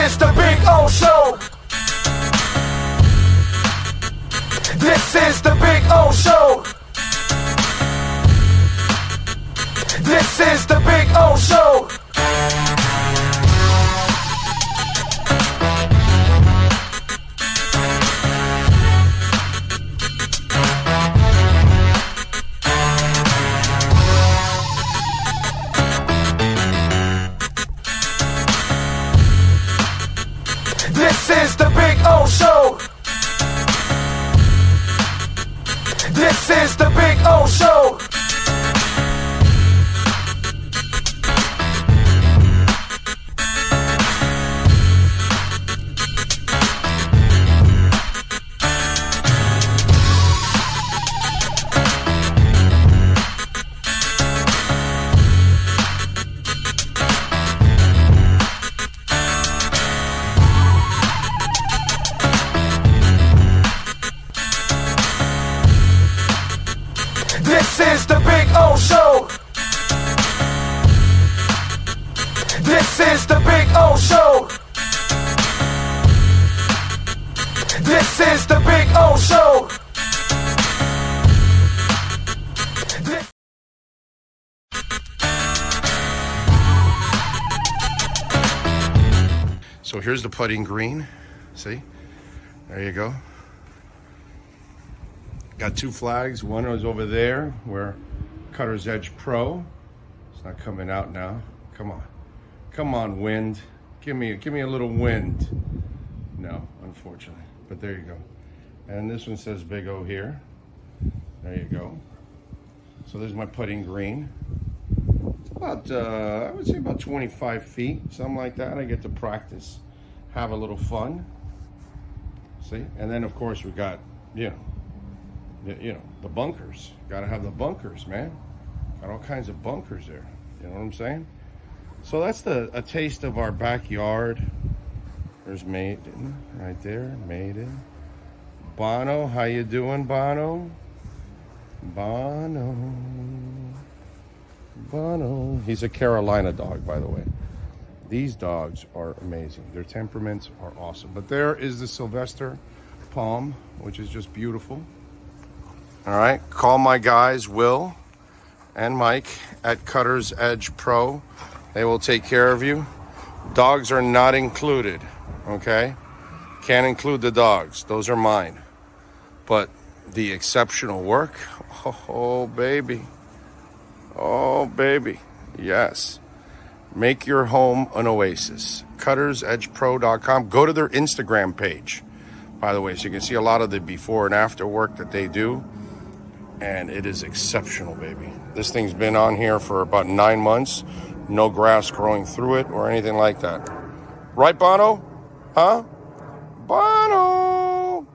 is the Big O Show. This is the Big O Show. This is the Big O Show. This is the Big O Show. This is the Big O Show. This is the Big O Show. This is the Big O Show. This is the Big O Show. So here's the putting green. See? There you go. Got two flags. One is over there where Cutter's Edge Pro. It's not coming out now. Come on. Come on, wind. Give me a little wind. No, unfortunately. But there you go. And this one says Big O here. There you go. So there's my putting green. It's about, I would say about 25 feet, something like that. I get to practice, have a little fun. See? And then, of course, we got, the bunkers. Got to have the bunkers, man. Got all kinds of bunkers there. You know what I'm saying? So that's a taste of our backyard. There's Maiden right there. Maiden. Bono, how you doing, Bono? Bono. He's a Carolina dog, by the way. These dogs are amazing. Their temperaments are awesome. But there is the Sylvester Palm, which is just beautiful. All right, call my guys, Will and Mike at Cutter's Edge Pro. They will take care of you. Dogs are not included, okay? Can't include the dogs. Those are mine. But the exceptional work, oh, baby. Oh, baby. Yes. Make your home an oasis. CuttersEdgePro.com. Go to their Instagram page, by the way, so you can see a lot of the before and after work that they do. And it is exceptional, baby. This thing's been on here for about 9 months. No grass growing through it or anything like that. Right, Bono? Huh? Bono!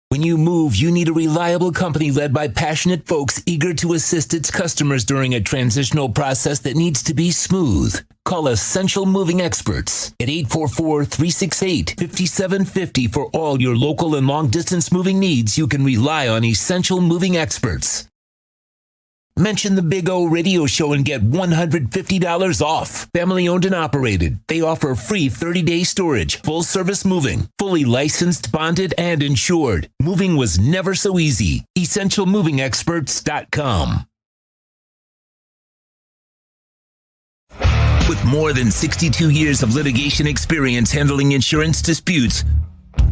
When you move, you need a reliable company led by passionate folks eager to assist its customers during a transitional process that needs to be smooth. Call Essential Moving Experts at 844-368-5750 for all your local and long-distance moving needs. You can rely on Essential Moving Experts. Mention the Big O Radio Show and get $150 off. Family owned and operated. They offer free 30-day storage, full service moving, fully licensed, bonded, and insured. Moving was never so easy. EssentialMovingExperts.com. With more than 62 years of litigation experience handling insurance disputes,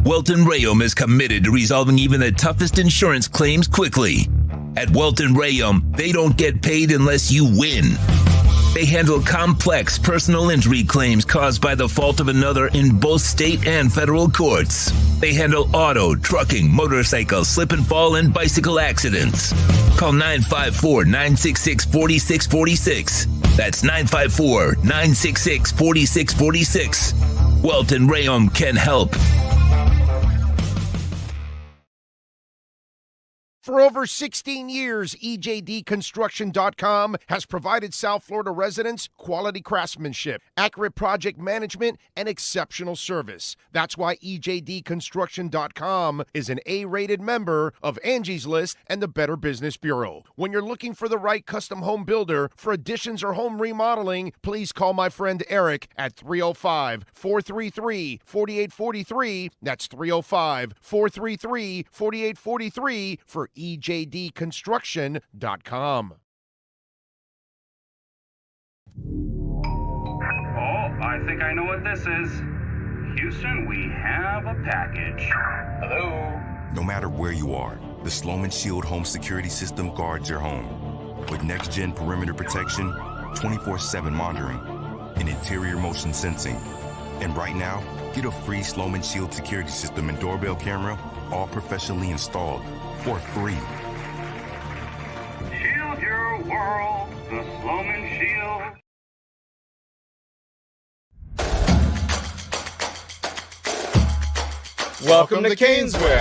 Welton Rayom is committed to resolving even the toughest insurance claims quickly. At Welton Rayom, they don't get paid unless you win. They handle complex personal injury claims caused by the fault of another in both state and federal courts. They handle auto, trucking, motorcycle, slip and fall, and bicycle accidents. Call 954-966-4646. That's 954-966-4646. Welton Rayom can help. For over 16 years, EJDConstruction.com has provided South Florida residents quality craftsmanship, accurate project management, and exceptional service. That's why EJDConstruction.com is an A-rated member of Angie's List and the Better Business Bureau. When you're looking for the right custom home builder for additions or home remodeling, please call my friend Eric at 305-433-4843. That's 305-433-4843 for EJDConstruction.com. Oh, I think I know what this is. Houston, we have a package. Hello? No matter where you are, the Sloman Shield home security system guards your home. With next-gen perimeter protection, 24/7 monitoring, and interior motion sensing. And right now, get a free Sloman Shield security system and doorbell camera, all professionally installed, for free. Shield your world, the Sloman Shield. Welcome to Caneswear.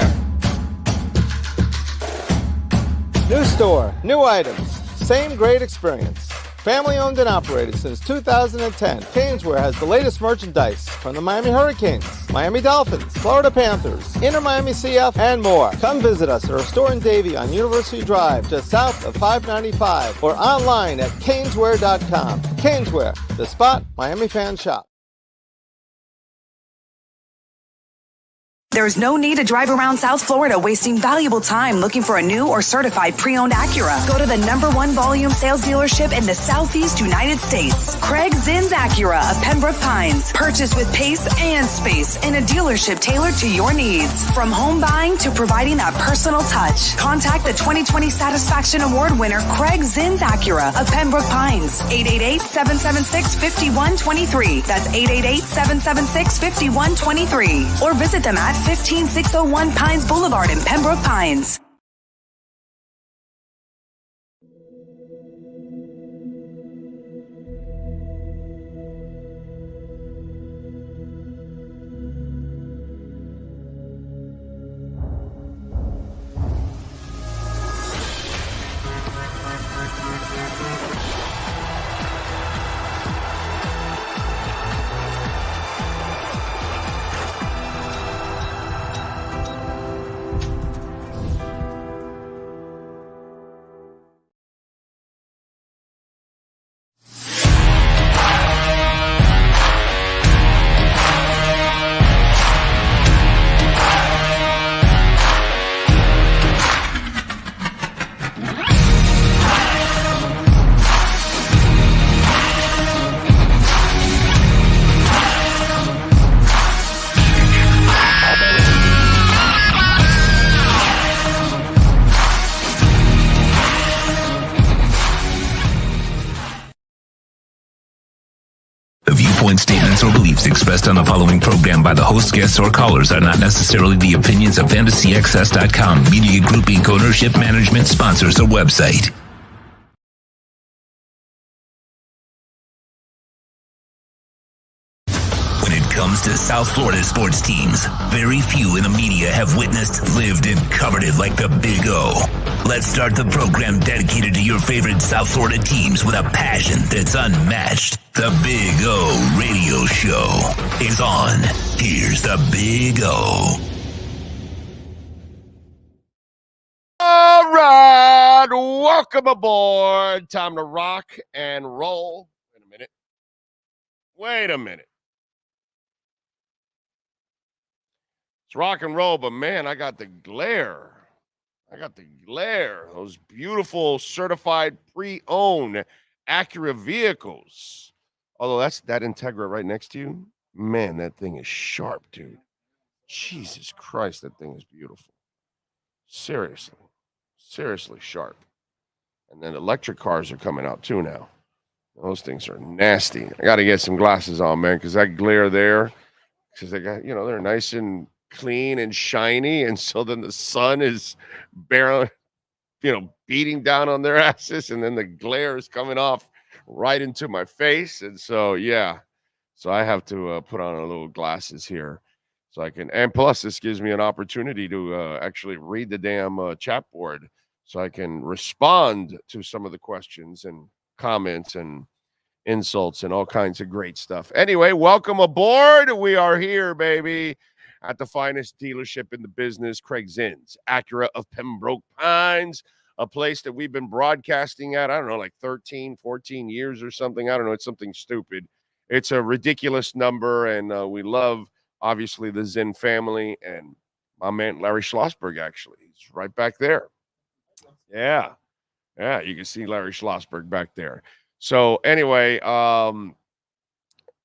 New store, new items, same great experience. Family owned and operated since 2010, Caneswear has the latest merchandise from the Miami Hurricanes, Miami Dolphins, Florida Panthers, Inter Miami CF, and more. Come visit us at our store in Davie on University Drive, just south of 595, or online at caneswear.com. Caneswear, the spot Miami fans shop. There's no need to drive around South Florida wasting valuable time looking for a new or certified pre-owned Acura. Go to the #1 volume sales dealership in the Southeast United States. Craig Zinn's Acura of Pembroke Pines. Purchase with pace and space in a dealership tailored to your needs. From home buying to providing that personal touch. Contact the 2020 Satisfaction Award winner Craig Zinn's Acura of Pembroke Pines. 888-776-5123. That's 888-776-5123. Or visit them at 15601 Pines Boulevard in Pembroke Pines. Statements or beliefs expressed on the following program by the host, guests, or callers are not necessarily the opinions of FantasyAccess.com, Media Group Inc. ownership, management, sponsors, or website. When it comes to South Florida sports teams, very few in the media have witnessed, lived, and covered it like the Big O. Let's start the program dedicated to your favorite South Florida teams with a passion that's unmatched. The Big O Radio Show is on. Here's the Big O. All right, welcome aboard. Time to rock and roll. Wait a minute. It's rock and roll, but man, I got the glare. Those beautiful certified pre-owned Acura vehicles. Although that's that Integra right next to you. Man, that thing is sharp, dude. Jesus Christ, that thing is beautiful. Seriously sharp. And then electric cars are coming out too now. Those things are nasty. I got to get some glasses on, man, because that glare there, because they got, they're nice and clean and shiny, and so then the sun is barely, beating down on their asses, and then the glare is coming off right into my face, and so I have to put on a little glasses here So I can, and plus this gives me an opportunity to actually read the damn chat board so I can respond to some of the questions and comments and insults and all kinds of great stuff. Anyway, welcome aboard. We are here, baby, at the finest dealership in the business, Craig Zinn's Acura of Pembroke Pines, a place that we've been broadcasting at, I don't know, like 13, 14 years or something. I don't know. It's something stupid. It's a ridiculous number, and we love, obviously, the Zinn family and my man Larry Schlossberg, actually. He's right back there. Yeah. Yeah, you can see Larry Schlossberg back there. So anyway,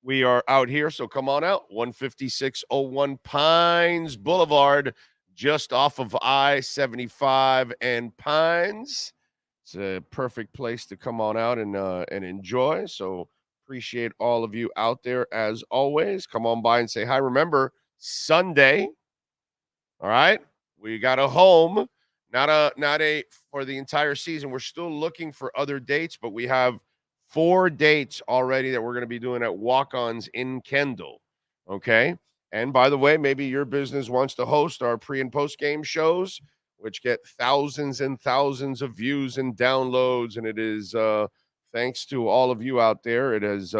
we are out here, so come on out. 15601 Pines Boulevard, just off of I-75 and Pines. It's a perfect place to come on out and enjoy. So appreciate all of you out there as always. Come on by and say hi. Remember, Sunday, all right, we got a home. Not a for the entire season. We're still looking for other dates, but we have 4 dates already that we're going to be doing at Walk-Ons in Kendall. Okay. And by the way, maybe your business wants to host our pre and post game shows, which get thousands and thousands of views and downloads. And it is thanks to all of you out there. It has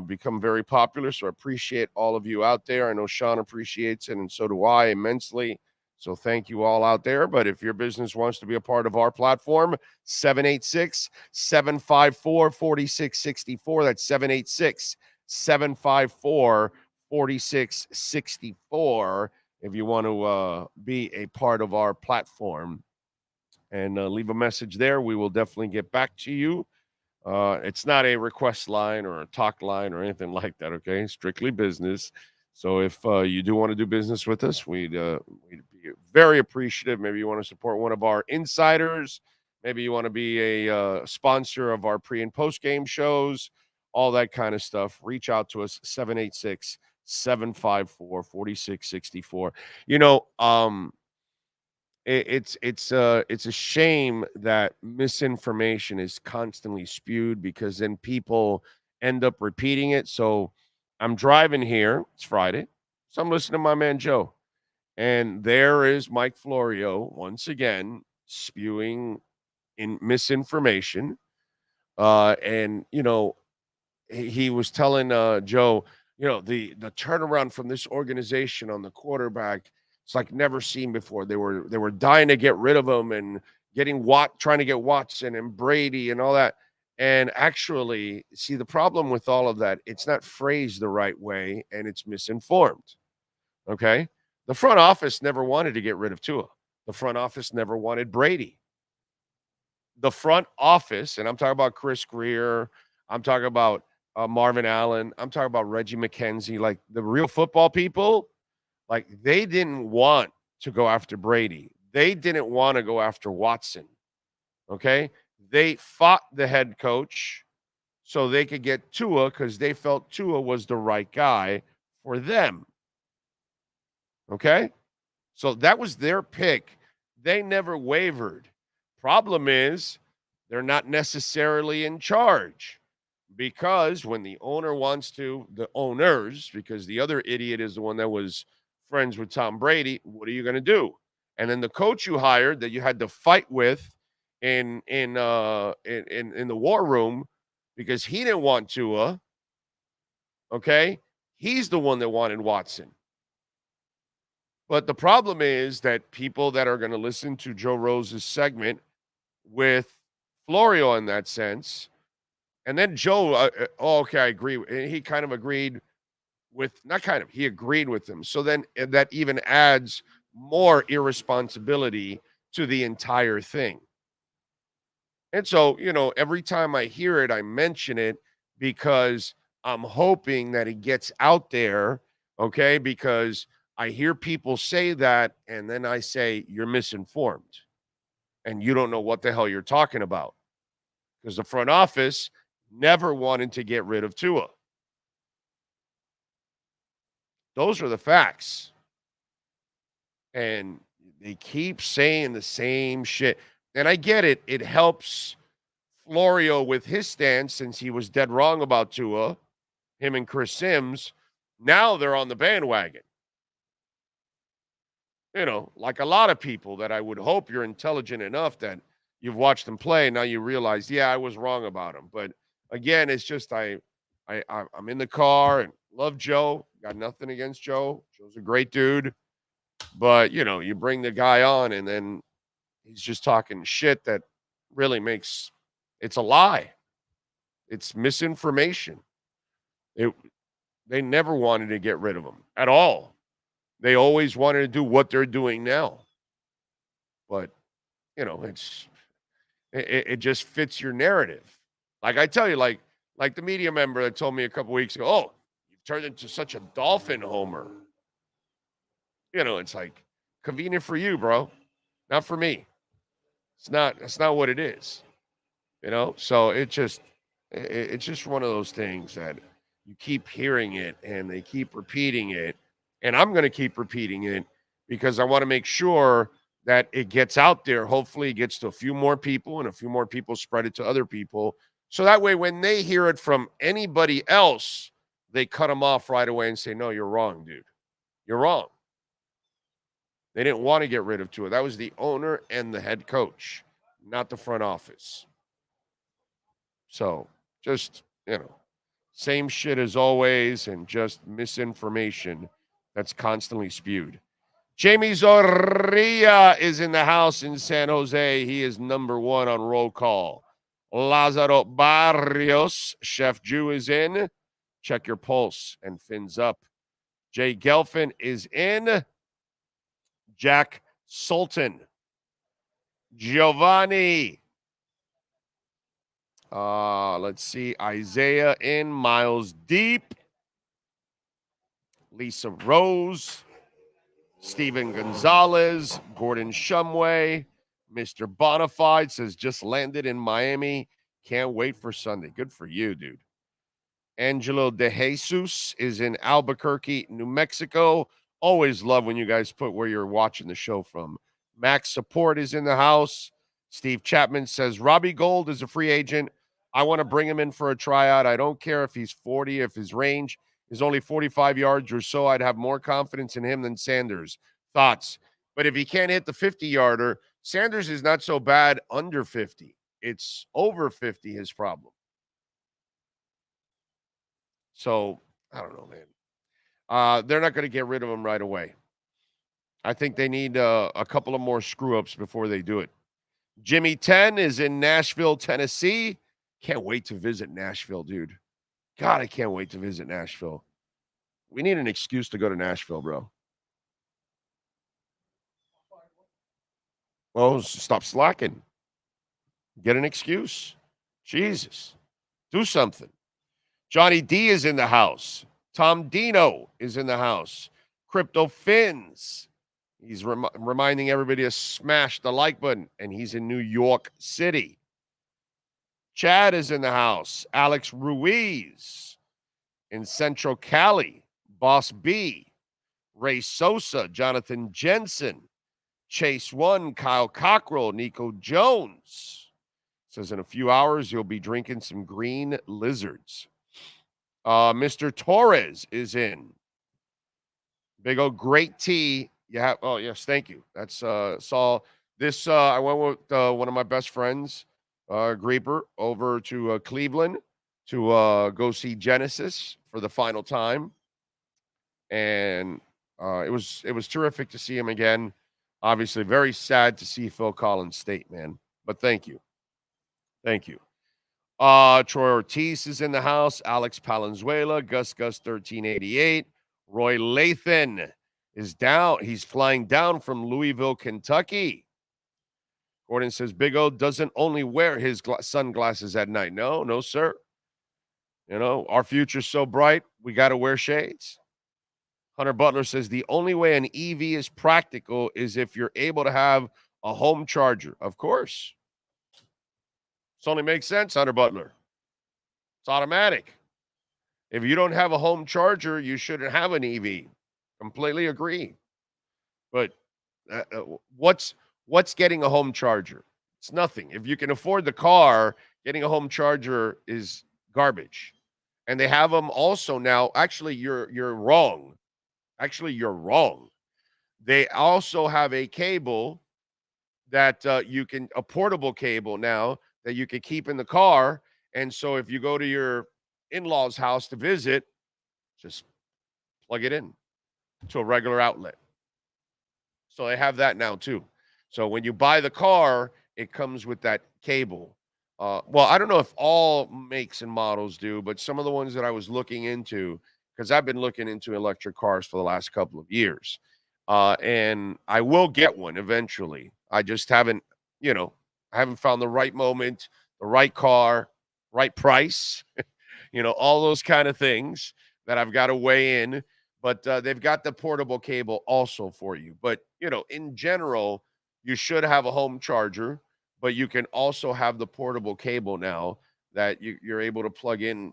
become very popular. So I appreciate all of you out there. I know Sean appreciates it, and so do I immensely. So thank you all out there. But if your business wants to be a part of our platform, 786-754-4664. That's 786-754-4664. If you want to be a part of our platform and leave a message there, we will definitely get back to you. It's not a request line or a talk line or anything like that, okay? Strictly business. So if you do want to do business with us, we'd be very appreciative. Maybe you want to support one of our insiders. Maybe you want to be a sponsor of our pre and post game shows, all that kind of stuff. Reach out to us, 786-754-4664. You know, it's a shame that misinformation is constantly spewed because then people end up repeating it. So I'm driving here. It's Friday. So I'm listening to my man Joe. And there is Mike Florio once again spewing in misinformation. And, you know, he was telling Joe, you know, the turnaround from this organization on the quarterback, it's like never seen before. They were dying to get rid of him and trying to get Watson and Brady and all that. And actually, see, the problem with all of that, it's not phrased the right way and it's misinformed. Okay? The front office never wanted to get rid of Tua. The front office never wanted Brady. The front office, and I'm talking about Chris Greer, I'm talking about Marvin Allen, I'm talking about Reggie McKenzie, like the real football people, like they didn't want to go after Brady. They didn't want to go after Watson. Okay? They fought the head coach so they could get Tua because they felt Tua was the right guy for them. Okay? So that was their pick. They never wavered. Problem is, they're not necessarily in charge because when the owner wants to, the owners, because the other idiot is the one that was friends with Tom Brady, what are you going to do? And then the coach you hired that you had to fight with in the war room because he didn't want Tua, okay? He's the one that wanted Watson. But the problem is that people that are going to listen to Joe Rose's segment with Florio in that sense, and then Joe, okay, I agree. And he kind of agreed with, not kind of, he agreed with him. So then that even adds more irresponsibility to the entire thing. And so, you know, every time I hear it, I mention it because I'm hoping that it gets out there, okay, because I hear people say that, and then I say, you're misinformed, and you don't know what the hell you're talking about. Because the front office never wanted to get rid of Tua. Those are the facts. And they keep saying the same shit. And I get it. It helps Florio with his stance since he was dead wrong about Tua, him and Chris Sims. Now they're on the bandwagon. like a lot of people that I would hope you're intelligent enough that you've watched them play. And now you realize, yeah, I was wrong about him. But again, it's just I'm in the car and love Joe. Got nothing against Joe. Joe's a great dude. But, you bring the guy on and then he's just talking shit that really it's a lie. It's misinformation. They never wanted to get rid of him at all. They always wanted to do what they're doing now. But, it just fits your narrative. Like I tell you, like the media member that told me a couple weeks ago, oh, you've turned into such a Dolphin homer. It's like convenient for you, bro. Not for me. That's not what it is. So it's just one of those things that you keep hearing it and they keep repeating it. And I'm going to keep repeating it because I want to make sure that it gets out there. Hopefully it gets to a few more people and a few more people spread it to other people. So that way, when they hear it from anybody else, they cut them off right away and say, no, you're wrong, dude. You're wrong. They didn't want to get rid of Tua. That was the owner and the head coach, not the front office. So just, same shit as always and just misinformation that's constantly spewed. Jamie Zorrilla is in the house in San Jose. He is number one on roll call. Lazaro Barrios, Chef Jew, is in. Check your pulse and fins up. Jay Gelfin is in. Jack Sultan. Giovanni. Let's see. Isaiah in. Miles Deep. Lisa Rose. Steven Gonzalez. Gordon Shumway. Mr. Bonafide says just landed in Miami. Can't wait for Sunday. Good for you, dude. Angelo De Jesus is in Albuquerque, New Mexico. Always love when you guys put where you're watching the show from. Max Support is in the house. Steve Chapman says Robbie Gould is a free agent. I want to bring him in for a tryout. I don't care if he's 40, if his range is only 45 yards or so. I'd have more confidence in him than Sanders. Thoughts? But if he can't hit the 50-yarder, Sanders is not so bad under 50. It's over 50 his problem. So, I don't know, man. They're not going to get rid of him right away. I think they need a couple of more screw-ups before they do it. Jimmy 10 is in Nashville, Tennessee. Can't wait to visit Nashville, dude. God, I can't wait to visit Nashville. We need an excuse to go to Nashville, bro. Well, stop slacking. Get an excuse. Jesus. Do something. Johnny D is in the house. Tom Dino is in the house. Crypto Fins. He's reminding everybody to smash the like button, and he's in New York City. Chad is in the house. Alex Ruiz in Central Cali. Boss B. Ray Sosa. Jonathan Jensen. Chase One. Kyle Cockrell. Nico Jones. Says in a few hours you'll be drinking some green lizards. Mr. Torres is in. Big old great tea. Oh, yes, thank you. That's saw this. I went with one of my best friends, Grieper, over to Cleveland to go see Genesis for the final time. And it was terrific to see him again. Obviously, very sad to see Phil Collins State, man. But thank you. Thank you. Troy Ortiz is in the house. Alex Palenzuela, Gus 1388. Roy Lathan is down. He's flying down from Louisville, Kentucky. Gordon says Big O doesn't only wear his sunglasses at night. No, sir. Our future's so bright, we got to wear shades. Hunter Butler says the only way an EV is practical is if you're able to have a home charger. Of course. This only makes sense, Hunter Butler. It's automatic. If you don't have a home charger, you shouldn't have an EV. Completely agree. But what's getting a home charger? It's nothing. If you can afford the car, getting a home charger is garbage. And they have them also now. Actually, you're wrong. Actually, you're wrong. They also have a cable that a portable cable now that you can keep in the car. And so if you go to your in-laws' house to visit, just plug it in to a regular outlet. So they have that now too. So when you buy the car, it comes with that cable. Well, I don't know if all makes and models do, but some of the ones that I was looking into, because I've been looking into electric cars for the last couple of years, and I will get one eventually. I just haven't, I haven't found the right moment, the right car, right price, all those kind of things that I've got to weigh in. But they've got the portable cable also for you. But, in general, you should have a home charger, but you can also have the portable cable now that you're able to plug in,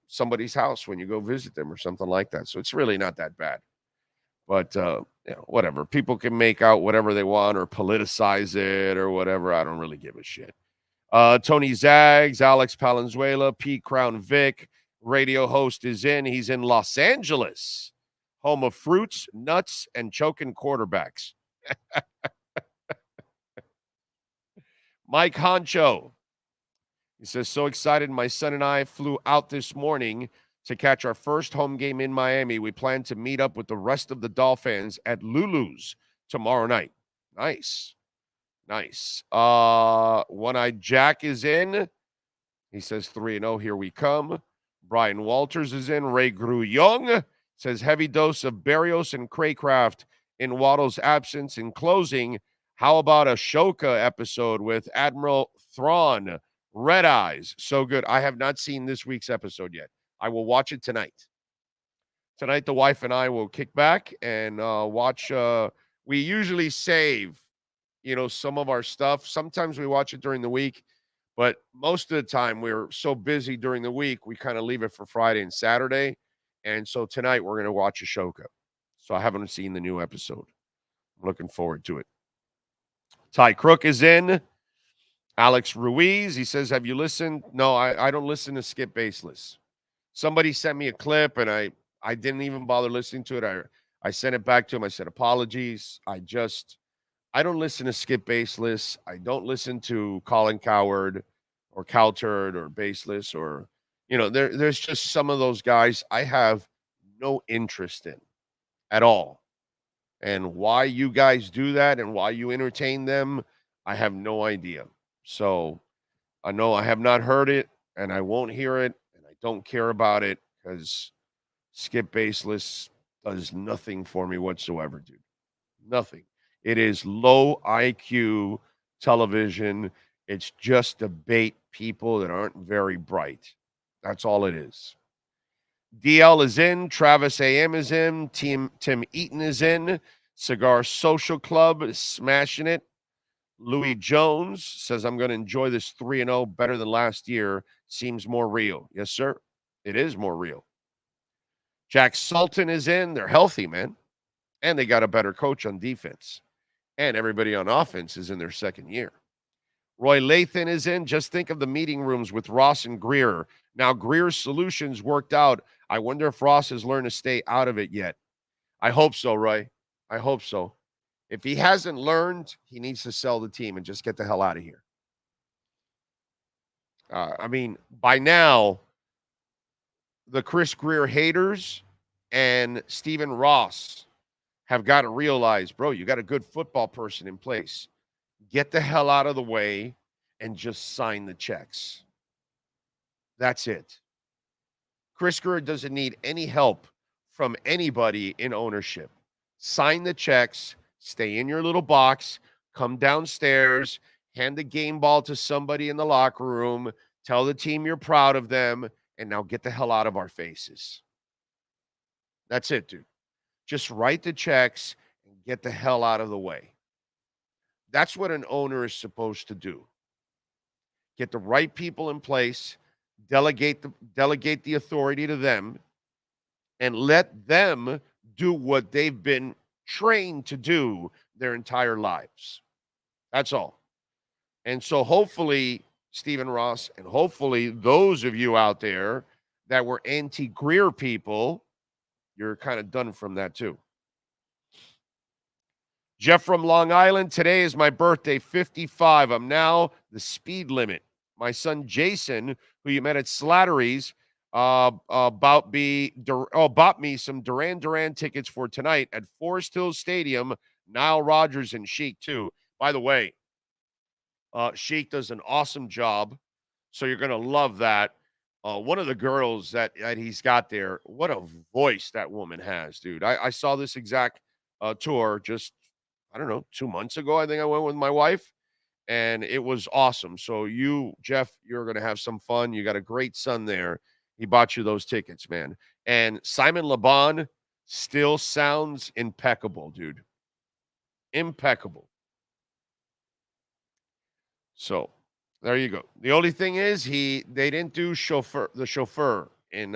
somebody's house when you go visit them or something like that. So it's really not that bad. But, whatever. People can make out whatever they want or politicize it or whatever. I don't really give a shit. Tony Zags, Alex Palenzuela, Pete Crown Vic, radio host is in. He's in Los Angeles, home of fruits, nuts, and choking quarterbacks. Mike Honcho. He says, so excited. My son and I flew out this morning to catch our first home game in Miami. We plan to meet up with the rest of the Dolphins at Lulu's tomorrow night. Nice. One-Eyed Jack is in. He says 3-0. Here we come. Brian Walters is in. Ray Young says heavy dose of Barrios and Craycraft in Waddle's absence. In closing, how about a Shoka episode with Admiral Thrawn? Red Eyes. So good. I have not seen this week's episode yet. I will watch it tonight. Tonight, the wife and I will kick back and watch. We usually save, some of our stuff. Sometimes we watch it during the week, but most of the time we're so busy during the week, we kind of leave it for Friday and Saturday. And so tonight we're going to watch Ashoka. So I haven't seen the new episode. I'm looking forward to it. Ty Crook is in. Alex Ruiz, he says, have you listened? No, I don't listen to Skip Baseless. Somebody sent me a clip, and I didn't even bother listening to it. I sent it back to him. I said, apologies. I don't listen to Skip Baseless. I don't listen to Colin Cowherd or Cowturd or Baseless or, there's just some of those guys I have no interest in at all. And why you guys do that and why you entertain them, I have no idea. So I know I have not heard it and I won't hear it and I don't care about it because Skip Baseless does nothing for me whatsoever, dude. Nothing. It is low IQ television. It's just to bait people that aren't very bright. That's all it is. DL is in. Travis AM is in. Tim Eaton is in. Cigar Social Club is smashing it. Louis Jones says, I'm going to enjoy this 3-0 better than last year. Seems more real. Yes, sir. It is more real. Jack Sultan is in. They're healthy, man. And they got a better coach on defense. And everybody on offense is in their second year. Roy Lathan is in. Just think of the meeting rooms with Ross and Greer. Now, Greer's solutions worked out. I wonder if Ross has learned to stay out of it yet. I hope so, Roy. I hope so. If he hasn't learned, he needs to sell the team and just get the hell out of here. By now, the Chris Greer haters and Stephen Ross have got to realize, bro, you got a good football person in place. Get the hell out of the way and just sign the checks. That's it. Chris Greer doesn't need any help from anybody in ownership. Sign the checks. Stay in your little box, come downstairs, hand the game ball to somebody in the locker room, tell the team you're proud of them, and now get the hell out of our faces. That's it, dude. Just write the checks and get the hell out of the way. That's what an owner is supposed to do. Get the right people in place, delegate the authority to them, and let them do what they've been trained to do their entire lives. That's all. And so hopefully, Stephen Ross, and hopefully those of you out there that were anti-Greer people, you're kind of done from that too. Jeff from Long Island, today is my birthday, 55. I'm now the speed limit. My son Jason, who you met at Slattery's, bought me some Duran Duran tickets for tonight at Forest Hills Stadium. Nile Rodgers and Sheik, too. By the way, Sheik does an awesome job, so you're going to love that. One of the girls that he's got there, what a voice that woman has, dude. I saw this exact tour just, I don't know, 2 months ago. I think I went with my wife, and it was awesome. So you, Jeff, you're going to have some fun. You got a great son there. He bought you those tickets, man. And Simon LeBon still sounds impeccable, dude. Impeccable. So there you go. The only thing is they didn't do the chauffeur in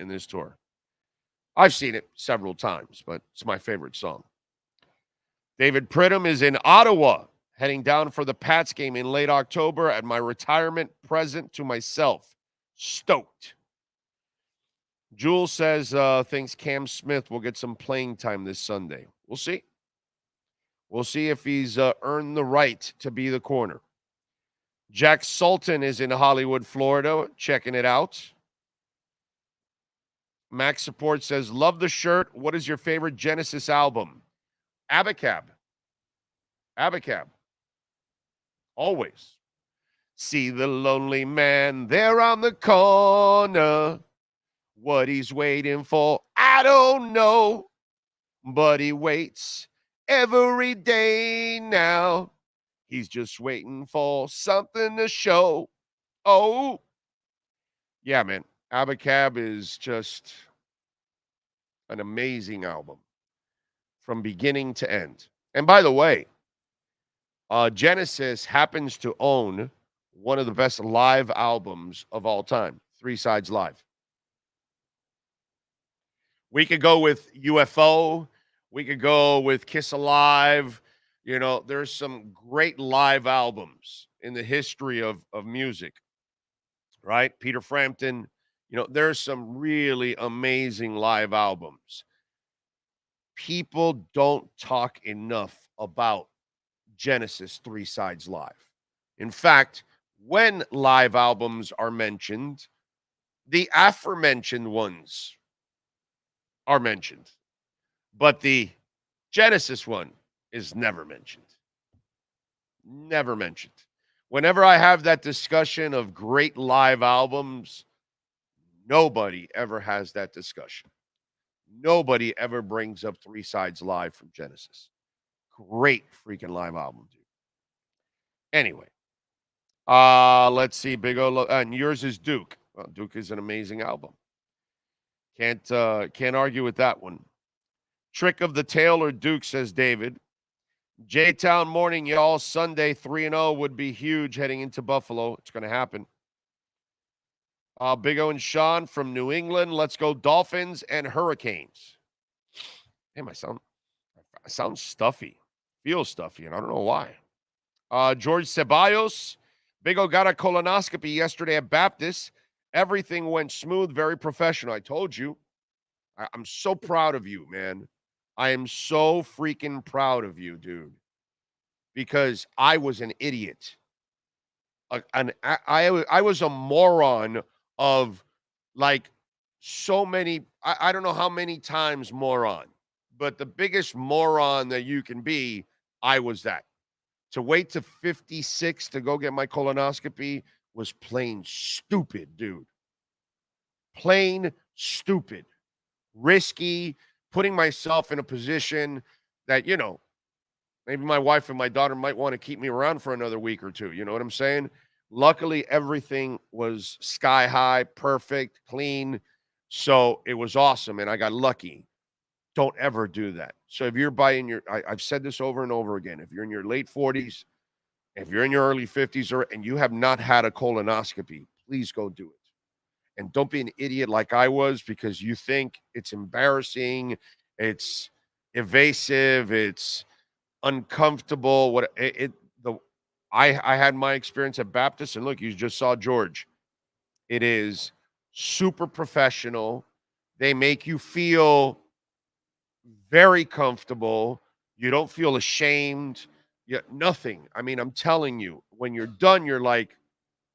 this tour. I've seen it several times, but it's my favorite song. David Pridham is in Ottawa, heading down for the Pats game in late October at my retirement present to myself. Stoked. Jules says thinks Cam Smith will get some playing time this Sunday. We'll see. We'll see if he's earned the right to be the corner. Jack Sultan is in Hollywood, Florida, checking it out. Max Support says, love the shirt. What is your favorite Genesis album? Abacab. Always. See the lonely man there on the corner. What he's waiting for, I don't know. But he waits every day now. He's just waiting for something to show. Oh. Yeah, man. Abacab is just an amazing album from beginning to end. And by the way, Genesis happens to own one of the best live albums of all time, Three Sides Live. We could go with UFO. We could go with Kiss Alive. You know, there's some great live albums in the history of music, right? Peter Frampton. You know, there's some really amazing live albums. People don't talk enough about Genesis Three Sides Live. In fact, when live albums are mentioned, the aforementioned ones are mentioned, but the Genesis one is never mentioned. Never mentioned. Whenever I have that discussion of great live albums, nobody ever has that discussion. Nobody ever brings up Three Sides Live from Genesis. Great freaking live album, dude. Anyway, let's see. Big O, and yours is Duke. Well, Duke is an amazing album. Can't argue with that one. Trick of the Tail or Duke, says David. J-Town morning, y'all. Sunday 3-0 would be huge heading into Buffalo. It's going to happen. Big O and Sean from New England. Let's go Dolphins and Hurricanes. Damn, I sound stuffy. Feel stuffy, and I don't know why. George Ceballos. Big O got a colonoscopy yesterday at Baptist. Everything went smooth, very professional. I told you. I'm so proud of you, man. I am so freaking proud of you, dude. Because I was an idiot. I was a moron of like so many, I don't know how many times moron, but the biggest moron that you can be, I was that. To wait to 56 to go get my colonoscopy was plain stupid, dude. Plain stupid. Risky, putting myself in a position that, you know, maybe my wife and my daughter might want to keep me around for another week or two. You know what I'm saying? Luckily, everything was sky high, perfect, clean. So it was awesome, and I got lucky. Don't ever do that. So if you're I've said this over and over again, if you're in your late 40s, if you're in your early 50s, and you have not had a colonoscopy, please go do it. And don't be an idiot like I was because you think it's embarrassing, it's evasive, it's uncomfortable. I had my experience at Baptist, and look, you just saw George. It is super professional. They make you feel very comfortable. You don't feel ashamed. Nothing. I mean, I'm telling you, when you're done, you're like,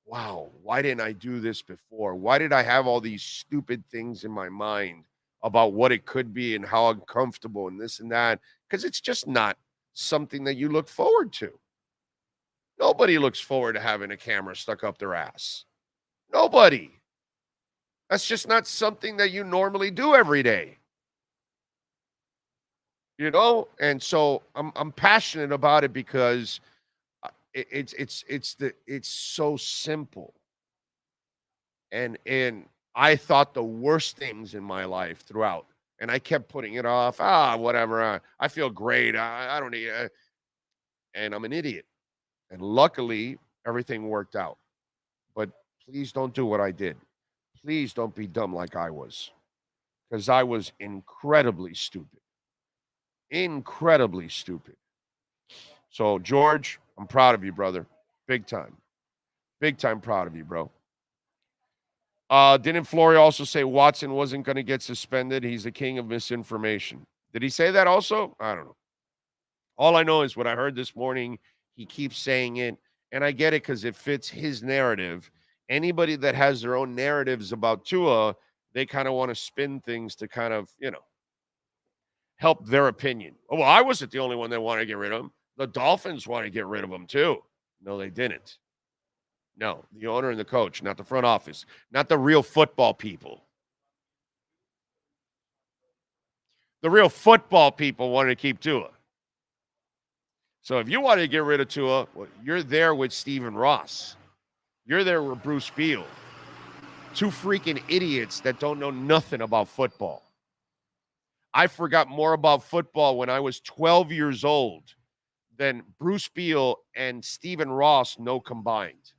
wow, why didn't I do this before? Why did I have all these stupid things in my mind about what it could be and how uncomfortable and this and that? Because it's just not something that you look forward to. Nobody looks forward to having a camera stuck up their ass. Nobody. That's just not something that you normally do every day. You know, and so I'm passionate about it because it's so simple. And I thought the worst things in my life throughout, and I kept putting it off. Whatever. I feel great. I don't need. And I'm an idiot. And luckily, everything worked out. But please don't do what I did. Please don't be dumb like I was, because I was incredibly stupid. Incredibly stupid. So, George, I'm proud of you, brother. Big time. Big time proud of you, bro. Didn't Flory also say Watson wasn't going to get suspended? He's the king of misinformation. Did he say that also? I don't know. All I know is what I heard this morning. He keeps saying it, and I get it because it fits his narrative. Anybody that has their own narratives about Tua, they kind of want to spin things to kind of, help their opinion. Oh, well, I wasn't the only one that wanted to get rid of him. The Dolphins want to get rid of him too. No, they didn't. No, the owner and the coach, not the front office, not the real football people. The real football people wanted to keep Tua. So if you want to get rid of Tua, well, you're there with Stephen Ross. You're there with Bruce Beal. Two freaking idiots that don't know nothing about football. I forgot more about football when I was 12 years old than Bruce Beal and Stephen Ross know combined.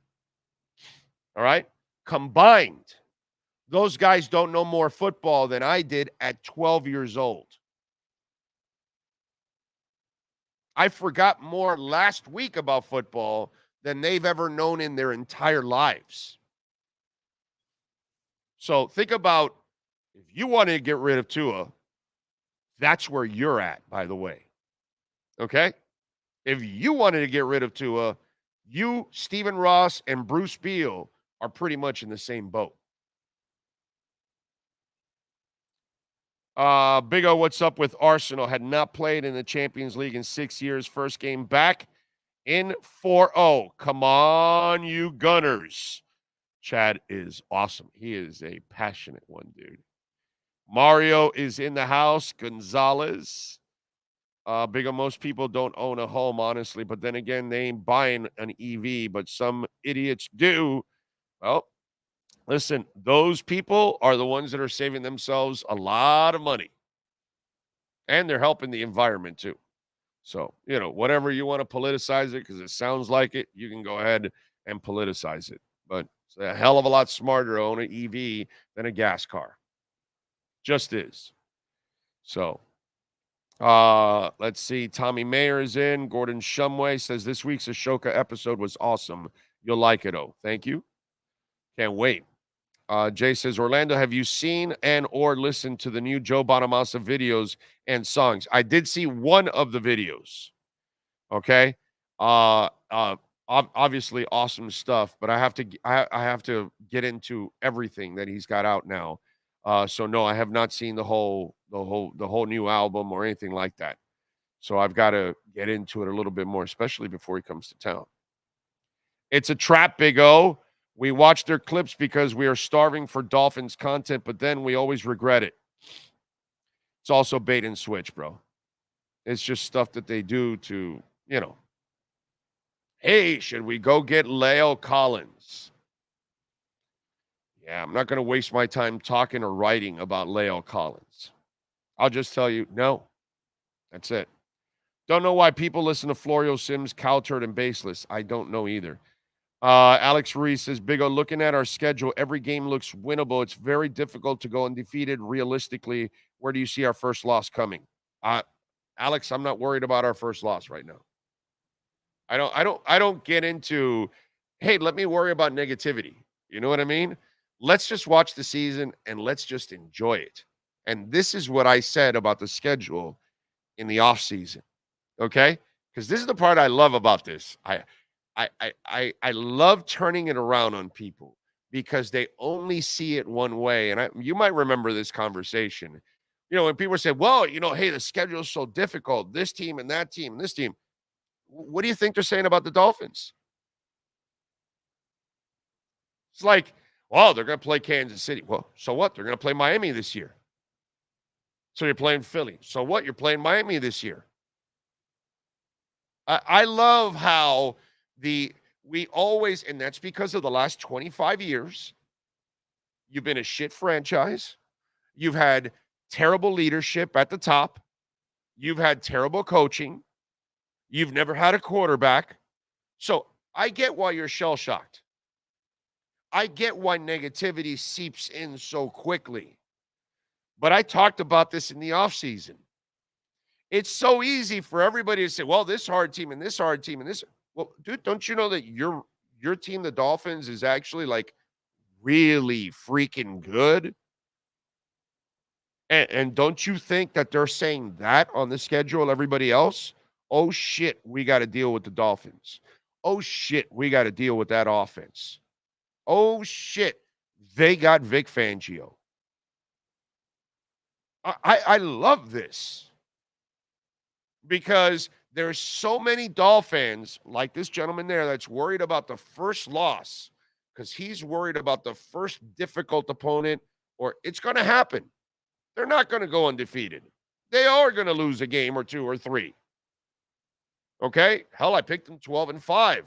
All right? Combined. Those guys don't know more football than I did at 12 years old. I forgot more last week about football than they've ever known in their entire lives. So think about, if you want to get rid of Tua, that's where you're at, by the way. Okay? If you wanted to get rid of Tua, you, Stephen Ross, and Bruce Beal are pretty much in the same boat. Big O, what's up with Arsenal? Had not played in the Champions League in 6 years. First game back in 4-0. Come on, you Gunners. Chad is awesome. He is a passionate one, dude. Mario is in the house. Gonzalez. Big O, most people don't own a home, honestly. But then again, they ain't buying an EV, but some idiots do. Well, listen, those people are the ones that are saving themselves a lot of money. And they're helping the environment, too. So, whatever you want to politicize it, because it sounds like it, you can go ahead and politicize it. But it's a hell of a lot smarter to own an EV than a gas car. Just is. So, let's see. Tommy Mayer is in. Gordon Shumway says, this week's Ashoka episode was awesome. You'll like it, oh. Thank you. Can't wait. Jay says, Orlando, have you seen and or listened to the new Joe Bonamassa videos and songs? I did see one of the videos. Okay. Obviously awesome stuff, but I have to get into everything that he's got out now. So no, I have not seen the whole new album or anything like that. So I've got to get into it a little bit more, especially before he comes to town. It's a trap, Big O. We watch their clips because we are starving for Dolphins content, but then we always regret it. It's also bait and switch, bro. It's just stuff that they do to, hey, should we go get Leo Collins? Yeah, I'm not going to waste my time talking or writing about Leo Collins. I'll just tell you, no. That's it. Don't know why people listen to Florio Sims, Cowturd, and Baseless. I don't know either. Alex Reese says, Big O, looking at our schedule, every game looks winnable. It's very difficult to go undefeated. Realistically, where do you see our first loss coming? Alex, I'm not worried about our first loss right now. I don't get into, hey, let me worry about negativity. You know what I mean? Let's just watch the season and let's just enjoy it. And this is what I said about the schedule in the offseason. Okay? Because this is the part I love about this. I love turning it around on people because they only see it one way. And you might remember this conversation. When people say, well, hey, the schedule is so difficult, this team and that team and this team. What do you think they're saying about the Dolphins? It's like, well, they're going to play Kansas City. Well, so what? They're going to play Miami this year. So you're playing Philly. So what? You're playing Miami this year. I love how we always, and that's because of the last 25 years, you've been a shit franchise. You've had terrible leadership at the top. You've had terrible coaching. You've never had a quarterback. So I get why you're shell-shocked. I get why negativity seeps in so quickly. But I talked about this in the offseason. It's so easy for everybody to say, well, this hard team and this hard team and this. Well, dude, don't you know that your team, the Dolphins, is actually like really freaking good? And don't you think that they're saying that on the schedule, everybody else? Oh, shit, we got to deal with the Dolphins. Oh, shit, we got to deal with that offense. Oh, shit, they got Vic Fangio. I love this because there's so many Dolphins like this gentleman there that's worried about the first loss because he's worried about the first difficult opponent, or it's going to happen. They're not going to go undefeated. They are going to lose a game or two or three. Okay? Hell, I picked them 12-5.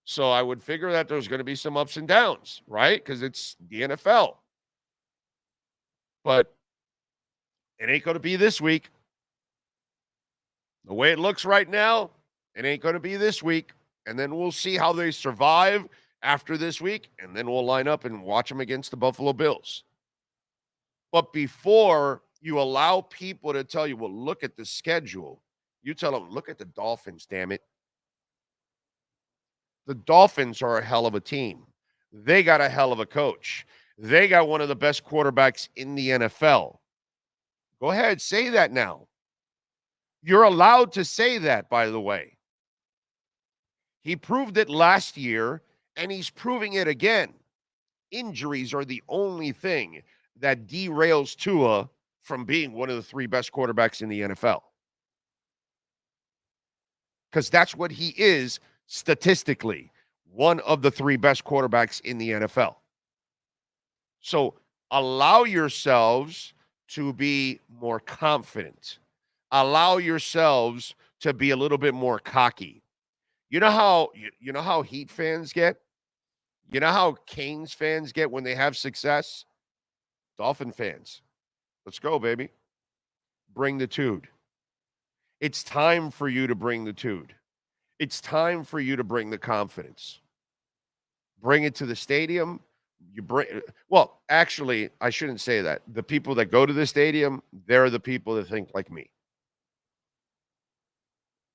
So I would figure that there's going to be some ups and downs, right? Because it's the NFL. But it ain't going to be this week. The way it looks right now, it ain't going to be this week. And then we'll see how they survive after this week. And then we'll line up and watch them against the Buffalo Bills. But before you allow people to tell you, well, look at the schedule, you tell them, look at the Dolphins, damn it. The Dolphins are a hell of a team. They got a hell of a coach. They got one of the best quarterbacks in the NFL. Go ahead, say that now. You're allowed to say that, by the way. He proved it last year, and he's proving it again. Injuries are the only thing that derails Tua from being one of the three best quarterbacks in the NFL. Because that's what he is statistically, one of the three best quarterbacks in the NFL. So allow yourselves to be more confident. Allow yourselves to be a little bit more cocky. You know how Heat fans get? You know how Canes fans get when they have success? Dolphin fans. Let's go, baby. Bring the tude. It's time for you to bring the tude. It's time for you to bring the confidence. Bring it to the stadium. Well, actually, I shouldn't say that. The people that go to the stadium, they're the people that think like me.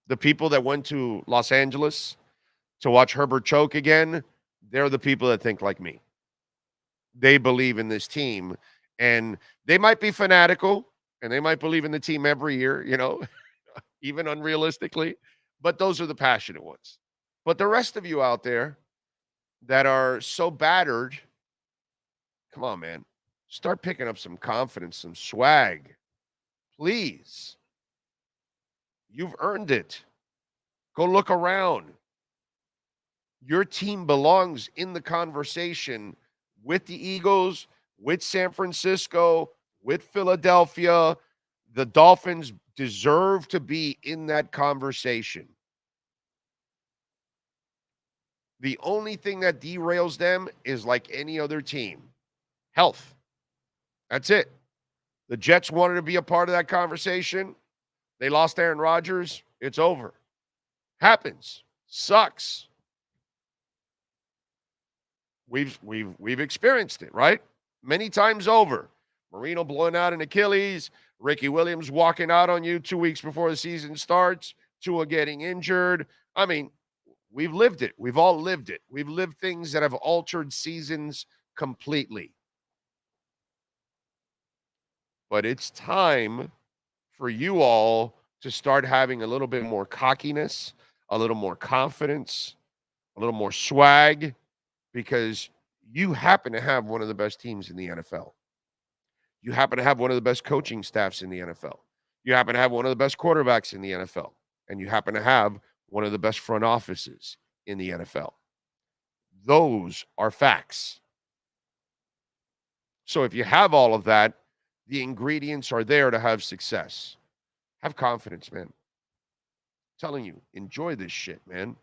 The people that went to Los Angeles to watch Herbert choke again, they're the people that think like me. They believe in this team, and they might be fanatical, and they might believe in the team every year, even unrealistically, but those are the passionate ones. But the rest of you out there that are so battered, come on, man. Start picking up some confidence, some swag. Please. You've earned it. Go look around. Your team belongs in the conversation with the Eagles, with San Francisco, with Philadelphia. The Dolphins deserve to be in that conversation. The only thing that derails them is like any other team. Health. That's it. The Jets wanted to be a part of that conversation. They lost Aaron Rodgers. It's over. Happens. Sucks. We've experienced it, right? Many times over. Marino blowing out an Achilles. Ricky Williams walking out on you 2 weeks before the season starts. Tua getting injured. I mean, we've lived it. We've all lived it. We've lived things that have altered seasons completely. But it's time for you all to start having a little bit more cockiness, a little more confidence, a little more swag, because you happen to have one of the best teams in the NFL. You happen to have one of the best coaching staffs in the NFL. You happen to have one of the best quarterbacks in the NFL. And you happen to have one of the best front offices in the NFL. Those are facts. So if you have all of that, the ingredients are there to have success. Have confidence, man. I'm telling you, enjoy this shit, man.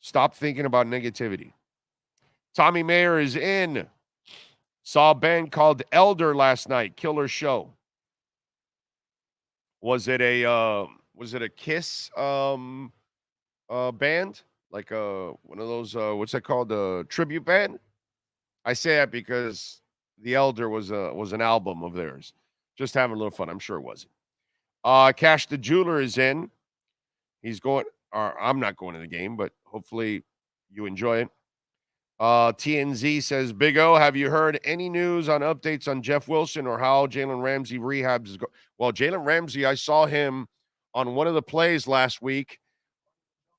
Stop thinking about negativity. Tommy Mayer is in. Saw a band called Elder last night. Killer show. Was it a Kiss band? Like one of those what's that called? A tribute band? I say that because The Elder was an album of theirs. Just having a little fun. I'm sure it wasn't. Cash the Jeweler is in. He's going, or I'm not going to the game, but hopefully you enjoy it. TNZ says, Big O, have you heard any news on updates on Jeff Wilson or how Jalen Ramsey rehabs is going? Well, Jalen Ramsey, I saw him on one of the plays last week.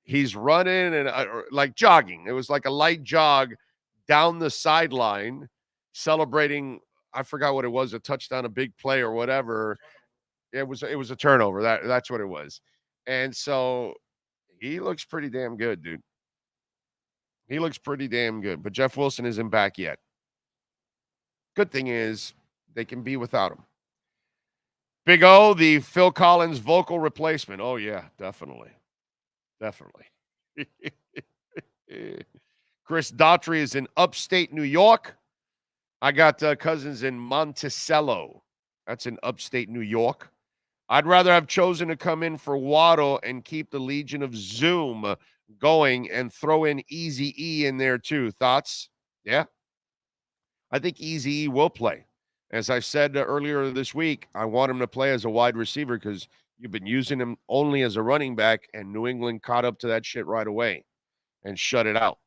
He's running and like jogging. It was like a light jog down the sideline, celebrating. I forgot what it was, a touchdown, a big play or whatever. It was a turnover. That's what it was. And so he looks pretty damn good, dude. He looks pretty damn good. But Jeff Wilson isn't back yet. Good thing is they can be without him. Big O, the Phil Collins vocal replacement. Oh, yeah, definitely. Definitely. Chris Daughtry is in upstate New York. I got cousins in Monticello. That's in upstate New York. I'd rather have chosen to come in for Waddle and keep the Legion of Zoom going and throw in Eazy-E in there too. Thoughts? Yeah. I think Eazy-E will play. As I said earlier this week, I want him to play as a wide receiver because you've been using him only as a running back, and New England caught up to that shit right away and shut it out.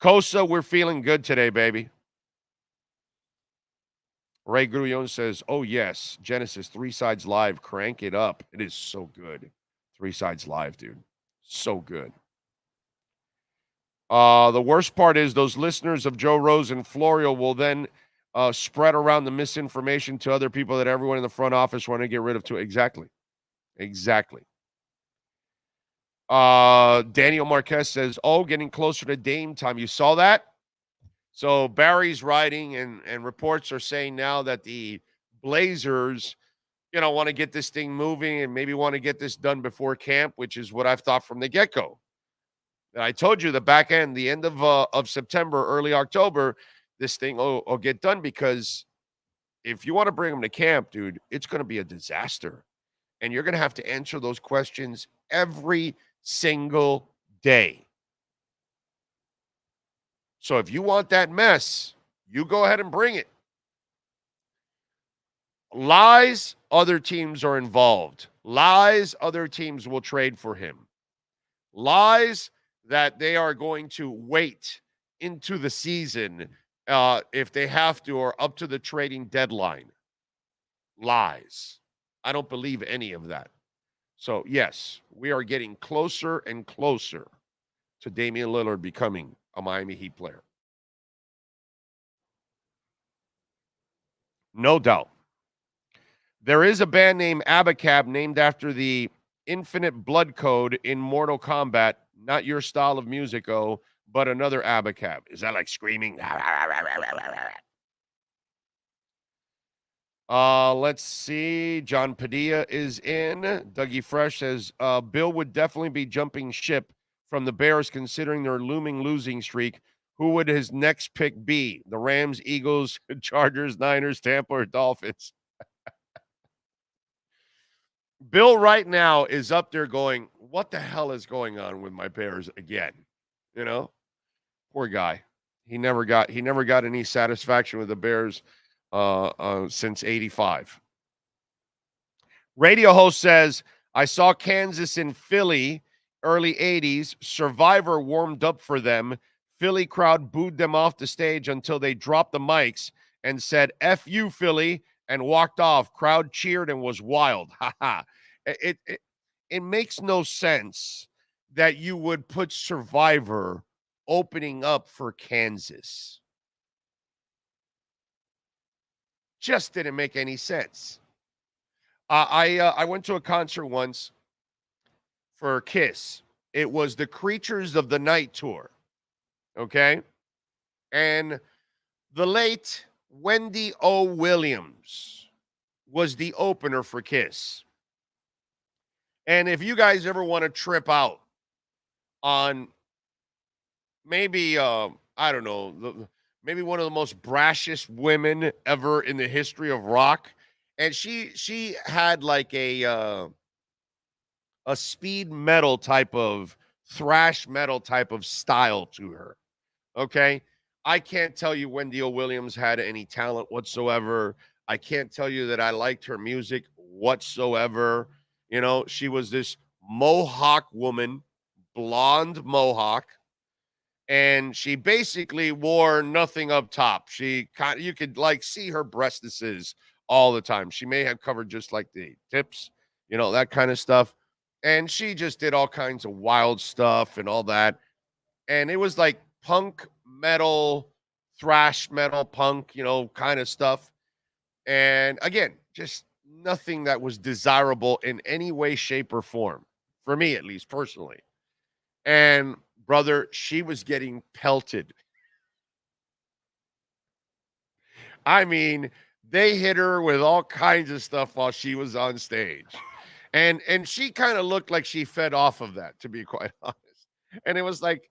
Kosa, we're feeling good today, baby. Ray Grullon says, oh, yes, Genesis 3 Sides Live, crank it up. It is so good. 3 Sides Live, dude. So good. The worst part is those listeners of Joe Rose and Florio will then spread around the misinformation to other people that everyone in the front office want to get rid of too. Exactly. Daniel Marquez says, oh, getting closer to Dame time. You saw that? So Barry's writing and reports are saying now that the Blazers, want to get this thing moving and maybe want to get this done before camp, which is what I've thought from the get-go. And I told you the back end, the end of September, early October, this thing will get done, because if you want to bring them to camp, dude, it's going to be a disaster. And you're going to have to answer those questions every single day. So if you want that mess, you go ahead and bring it. Lies, other teams are involved. Lies, other teams will trade for him. Lies that they are going to wait into the season if they have to, or up to the trading deadline. Lies. I don't believe any of that. So, yes, we are getting closer and closer to Damian Lillard becoming a Miami Heat player. No doubt. There is a band named Abacab named after the infinite blood code in Mortal Kombat. Not your style of music, but another Abacab. Is that like screaming? Let's see. John Padilla is in. Dougie Fresh says, Bill would definitely be jumping ship from the Bears considering their looming losing streak. Who would his next pick be? The Rams, Eagles, Chargers, Niners, Tampa, or Dolphins? Bill right now is up there going, what the hell is going on with my Bears again? Poor guy. He never got any satisfaction with the Bears since 85. Radio host says, I saw Kansas in Philly, early 80s. Survivor warmed up for them. Philly crowd booed them off the stage until they dropped the mics and said, F you, Philly, and walked off. Crowd cheered and was wild. It makes no sense that you would put Survivor opening up for Kansas. Just didn't make any sense. I went to a concert once for Kiss. It was the Creatures of the Night tour. Okay? And the late Wendy O. Williams was the opener for Kiss. And if you guys ever want to trip out on maybe, I don't know, maybe one of the most brashest women ever in the history of rock, and she had like a speed metal type of thrash metal type of style to her. Okay? I can't tell you Wendy O. Williams had any talent whatsoever. I can't tell you that I liked her music whatsoever. You know, she was this Mohawk woman, blonde Mohawk, and she basically wore nothing up top. You could like see her breastises all the time. She may have covered just like the tips, you know, that kind of stuff. And she just did all kinds of wild stuff and all that. And it was like punk metal, thrash metal, punk, you know, kind of stuff. And again, just nothing that was desirable in any way, shape, or form, for me at least, personally. And brother, she was getting pelted. I mean, they hit her with all kinds of stuff while she was on stage. And she kind of looked like she fed off of that, to be quite honest. And it was like,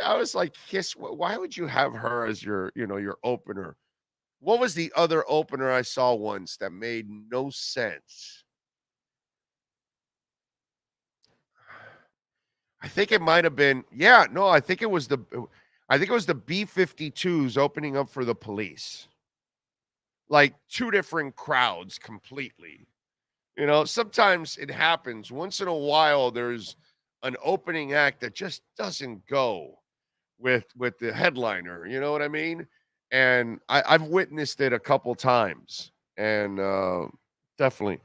I was like, Kiss, why would you have her as your, you know, your opener? What was the other opener I saw once that made no sense? I think it might have been, I think it was the B-52s opening up for the Police. Like two different crowds completely. You know, sometimes it happens. Once in a while, there's an opening act that just doesn't go with the headliner. You know what I mean? And I've witnessed it a couple times, and definitely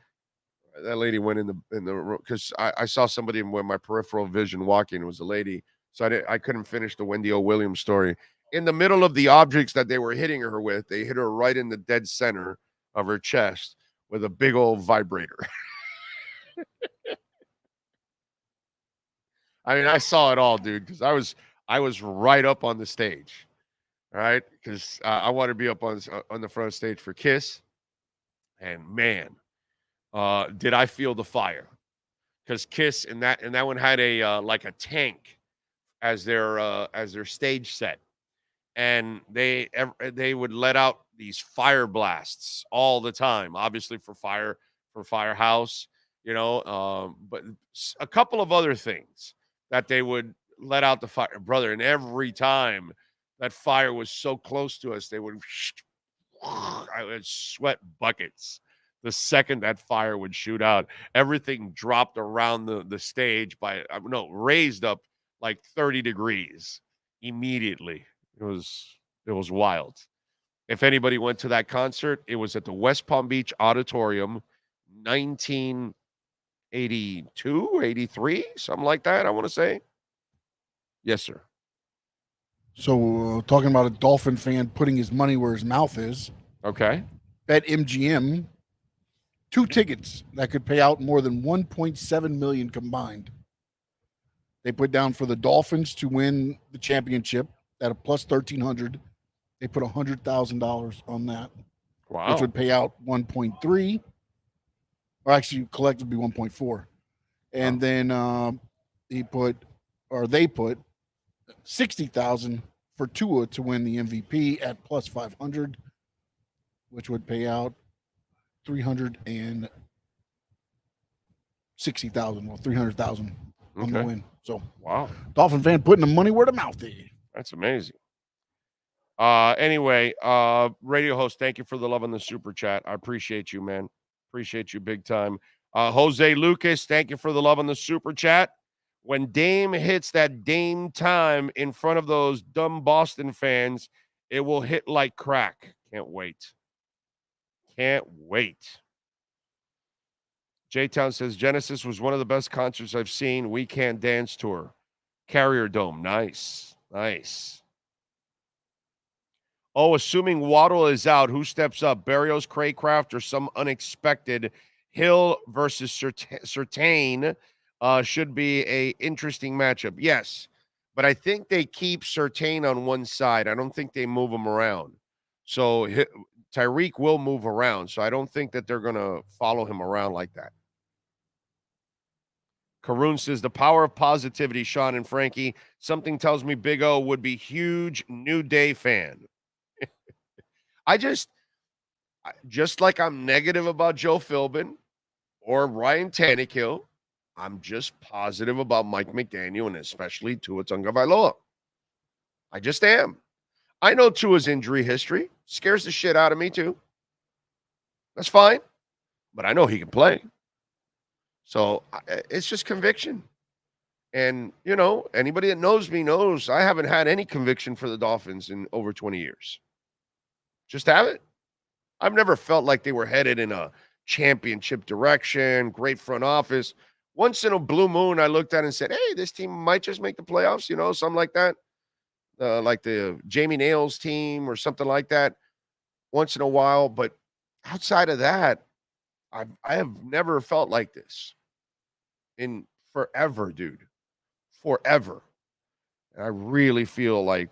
that lady went in the room because I saw somebody with my peripheral vision walking. It was a lady, so I couldn't finish the Wendy O. Williams story. In the middle of the objects that they were hitting her with, they hit her right in the dead center of her chest with a big old vibrator. I mean, I saw it all, dude, because I was right up on the stage. All right, because I want to be up on the front stage for Kiss, and man, did I feel the fire? Because Kiss and that one had a like a tank as their stage set, and they would let out these fire blasts all the time, obviously for Firehouse, you know, but a couple of other things that they would let out the fire, brother, and every time that fire was so close to us, they would I would sweat buckets. The second that fire would shoot out, everything dropped around the stage raised up like 30 degrees immediately. It was wild. If anybody went to that concert, it was at the West Palm Beach Auditorium, 1982, 83, something like that, I want to say. Yes, sir. So talking about a Dolphin fan putting his money where his mouth is. Okay. BetMGM, 2 tickets that could pay out more than $1.7 million combined. They put down for the Dolphins to win the championship at a plus 1,300. They put $100,000 on that, wow, which would pay out 1.3, or actually collectively 1.4. And then they put $60,000 for Tua to win the MVP at plus 500, which would pay out $360,000, well, $300,000 on the win. So, wow, Dolphin fan putting the money where the mouth is. That's amazing. Anyway, radio host, thank you for the love on the super chat. I appreciate you, man. Appreciate you big time. Jose Lucas, thank you for the love on the super chat. When Dame hits that Dame time in front of those dumb Boston fans, it will hit like crack. Can't wait. Can't wait. J-Town says, Genesis was one of the best concerts I've seen. We Can't Dance Tour. Carrier Dome. Nice. Nice. Oh, assuming Waddle is out, who steps up? Berrios, Craycraft, or some unexpected Hill versus Surtain should be a interesting matchup. Yes, but I think they keep Surtain on one side. I don't think they move him around. So Tyreek will move around. So I don't think that they're going to follow him around like that. Karoon says, the power of positivity, Sean and Frankie. Something tells me Big O would be huge New Day fan. I just like I'm negative about Joe Philbin or Ryan Tannehill, I'm just positive about Mike McDaniel and especially Tua Tagovailoa. I just am. I know Tua's injury history. Scares the shit out of me too. That's fine. But I know he can play. So it's just conviction. And, you know, anybody that knows me knows I haven't had any conviction for the Dolphins in over 20 years. Just haven't. I've never felt like they were headed in a championship direction, great front office. Once in a blue moon, I looked at it and said, hey, this team might just make the playoffs, you know, something like that. Like the Jamie Nails team or something like that once in a while. But outside of that, I have never felt like this in forever, dude. Forever. And I really feel like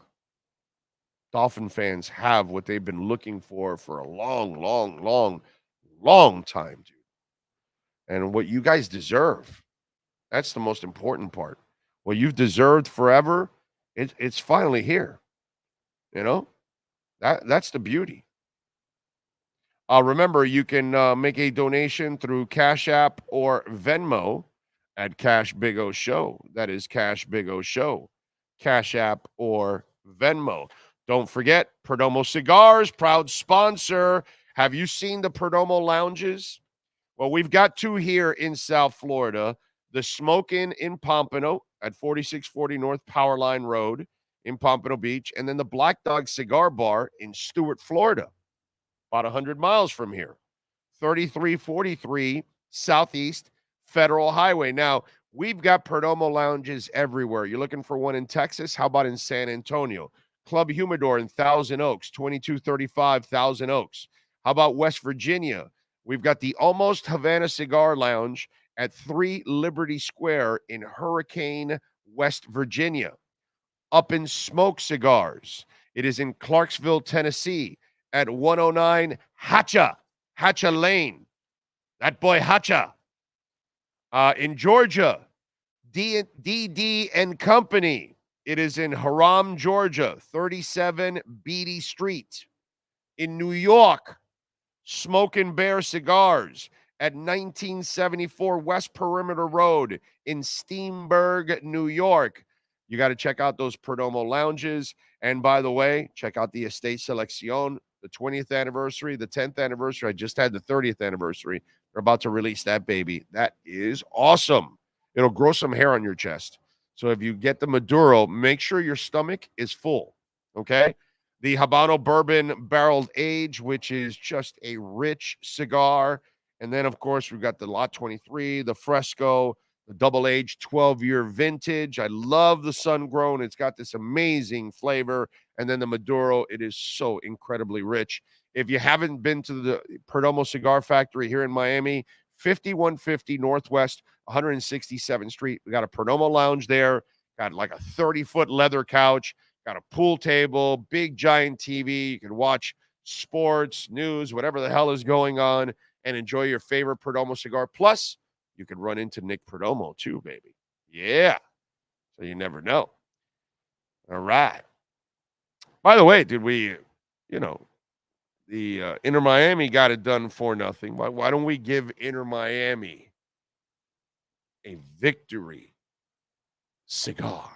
Dolphin fans have what they've been looking for a long, long, long, long time, dude. And what you guys deserve. That's the most important part. What you've deserved forever, it's finally here. You know? That's the beauty. Remember, you can make a donation through Cash App or Venmo at Cash Big O Show. That is Cash Big O Show. Cash App or Venmo. Don't forget, Perdomo Cigars, proud sponsor. Have you seen the Perdomo lounges? Well, we've got two here in South Florida. The Smokin' in Pompano at 4640 North Powerline Road in Pompano Beach. And then the Black Dog Cigar Bar in Stuart, Florida. About 100 miles from here. 3343 Southeast Federal Highway. Now, we've got Perdomo lounges everywhere. You're looking for one in Texas? How about in San Antonio? Club Humidor in Thousand Oaks, 2235 Thousand Oaks. How about West Virginia? We've got the Almost Havana Cigar Lounge at 3 Liberty Square in Hurricane, West Virginia. Up in Smoke Cigars. It is in Clarksville, Tennessee at 109 Hatcha Lane. That boy Hatcha. In Georgia, DD and Company. It is in Haram, Georgia, 37 Beatty Street. In New York, Smokin' Bear Cigars at 1974 West Perimeter Road in Steenburg, New York. You got to check out those Perdomo lounges. And by the way, check out the Estate Selección, the 20th anniversary, the 10th anniversary. I just had the 30th anniversary. They're about to release that baby. That is awesome. It'll grow some hair on your chest. So if you get the Maduro, make sure your stomach is full, okay? The Habano Bourbon Barreled Age, which is just a rich cigar. And then, of course, we've got the Lot 23, the Fresco, the Double Age 12-year vintage. I love the Sun-Grown. It's got this amazing flavor. And then the Maduro, it is so incredibly rich. If you haven't been to the Perdomo Cigar Factory here in Miami, 5150 Northwest 167th Street. We got a Perdomo lounge there. Got like a 30-foot leather couch. Got a pool table, big giant TV. You can watch sports, news, whatever the hell is going on, and enjoy your favorite Perdomo cigar. Plus, you can run into Nick Perdomo too, baby. Yeah. So you never know. All right. By the way, did we, the Inter Miami got it done 4-0. Why don't we give Inter Miami a victory cigar?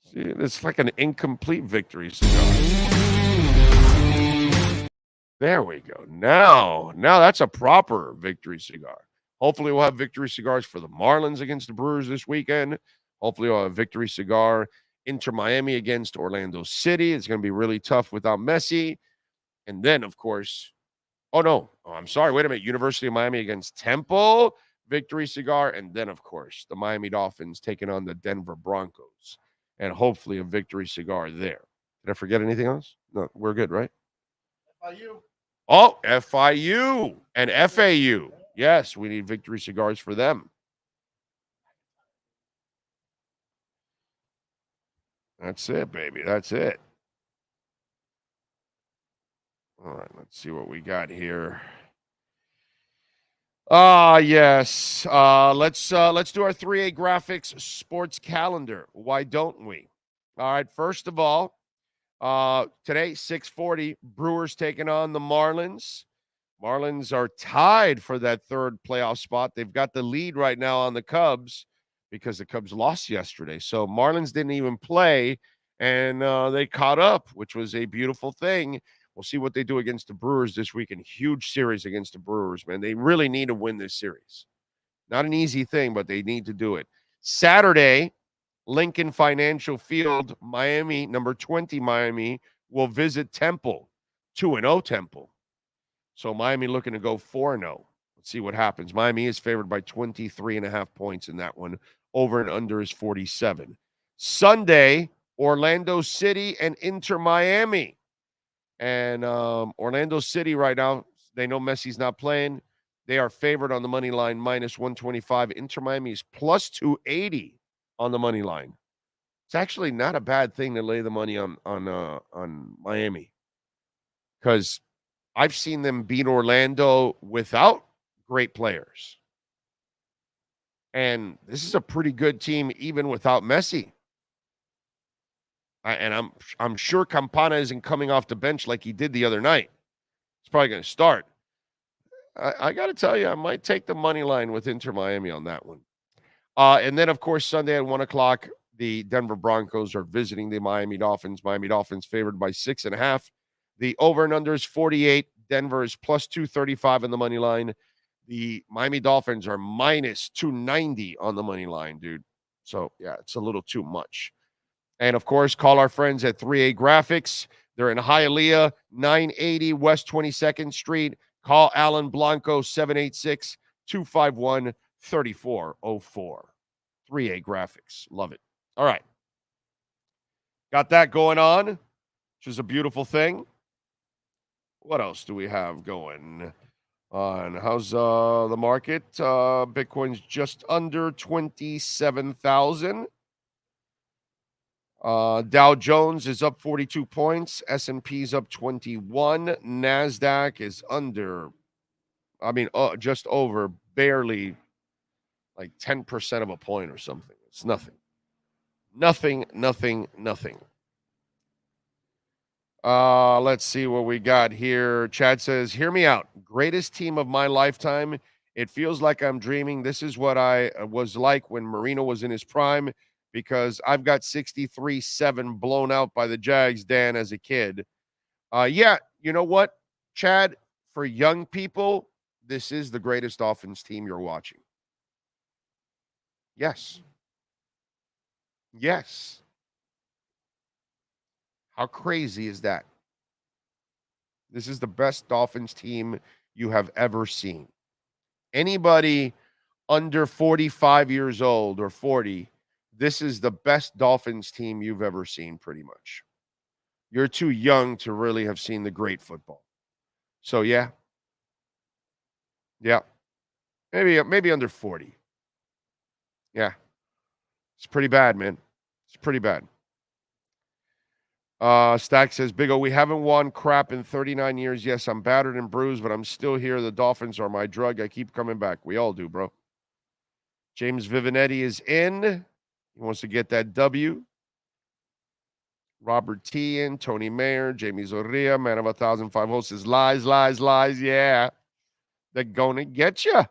See, it's like an incomplete victory cigar. There we go. Now that's a proper victory cigar. Hopefully we'll have victory cigars for the Marlins against the Brewers this weekend. Hopefully we'll have a victory cigar Inter Miami against Orlando City. It's going to be really tough without Messi. And then, of course, I'm sorry. Wait a minute. University of Miami against Temple, Victory Cigar. And then, of course, the Miami Dolphins taking on the Denver Broncos. And hopefully a Victory Cigar there. Did I forget anything else? No, we're good, right? FIU. Oh, FIU and FAU. Yes, we need Victory Cigars for them. That's it, baby. That's it. All right, let's see what we got here. Yes. Let's do our 3A Graphics sports calendar. Why don't we? All right, first of all, today, 6:40, Brewers taking on the Marlins. Marlins are tied for that third playoff spot. They've got the lead right now on the Cubs because the Cubs lost yesterday. So Marlins didn't even play, and they caught up, which was a beautiful thing. We'll see what they do against the Brewers this weekend. Huge series against the Brewers, man. They really need to win this series. Not an easy thing, but they need to do it. Saturday, Lincoln Financial Field, Miami, number 20 Miami, will visit Temple, 2-0 Temple. So Miami looking to go 4-0. Let's see what happens. Miami is favored by 23.5 points in that one. Over and under is 47. Sunday, Orlando City and Inter Miami. And Orlando City right now, they know Messi's not playing. They are favored on the money line, minus 125. Inter Miami is plus 280 on the money line. It's actually not a bad thing to lay the money on Miami, because I've seen them beat Orlando without great players. And this is a pretty good team even without Messi. And I'm sure Campana isn't coming off the bench like he did the other night. He's probably going to start. I got to tell you, I might take the money line with Inter Miami on that one. And then, of course, Sunday at 1 o'clock, the Denver Broncos are visiting the Miami Dolphins. Miami Dolphins favored by 6.5. The over and under is 48. Denver is plus 235 on the money line. The Miami Dolphins are minus 290 on the money line, dude. So, yeah, it's a little too much. And, of course, call our friends at 3A Graphics. They're in Hialeah, 980 West 22nd Street. Call Alan Blanco, 786-251-3404. 3A Graphics. Love it. All right. Got that going on, which is a beautiful thing. What else do we have going on? How's the market? Bitcoin's just under 27,000. Dow Jones is up 42 points. S&P's up 21. NASDAQ is just over, barely, like 10% of a point or something. It's nothing. Nothing. Let's see what we got here. Chad says, hear me out. Greatest team of my lifetime. It feels like I'm dreaming. This is what I was like when Marino was in his prime, because I've got 63-7 blown out by the Jags, Dan, as a kid. Yeah, you know what, Chad? For young people, this is the greatest Dolphins team you're watching. Yes. How crazy is that? This is the best Dolphins team you have ever seen. Anybody under 45 years old or 40, this is the best Dolphins team you've ever seen, pretty much. You're too young to really have seen the great football. So, yeah. Maybe under 40. Yeah. It's pretty bad, man. It's pretty bad. Stack says, Big O, we haven't won crap in 39 years. Yes, I'm battered and bruised, but I'm still here. The Dolphins are my drug. I keep coming back. We all do, bro. James Vivinetti is in. He wants to get that W. Robert T. in. Tony Mayer. Jamie Zorria. Man of 1,005 hosts says, lies. Yeah. They're going to get you.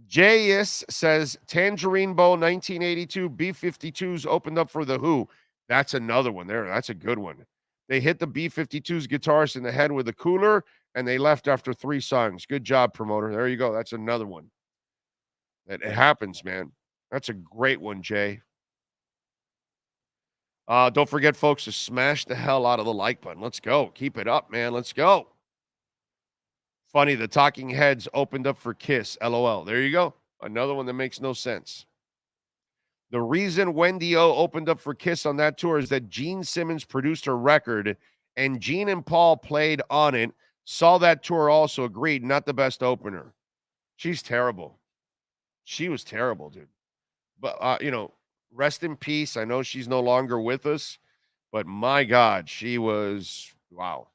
J.S. says, Tangerine Bowl 1982 B-52s opened up for The Who. That's another one there. That's a good one. They hit the B-52's guitarist in the head with a cooler, and they left after 3 songs. Good job, promoter. There you go. That's another one. It happens, man. That's a great one, Jay. Don't forget, folks, to smash the hell out of the like button. Let's go. Keep it up, man. Let's go. Funny, the Talking Heads opened up for Kiss. LOL. There you go. Another one that makes no sense. The reason Wendy O opened up for Kiss on that tour is that Gene Simmons produced her record, and Gene and Paul played on it. Saw that tour also, agreed, not the best opener. She's terrible. She was terrible, dude. But, rest in peace. I know she's no longer with us, but my God, she was, wow.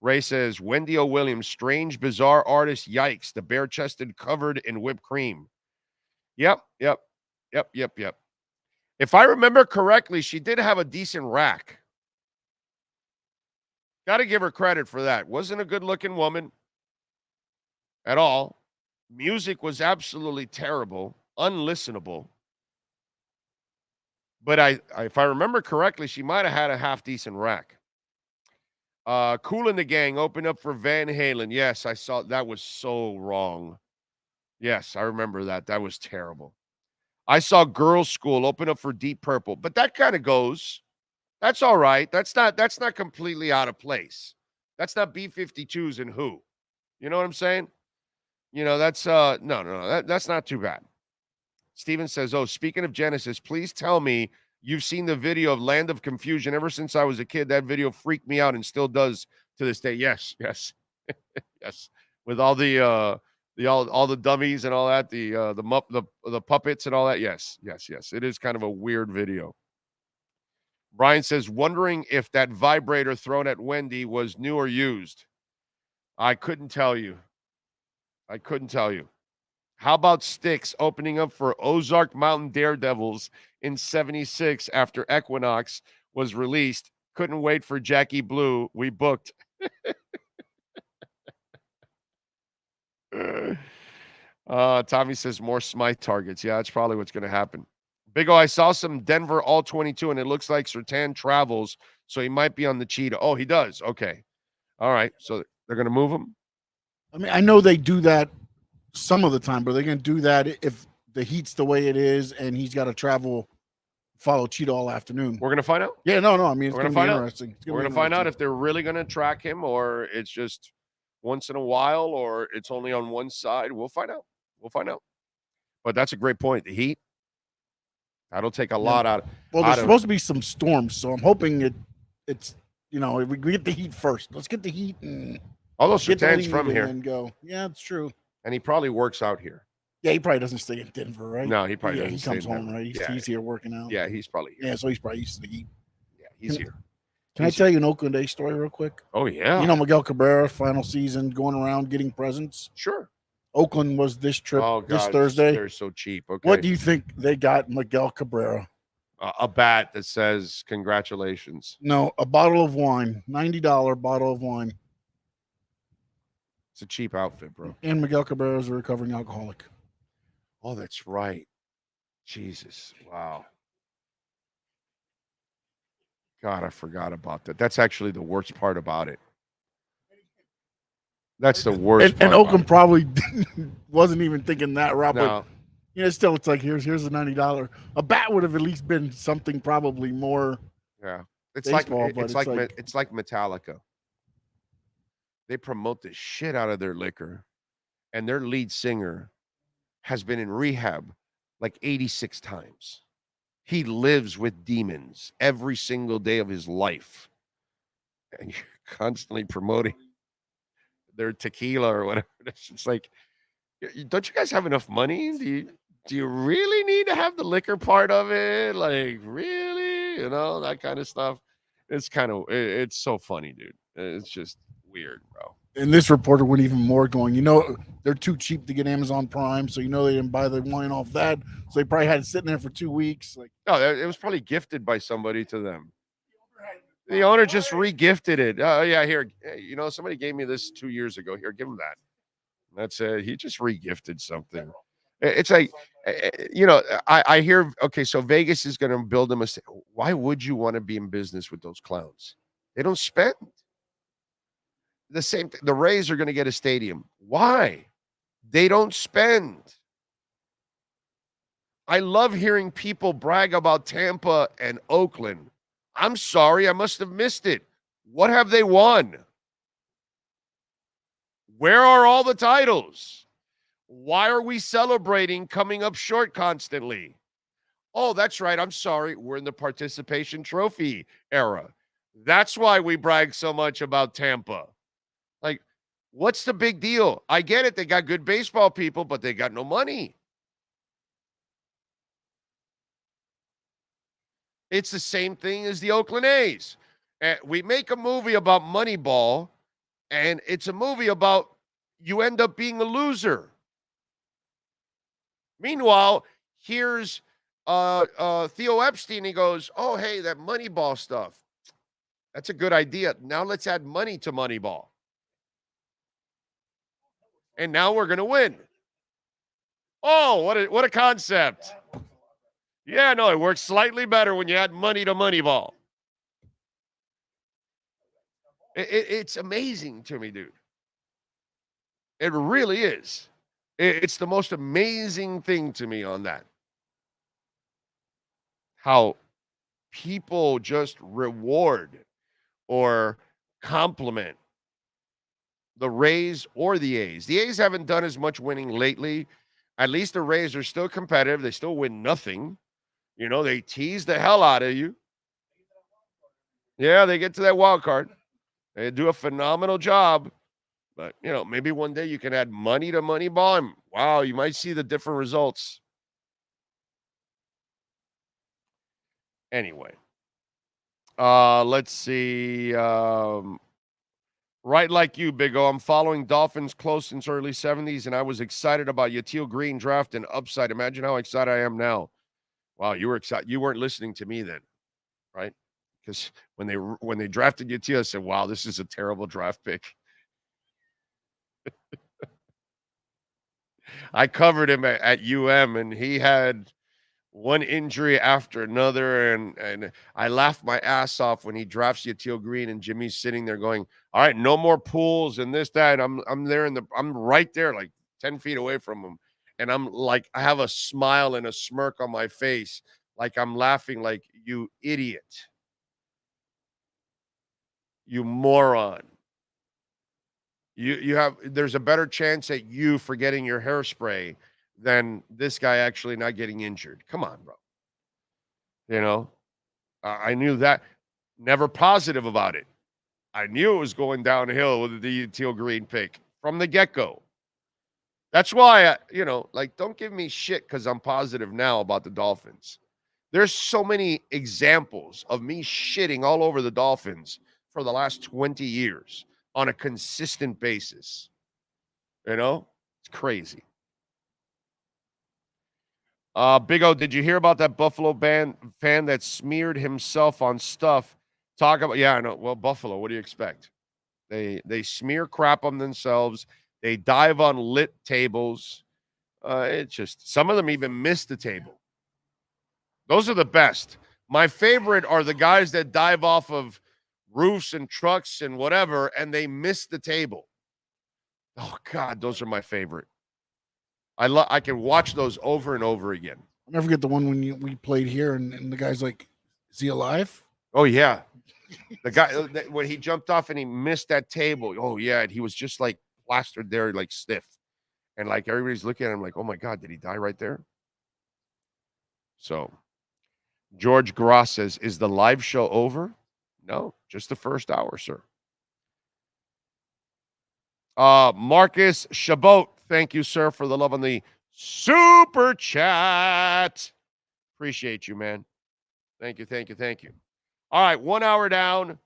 Ray says, Wendy O. Williams, strange, bizarre artist, yikes. The bare-chested covered in whipped cream. Yep. If I remember correctly, she did have a decent rack. Got to give her credit for that. Wasn't a good-looking woman at all. Music was absolutely terrible, unlistenable. But if I remember correctly, she might have had a half-decent rack. Kool and the Gang opened up for Van Halen. Yes, I saw. That was so wrong. Yes, I remember that. That was terrible. I saw Girls' School open up for Deep Purple, but that kind of goes. That's all right. That's not completely out of place. That's not B-52s and Who. You know what I'm saying? That's no. That's not too bad. Steven says, "Oh, speaking of Genesis, please tell me you've seen the video of Land of Confusion. Ever since I was a kid, that video freaked me out and still does to this day." Yes. Yes. With all the all the dummies and all that, the puppets and all that. Yes. It is kind of a weird video. Brian says, wondering if that vibrator thrown at Wendy was new or used. I couldn't tell you. How about Styx opening up for Ozark Mountain Daredevils in 76 after Equinox was released? Couldn't wait for Jackie Blue. We booked. Tommy says more Smythe targets. Yeah, that's probably what's going to happen. Big O, I saw some Denver All-22, and it looks like Surtain travels, so he might be on the Cheetah. Oh, he does. Okay. All right. So they're going to move him? I mean, I know they do that some of the time, but they're going to do that if the heat's the way it is and he's got to follow Cheetah all afternoon. We're going to find out? Yeah, no. I mean, it's going to be interesting. We're going to find out if they're really going to track him or it's just once in a while or it's only on one side. We'll find out. But that's a great point. The heat, that'll take a lot out. Well, there's supposed to be some storms, so I'm hoping it's if we get the heat first. Let's get the heat and although Surtain's from here. And go. Yeah, it's true. And he probably works out here. Yeah, he probably doesn't stay in Denver, right? No, he probably doesn't. He comes home, right? He's here working out. Yeah, he's probably here. Yeah, so he's probably used to the heat. Yeah, he's here. Can I tell you an Oakland A's story real quick? Oh, yeah. Miguel Cabrera, final season, going around getting presents. Sure. Oakland was this trip this Thursday. They're so cheap. Okay. What do you think they got Miguel Cabrera? A bat that says congratulations. No, a bottle of wine, $90 bottle of wine. It's a cheap outfit, bro. And Miguel Cabrera is a recovering alcoholic. Oh, that's right. Jesus. Wow. God, I forgot about that. That's actually the worst part about it. That's the worst part. And Oakland probably wasn't even thinking that, Rob. No. But still, it's like here's a $90. A bat would have at least been something probably more. Yeah, it's baseball, it's like Metallica. They promote the shit out of their liquor, and their lead singer has been in rehab like 86 times. He lives with demons every single day of his life, and you're constantly promoting their tequila or whatever. It's like, don't you guys have enough money? Do you really need to have the liquor part of it? Like, really? That kind of stuff. It's so funny, dude. It's just weird, bro. And this reporter went even more going, they're too cheap to get Amazon Prime, so they didn't buy the wine off that. So they probably had it sitting there for 2 weeks. No, it was probably gifted by somebody to them. The owner just re-gifted it. Oh, yeah, here. Somebody gave me this 2 years ago. Here, give him that. That's it. He just re-gifted something. It's like, I hear, okay, so Vegas is going to build them why would you want to be in business with those clowns? They don't spend. The same thing. The Rays are going to get a stadium. Why? They don't spend. I love hearing people brag about Tampa and Oakland. I'm sorry, I must have missed it. What have they won? Where are all the titles? Why are we celebrating coming up short constantly? Oh, that's right. I'm sorry. We're in the participation trophy era. That's why we brag so much about Tampa. Like, what's the big deal? I get it. They got good baseball people, but they got no money. It's the same thing as the Oakland A's. We make a movie about Moneyball, and it's a movie about you end up being a loser. Meanwhile, here's Theo Epstein. He goes, oh, hey, that Moneyball stuff. That's a good idea. Now let's add money to Moneyball. And now we're going to win. Oh, what a concept. Yeah, no, it works slightly better when you add money to Moneyball. It's amazing to me, dude. It really is. It's the most amazing thing to me on that. How people just reward or compliment the Rays or the A's. The A's haven't done as much winning lately. At least the Rays are still competitive. They still win nothing. You know, they tease the hell out of you. Yeah, they get to that wild card. They do a phenomenal job. But, you know, maybe one day you can add money to Moneyball, and wow, you might see the different results. Anyway, let's see. Right like you, Big O, I'm following Dolphins close since early 70s, and I was excited about Yatil Green draft and upside. Imagine how excited I am now. Wow, you were excited. You weren't listening to me then, right? Because when they drafted Yatil, I said, wow, this is a terrible draft pick. I covered him at UM, and he had one injury after another, and I laughed my ass off when he drafts Yatil Green, and Jimmy's sitting there going, all right, no more pools and this, that. I'm there I'm right there, like 10 feet away from him. And I'm like, I have a smile and a smirk on my face, like I'm laughing, like, you idiot. You moron. There's a better chance at you forgetting your hairspray than this guy actually not getting injured. Come on, bro. You know, I knew that. Never positive about it. I knew it was going downhill with the Teal Green pick from the get-go. That's why, don't give me shit because I'm positive now about the Dolphins. There's so many examples of me shitting all over the Dolphins for the last 20 years on a consistent basis. You know, it's crazy. Big O, did you hear about that Buffalo fan that smeared himself on stuff? Yeah, I know. Well, Buffalo, what do you expect? They smear crap on themselves. They dive on lit tables. It's just, some of them even miss the table. Those are the best. My favorite are the guys that dive off of roofs and trucks and whatever, and they miss the table. Oh, God, those are my favorite. I can watch those over and over again. I'll never forget the one when we played here, and the guy's like, is he alive? Oh, yeah. The guy, when he jumped off and he missed that table. Oh, yeah, and he was just like plastered there, like stiff. And like everybody's looking at him like, oh, my God, did he die right there? So George Gross says, is the live show over? No, just the first hour, sir. Marcus Chabot, thank you, sir, for the love on the super chat. Appreciate you, man. Thank you, thank you, thank you. All right, 1 hour down.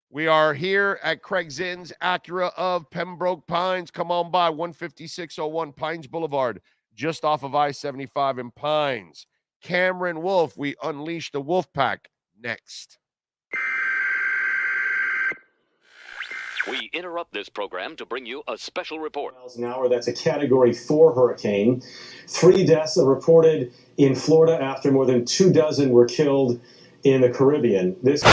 We are here at Craig Zinn's Acura of Pembroke Pines. Come on by 15601 Pines Boulevard, just off of I-75 in Pines. Cameron Wolf, we unleash the Wolf Pack next. We interrupt this program to bring you a special report. Miles an hour, that's a Category 4 hurricane. 3 deaths are reported in Florida after more than 24 were killed in the Caribbean. This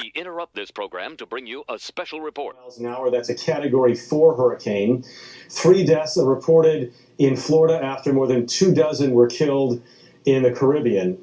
We interrupt this program to bring you a special report. Miles an hour. That's a Category 4 hurricane. 3 deaths are reported in Florida after more than 24 were killed in the Caribbean.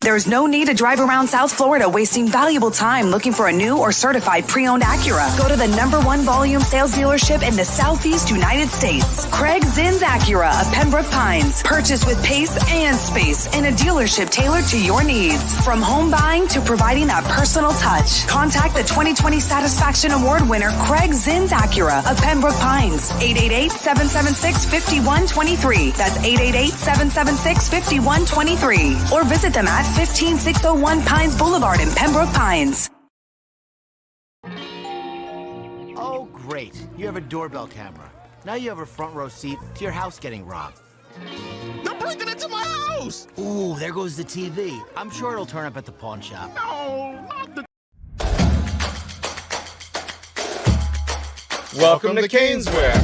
There's no need to drive around South Florida wasting valuable time looking for a new or certified pre-owned Acura. Go to the #1 volume sales dealership in the Southeast United States. Craig Zins Acura of Pembroke Pines. Purchase with pace and space in a dealership tailored to your needs. From home buying to providing that personal touch. Contact the 2020 Satisfaction Award winner Craig Zins Acura of Pembroke Pines. 888-776-5123. That's 888-776-5123. Or visit them at 15601 Pines Boulevard in Pembroke Pines. Oh, great. You have a doorbell camera. Now you have a front row seat to your house getting robbed. They're breaking into my house! Ooh, there goes the TV. I'm sure it'll turn up at the pawn shop. No, not the... Welcome to Caneswear.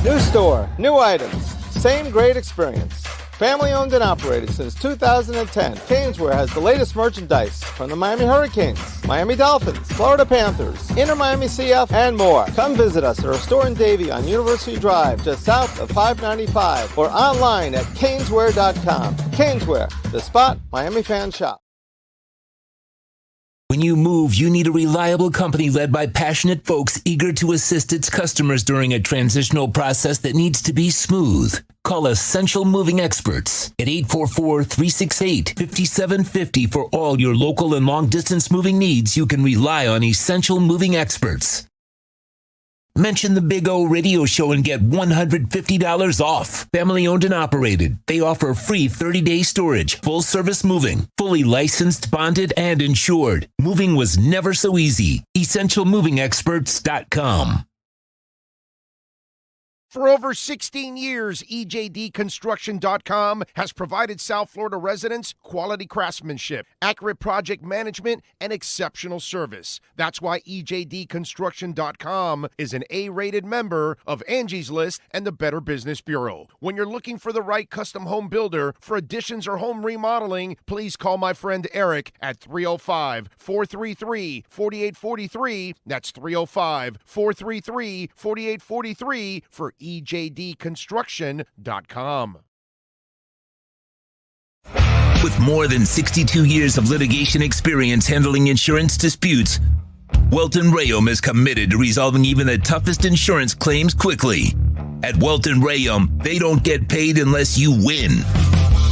New store, new items, same great experience. Family owned and operated since 2010, Caneswear has the latest merchandise from the Miami Hurricanes, Miami Dolphins, Florida Panthers, Inter Miami CF, and more. Come visit us at our store in Davie on University Drive, just south of 595, or online at caneswear.com. Caneswear, the spot Miami fans shop. When you move, you need a reliable company led by passionate folks eager to assist its customers during a transitional process that needs to be smooth. Call Essential Moving Experts at 844-368-5750 for all your local and long-distance moving needs. You can rely on Essential Moving Experts. Mention the Big O Radio Show and get $150 off. Family owned and operated. They offer free 30-day storage, full service moving, fully licensed, bonded, and insured. Moving was never so easy. EssentialMovingExperts.com. For over 16 years, EJDConstruction.com has provided South Florida residents quality craftsmanship, accurate project management, and exceptional service. That's why EJDConstruction.com is an A-rated member of Angie's List and the Better Business Bureau. When you're looking for the right custom home builder for additions or home remodeling, please call my friend Eric at 305-433-4843. That's 305-433-4843 for EJDConstruction.com. With more than 62 years of litigation experience handling insurance disputes, Welton Rayom is committed to resolving even the toughest insurance claims quickly. At Welton Rayom, they don't get paid unless you win.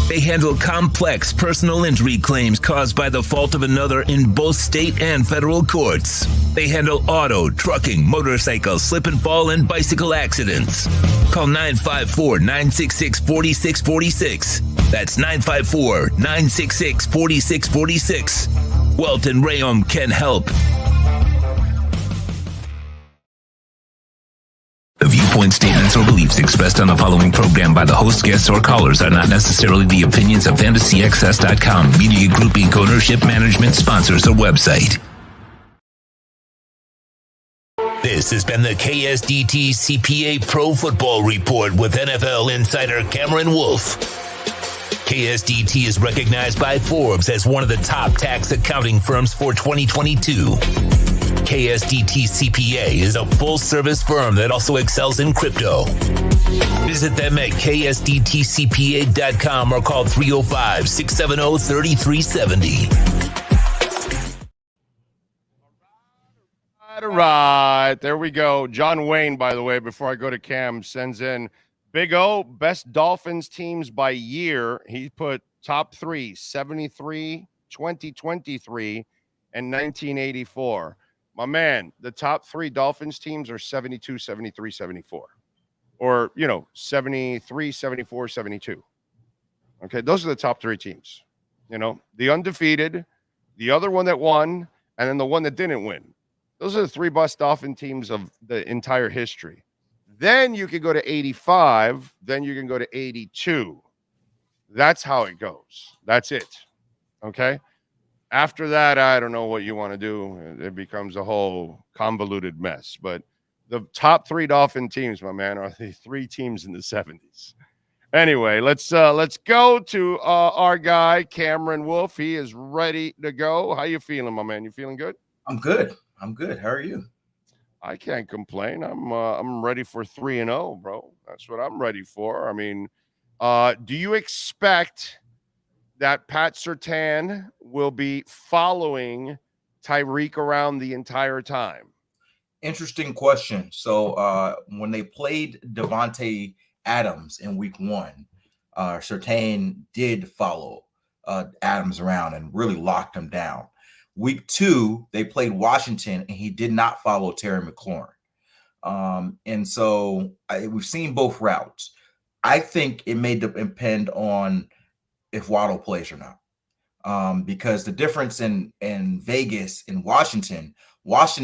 They handle complex personal injury claims caused by the fault of another in both state and federal courts. They handle auto, trucking, motorcycle, slip and fall, and bicycle accidents. Call 954-966-4646. That's 954-966-4646. Welton Rayom can help. The viewpoints, statements, or beliefs expressed on the following program by the host, guests, or callers are not necessarily the opinions of FantasyXS.com, Media Group Inc., ownership, management, sponsors, or website. This has been the KSDT CPA Pro Football Report with NFL insider Cameron Wolf. KSDT is recognized by Forbes as one of the top tax accounting firms for 2022. KSDT CPA is a full-service firm that also excels in crypto. Visit them at ksdtcpa.com or call 305-670-3370. All right, there we go. John Wayne, by the way, before I go to Cam, sends in Big O, best Dolphins teams by year. He put top three, 73, 2023, and 1984. My man, the top three Dolphins teams are 72, 73, 74. Or, 73, 74, 72. Okay, those are the top three teams. The undefeated, the other one that won, and then the one that didn't win. Those are the three best Dolphin teams of the entire history. Then you can go to 85. Then you can go to 82. That's how it goes. That's it. Okay? After that, I don't know what you want to do. It becomes a whole convoluted mess. But the top three Dolphin teams, my man, are the three teams in the 70s. Anyway, let's go to our guy Cameron Wolf. He is ready to go. How you feeling, my man? You feeling good? I'm good. I'm good. How are you? I can't complain. I'm ready for 3-0, bro. That's what I'm ready for. I mean, do you expect that Pat Surtain will be following Tyreek around the entire time? Interesting question. So when they played Devontae Adams in week 1, Surtain did follow Adams around and really locked him down. Week 2, they played Washington, and he did not follow Terry McLaurin. And so we've seen both routes. I think it may depend on if Waddle plays or not. Because the difference in Vegas and Washington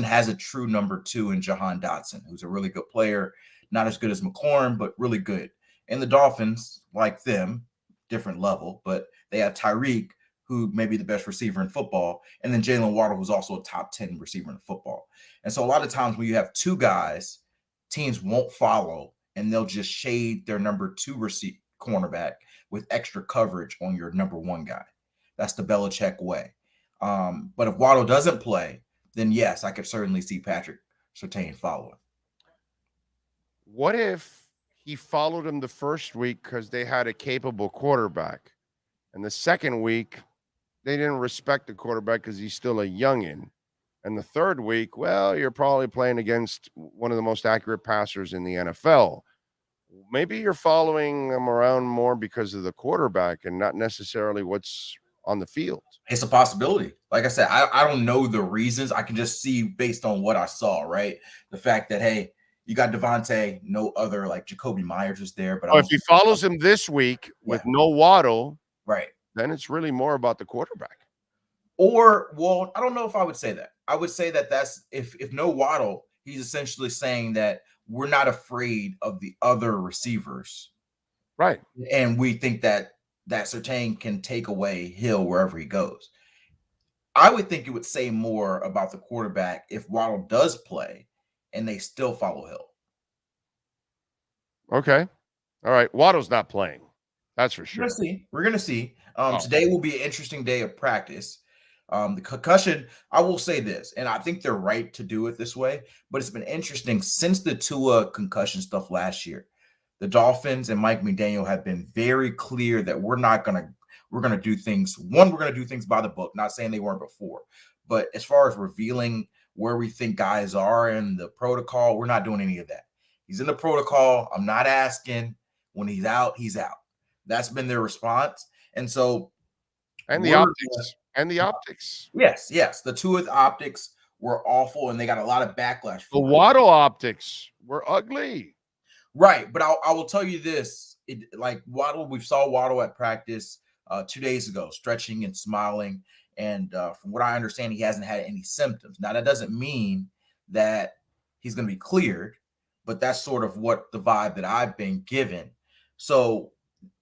has a true number 2 in Jahan Dotson, who's a really good player, not as good as McLaurin, but really good. And the Dolphins, like them, different level, but they have Tyreek, who may be the best receiver in football, and then Jalen Waddle, who's also a top 10 receiver in football. And so a lot of times when you have 2 guys, teams won't follow, and they'll just shade their number 2 cornerback with extra coverage on your number 1 guy. That's the Belichick way. But if Waddle doesn't play, then yes, I could certainly see Patrick Surtain following. What if he followed him the first week because they had a capable quarterback, and the second week they didn't respect the quarterback because he's still a youngin', and the third week, well, you're probably playing against one of the most accurate passers in the NFL. Maybe you're following them around more because of the quarterback and not necessarily what's on the field. It's a possibility. Like I said, I don't know the reasons. I can just see based on what I saw, right? The fact that, hey, you got Devontae, no other, like Jacoby Myers is there. But if he follows him this week with no Waddle, right, then it's really more about the quarterback. Or, well, I don't know if I would say that. I would say that that's if no Waddle, he's essentially saying that we're not afraid of the other receivers. Right. And we think that Surtain can take away Hill wherever he goes. I would think it would say more about the quarterback if Waddle does play and they still follow Hill. Okay. All right. Waddle's not playing. That's for sure. We're going to see. Today will be an interesting day of practice. The concussion, I will say this, and I think they're right to do it this way, but it's been interesting since the Tua concussion stuff last year. The Dolphins and Mike McDaniel have been very clear that we're going to do things. We're going to do things by the book, not saying they weren't before, but as far as revealing where we think guys are in the protocol, we're not doing any of that. He's in the protocol. I'm not asking. When he's out, he's out. That's been their response. And so, and the optics. Yes. The Tua optics were awful, and they got a lot of backlash. The Waddle optics were ugly. Right, but I will tell you this: like Waddle, we saw Waddle at practice 2 days ago, stretching and smiling, and from what I understand, he hasn't had any symptoms. Now, that doesn't mean that he's going to be cleared, but that's sort of what the vibe that I've been given. So,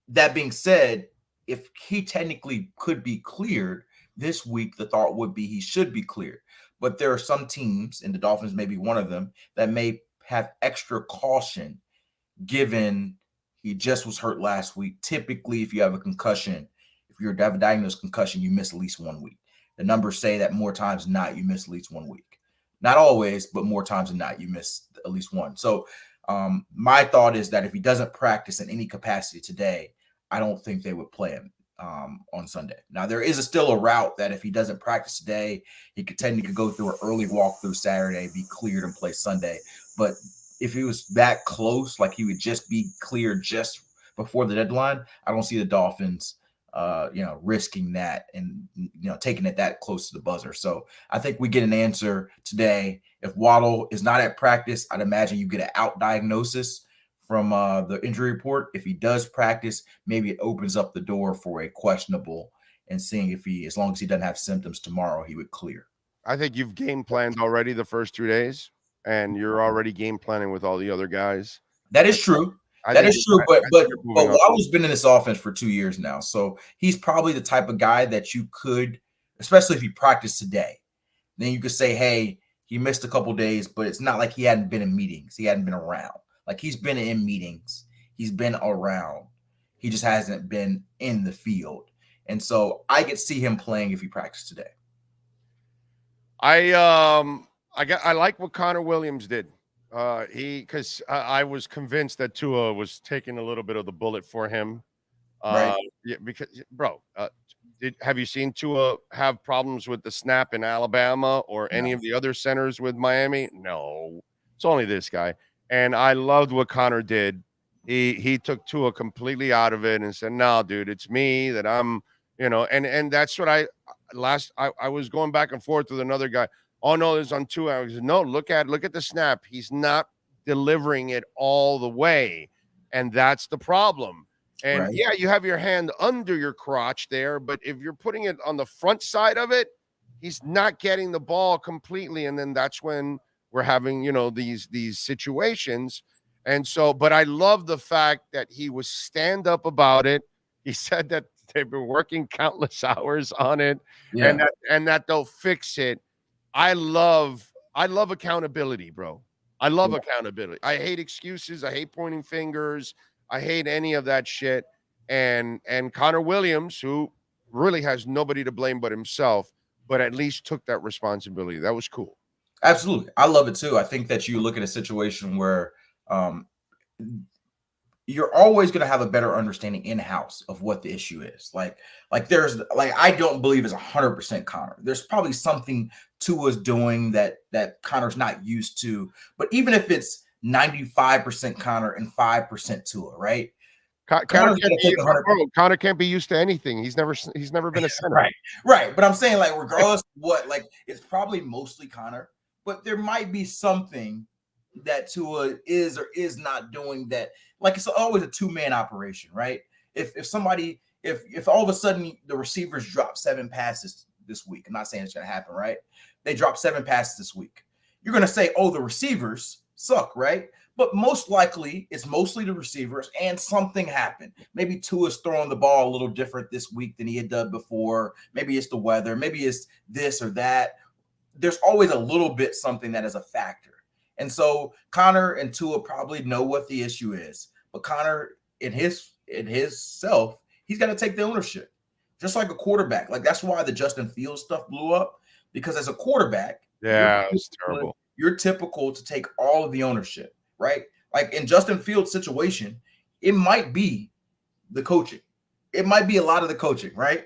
that being said, if he technically could be cleared this week, the thought would be he should be cleared. But there are some teams, and the Dolphins may be one of them, that may have extra caution given he just was hurt last week. Typically, if you have a concussion, if you're a diagnosed concussion, you miss at least 1 week. The numbers say that more times than not, you miss at least 1 week. Not always, but more times than not, you miss at least one. So my thought is that if he doesn't practice in any capacity today, I don't think they would play him on Sunday. Now, there is still a route that if he doesn't practice today, he could technically go through an early walkthrough Saturday, be cleared and play Sunday. But if he was that close, like he would just be cleared just before the deadline, I don't see the Dolphins, risking that and, taking it that close to the buzzer. So I think we get an answer today. If Waddle is not at practice, I'd imagine you get an out diagnosis from the injury report. If he does practice, maybe it opens up the door for a questionable and seeing if he, as long as he doesn't have symptoms tomorrow, he would clear. I think you've game planned already the first 2 days, and you're already game planning with all the other guys. That is true. That is true. But Waddle's been in this offense for 2 years now. So he's probably the type of guy that you could, especially if he practiced today, then you could say, hey, he missed a couple days, but it's not like he hadn't been in meetings. He hadn't been around. Like, he's been in meetings. He's been around. He just hasn't been in the field. And so I could see him playing if he practiced today. I like what Connor Williams did. Because I was convinced that Tua was taking a little bit of the bullet for him. Right. Yeah, because bro, have you seen Tua have problems with the snap in Alabama or any of the other centers with Miami? No, it's only this guy. And I loved what Connor did. He took Tua completely out of it and said, "No, dude, it's me that I'm." And that's what I was going back and forth with another guy. Oh no, it's on Tua. I said, no, look at the snap. He's not delivering it all the way, and that's the problem. And Right. yeah, you have your hand under your crotch there, but if you're putting it on the front side of it, he's not getting the ball completely, and then that's when we're having these situations. And so, but I love the fact that he was stand up about it. He said that they've been working countless hours on it, Yeah. and that they'll fix it. I love accountability, bro. I love accountability. I hate excuses. I hate pointing fingers. I hate any of that shit. And Connor Williams, who really has nobody to blame but himself, but at least took that responsibility. That was cool. Absolutely. I love it too. I think that you look at a situation where you're always going to have a better understanding in-house of what the issue is. Like I don't believe it's 100% Connor. There's probably something Tua's doing that Connor's not used to. But even if it's 95% Connor and 5% Tua, right? Connor can't be used to anything. He's never been a center. Right. But I'm saying, like, regardless of what, like, it's probably mostly Connor, but there might be something that Tua is or is not doing that. Like, it's always a two-man operation, right? If all of a sudden the receivers drop 7 passes this week, I'm not saying it's going to happen, right? They drop 7 passes this week. You're going to say, oh, the receivers suck, right? But most likely it's mostly the receivers and something happened. Maybe Tua's throwing the ball a little different this week than he had done before. Maybe it's the weather. Maybe it's this or that. There's always a little bit something that is a factor. And so Connor and Tua probably know what the issue is, but Connor in his self, he's got to take the ownership, just like a quarterback. Like, that's why the Justin Fields stuff blew up, because as a quarterback, it was terrible. You're typical to take all of the ownership, right? Like in Justin Fields' situation, it might be the coaching. It might be a lot of the coaching, right?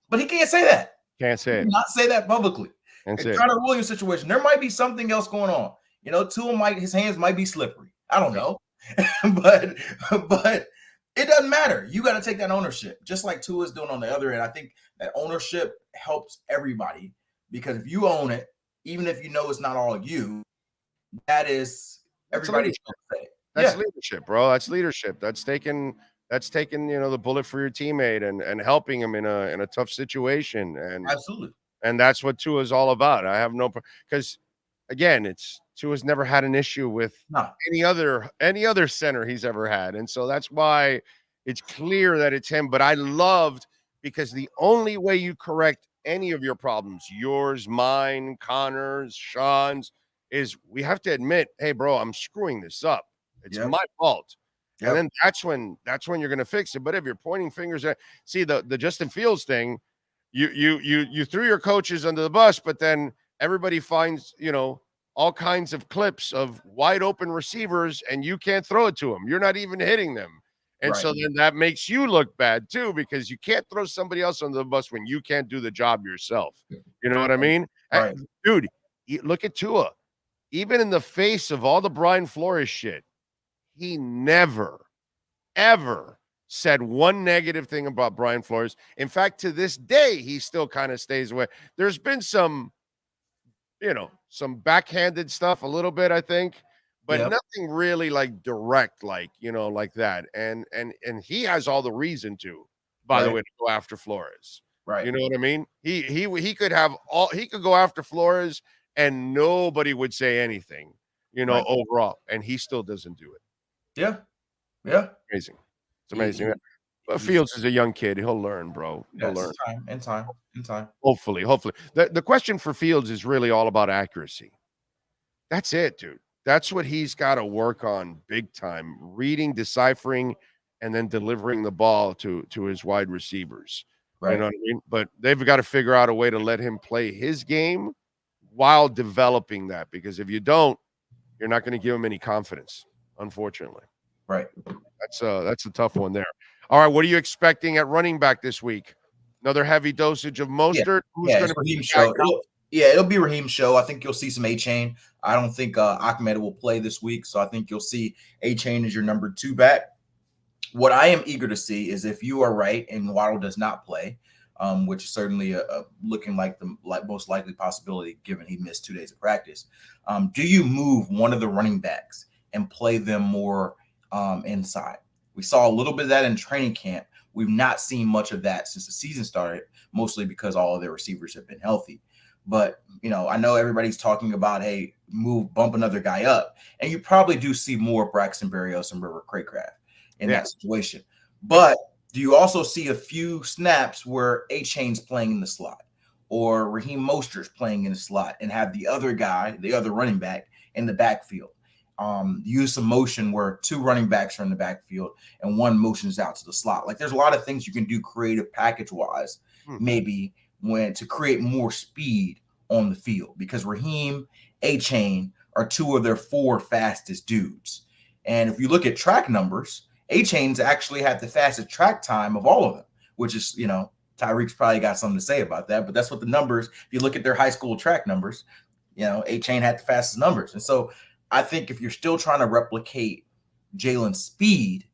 But he can't say that. Can't say it. Not say that publicly. In Connor Williams' situation, there might be something else going on. Tua his hands might be slippery. I don't know. but it doesn't matter. You got to take that ownership, just like Tua is doing on the other end. I think that ownership helps everybody, because if you own it, even if you know it's not all you, that is everybody's going to say. That's leadership, bro. That's leadership. That's taking the bullet for your teammate and helping him in a tough situation. And absolutely. And that's what Tua is all about. I have because again, Tua's never had an issue with any other center he's ever had. And so that's why it's clear that it's him. But I loved, because the only way you correct any of your problems, yours, mine, Connor's, Sean's, is we have to admit, hey, bro, I'm screwing this up. It's my fault. And then that's when you're going to fix it. But if you're pointing fingers at, see the Justin Fields thing, you threw your coaches under the bus, but then everybody finds, all kinds of clips of wide open receivers and you can't throw it to them. You're not even hitting them. And so then that makes you look bad too, because you can't throw somebody else under the bus when you can't do the job yourself. You know what I mean? Right. Dude, look at Tua. Even in the face of all the Brian Flores shit, he never, ever said one negative thing about Brian Flores. In fact, to this day, he still kind of stays away. There's been some backhanded stuff a little bit, I think, but nothing really like direct, like that. And he has all the reason to, by the way, to go after Flores. Right. You know what I mean? He could go after Flores and nobody would say anything, overall. And he still doesn't do it. Yeah. Yeah. Amazing. It's amazing. But Fields is a young kid. He'll learn, bro. He'll learn. In time. Hopefully. The question for Fields is really all about accuracy. That's it, dude. That's what he's got to work on big time. Reading, deciphering, and then delivering the ball to his wide receivers. Right. You know what I mean? But they've got to figure out a way to let him play his game while developing that, because if you don't, you're not going to give him any confidence, unfortunately. Right. That's a tough one there. All right, what are you expecting at running back this week? Another heavy dosage of Mostert? Who's going to be Raheem show? It'll be Raheem's show. I think you'll see some A-Chain. I don't think Ahmed will play this week, so I think you'll see A-Chain as your number 2 back. What I am eager to see is if you are right and Waddle does not play, which is certainly looking like the most likely possibility given he missed 2 days of practice. Do you move one of the running backs and play them more inside? We saw a little bit of that in training camp. We've not seen much of that since the season started, mostly because all of their receivers have been healthy. But, I know everybody's talking about, hey, bump another guy up. And you probably do see more Braxton Berrios and River Craycraft in that situation. But do you also see a few snaps where A-Chain's playing in the slot or Raheem Mostert's playing in the slot and have the other guy, the other running back, in the backfield? Use some motion where 2 running backs are in the backfield and 1 motions out to the slot. Like, there's a lot of things you can do creative package-wise, maybe to create more speed on the field, because Raheem, A-Chain are 2 of their 4 fastest dudes. And if you look at track numbers, A-Chain's actually had the fastest track time of all of them, which is, Tyreek's probably got something to say about that, but that's what the numbers, if you look at their high school track numbers, A-Chain had the fastest numbers. And so I think if you're still trying to replicate Jalen's speed,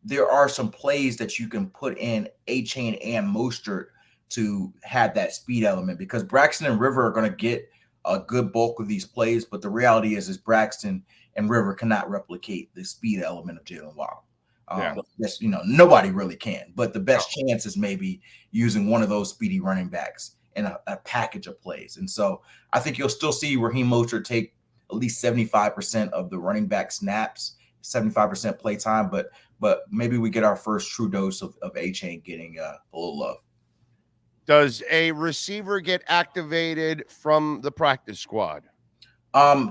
there are some plays that you can put in A-Chain and Mostert to have that speed element, because Braxton and River are going to get a good bulk of these plays. But the reality is Braxton and River cannot replicate the speed element of Jalen Waddle. Nobody really can, but the best chance is maybe using one of those speedy running backs in a package of plays. And so I think you'll still see Raheem Mostert take at least 75% of the running back snaps, 75% play time, but maybe we get our first true dose of A-Chain getting a little love. Does a receiver get activated from the practice squad?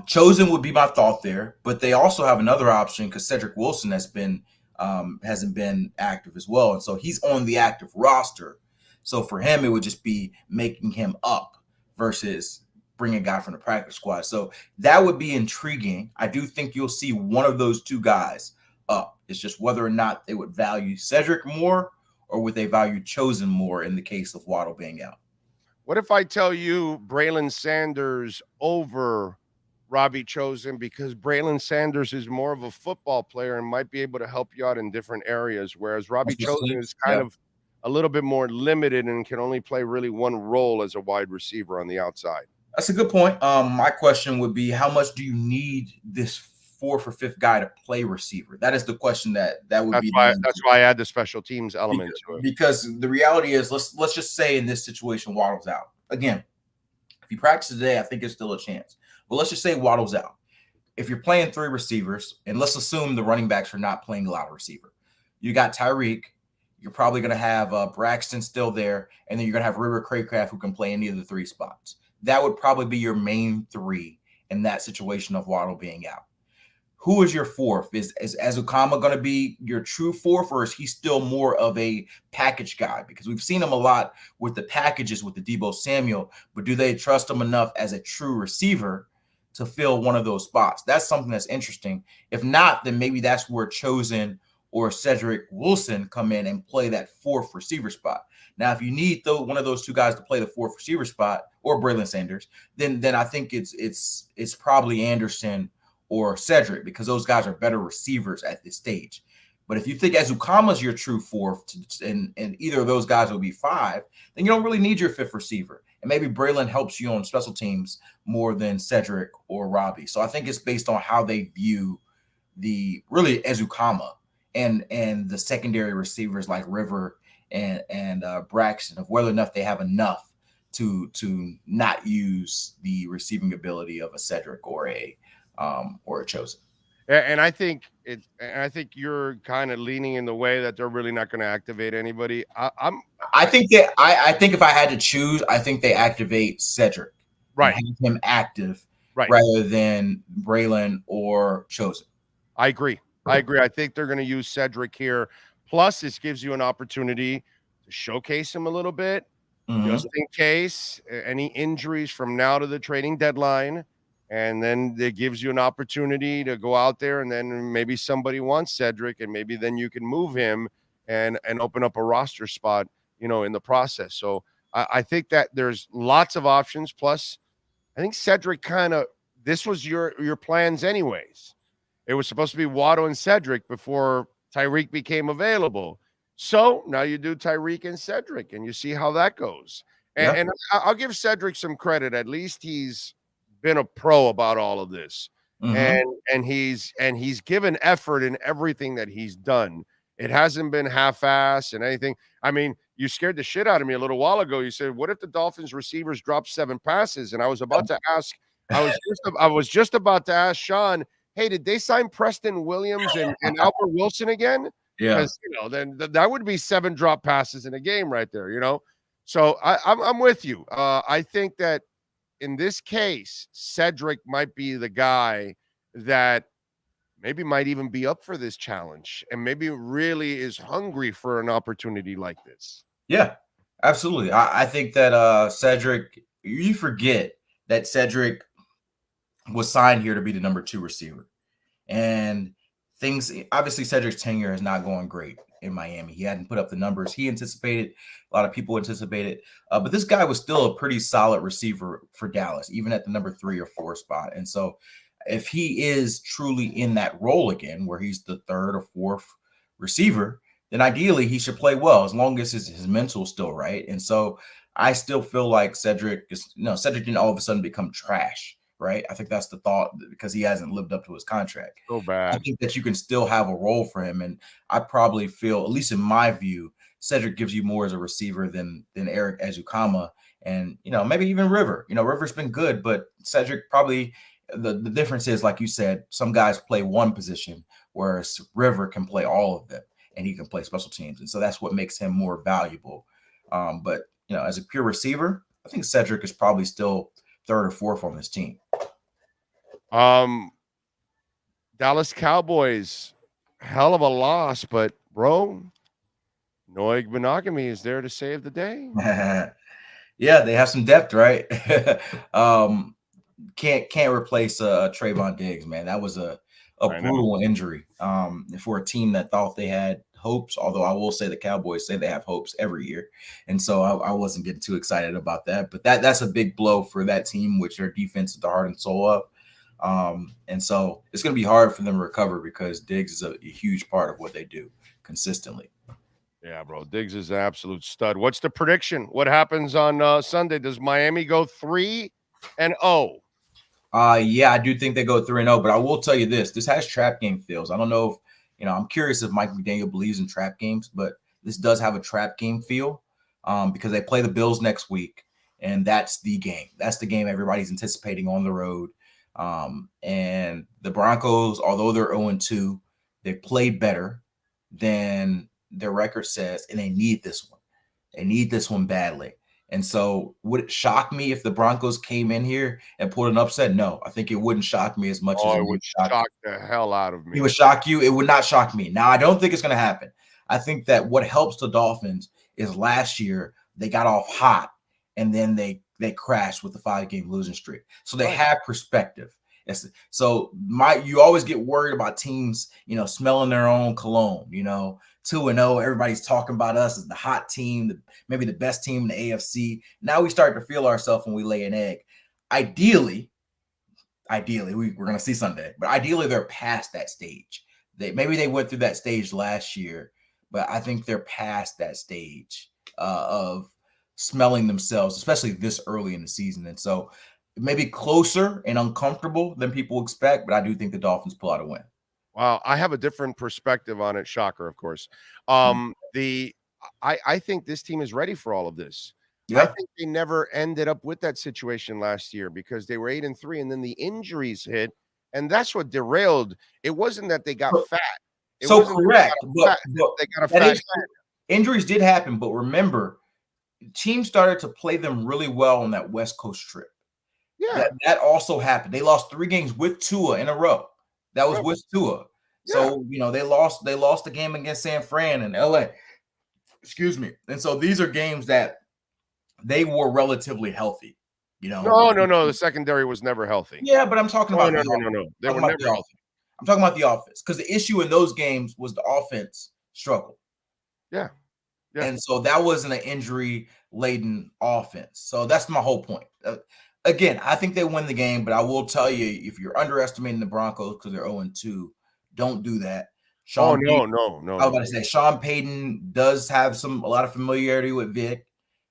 Chosen would be my thought there, but they also have another option because Cedric Wilson hasn't been active as well, and so he's on the active roster. So for him, it would just be making him up versus bringing a guy from the practice squad. So that would be intriguing. I do think you'll see one of those 2 guys up. It's just whether or not they would value Cedric more or would they value Chosen more in the case of Waddle being out. What if I tell you Braylon Sanders over Robbie Chosen, because Braylon Sanders is more of a football player and might be able to help you out in different areas, whereas Robbie Chosen is kind of a little bit more limited and can only play really one role as a wide receiver on the outside? That's a good point. My question would be, how much do you need this 4th or 5th guy to play receiver? That is the question that would be. That's why I add the special teams element to it. Because the reality is, let's just say in this situation, Waddle's out. Again, if you practice today, I think it's still a chance. But let's just say Waddle's out. If you're playing 3 receivers, and let's assume the running backs are not playing a lot of receiver, you got Tyreek. You're probably going to have Braxton still there, and then you're going to have River Craycraft who can play any of the 3 spots. That would probably be your main 3 in that situation of Waddle being out. Who is your 4th? Is Ezukanma going to be your true 4th, or is he still more of a package guy? Because we've seen him a lot with the packages with the Deebo Samuel, but do they trust him enough as a true receiver to fill one of those spots? That's something that's interesting. If not, then maybe that's where Chosen or Cedric Wilson come in and play that 4th receiver spot. Now, if you need one of those 2 guys to play the 4th receiver spot, or Braylon Sanders, then I think it's probably Anderson or Cedric, because those guys are better receivers at this stage. But if you think Ezukanma is your true 4th, and either of those guys will be 5, then you don't really need your 5th receiver. And maybe Braylon helps you on special teams more than Cedric or Robbie. So I think it's based on how they view the really Ezukanma and the secondary receivers like River and Braxton, of whether or not they have enough to not use the receiving ability of a Cedric or a Chosen. And I think you're kind of leaning in the way that they're really not going to activate anybody. I think if I had to choose, I think they activate Cedric, right? Have him active, right, rather than Braylon or Chosen. I agree. I think they're going to use Cedric here Plus, this gives you an opportunity to showcase him a little bit, just in case any injuries from now to the trading deadline. And then it gives you an opportunity to go out there, and then maybe somebody wants Cedric, and maybe then you can move him and open up a roster spot, in the process. So I think that there's lots of options. Plus, I think Cedric this was your plans anyways. It was supposed to be Waddle and Cedric before Tyreek became available. So now you do Tyreek and Cedric, and you see how that goes. And I'll give Cedric some credit. At least he's been a pro about all of this, and he's given effort in everything that he's done. It hasn't been half-ass and anything. I mean, you scared the shit out of me a little while ago. You said, "What if the Dolphins receivers drop 7 passes?" And I was about to ask. I was just about to ask Sean, "Hey, did they sign Preston Williams and Albert Wilson again?" Yeah, because then that would be 7 drop passes in a game right there. So I'm with you. I think that in this case, Cedric might be the guy that maybe might even be up for this challenge and maybe really is hungry for an opportunity like this. Yeah, absolutely. I think that Cedric, you forget that Cedric was signed here to be the number 2 receiver. And obviously Cedric's tenure is not going great in Miami. He hadn't put up the numbers he anticipated. A lot of people anticipated. But this guy was still a pretty solid receiver for Dallas, even at the number 3 or 4 spot. And so if he is truly in that role again, where he's the 3rd or 4th receiver, then ideally he should play well as long as his mental is still right. And so I still feel like Cedric didn't all of a sudden become trash, right? I think that's the thought, because he hasn't lived up to his contract. So bad. I think that you can still have a role for him. And I probably feel, at least in my view, Cedric gives you more as a receiver than Eric Ezukama and, maybe even River. River's been good, but Cedric probably, the difference is, like you said, some guys play one position, whereas River can play all of them, and he can play special teams. And so that's what makes him more valuable. But, as a pure receiver, I think Cedric is probably still 3rd or 4th on this team. Dallas Cowboys, hell of a loss, but bro, Noah Igbinoghene is there to save the day. Yeah, they have some depth, right? Can't replace Trayvon Diggs, man. That was a brutal injury for a team that thought they had hopes, although I will say the Cowboys say they have hopes every year. And so I wasn't getting too excited about that. But that's a big blow for that team, which their defense is the heart and soul of. And so it's going to be hard for them to recover, because Diggs is a huge part of what they do consistently. Yeah, bro. Diggs is an absolute stud. What's the prediction? What happens on Sunday? Does Miami go 3-0? Yeah, I do think they go 3-0, but I will tell you this. This has trap game feels. I don't know if, I'm curious if Mike McDaniel believes in trap games, but this does have a trap game feel because they play the Bills next week, and that's the game. That's the game everybody's anticipating on the road. And the Broncos, although they're 0-2, they played better than their record says, and they need this one. They need this one badly. And so would it shock me if the Broncos came in here and pulled an upset? No, I think it wouldn't shock me as much as it would shock the hell out of me. It would shock you. It would not shock me. Now, I don't think it's going to happen. I think that what helps the Dolphins is last year they got off hot, and then they crashed with the 5-game losing streak. So they have perspective. So you always get worried about teams, smelling their own cologne, 2-0. Everybody's talking about us as the hot team, maybe the best team in the AFC. Now we start to feel ourselves when we lay an egg. Ideally, we're going to see Sunday, but ideally they're past that stage. Maybe they went through that stage last year, but I think they're past that stage of smelling themselves, especially this early in the season. And so maybe closer and uncomfortable than people expect, but I do think the Dolphins pull out a win. Wow, I have a different perspective on it. Shocker, of course. I think this team is ready for all of this. Yeah. I think they never ended up with that situation last year because they were 8-3, and then the injuries hit, and that's what derailed. It wasn't that they got fat. So correct, but they got a fat. Injuries did happen, but remember, teams started to play them really well on that West Coast trip. Yeah, that also happened. They lost 3 games with Tua in a row. That was with Tua. So, they lost the game against San Fran and LA. Excuse me. And so these are games that they were relatively healthy, No. The secondary was never healthy. Yeah, but I'm talking about no. They were never healthy. I'm talking about the offense because the issue in those games was the offense struggled. Yeah. And so that wasn't an injury-laden offense. So that's my whole point. Again, I think they win the game, but I will tell you, if you're underestimating the Broncos because they're 0-2, don't do that. No. I was about to say Sean Payton does have a lot of familiarity with Vic.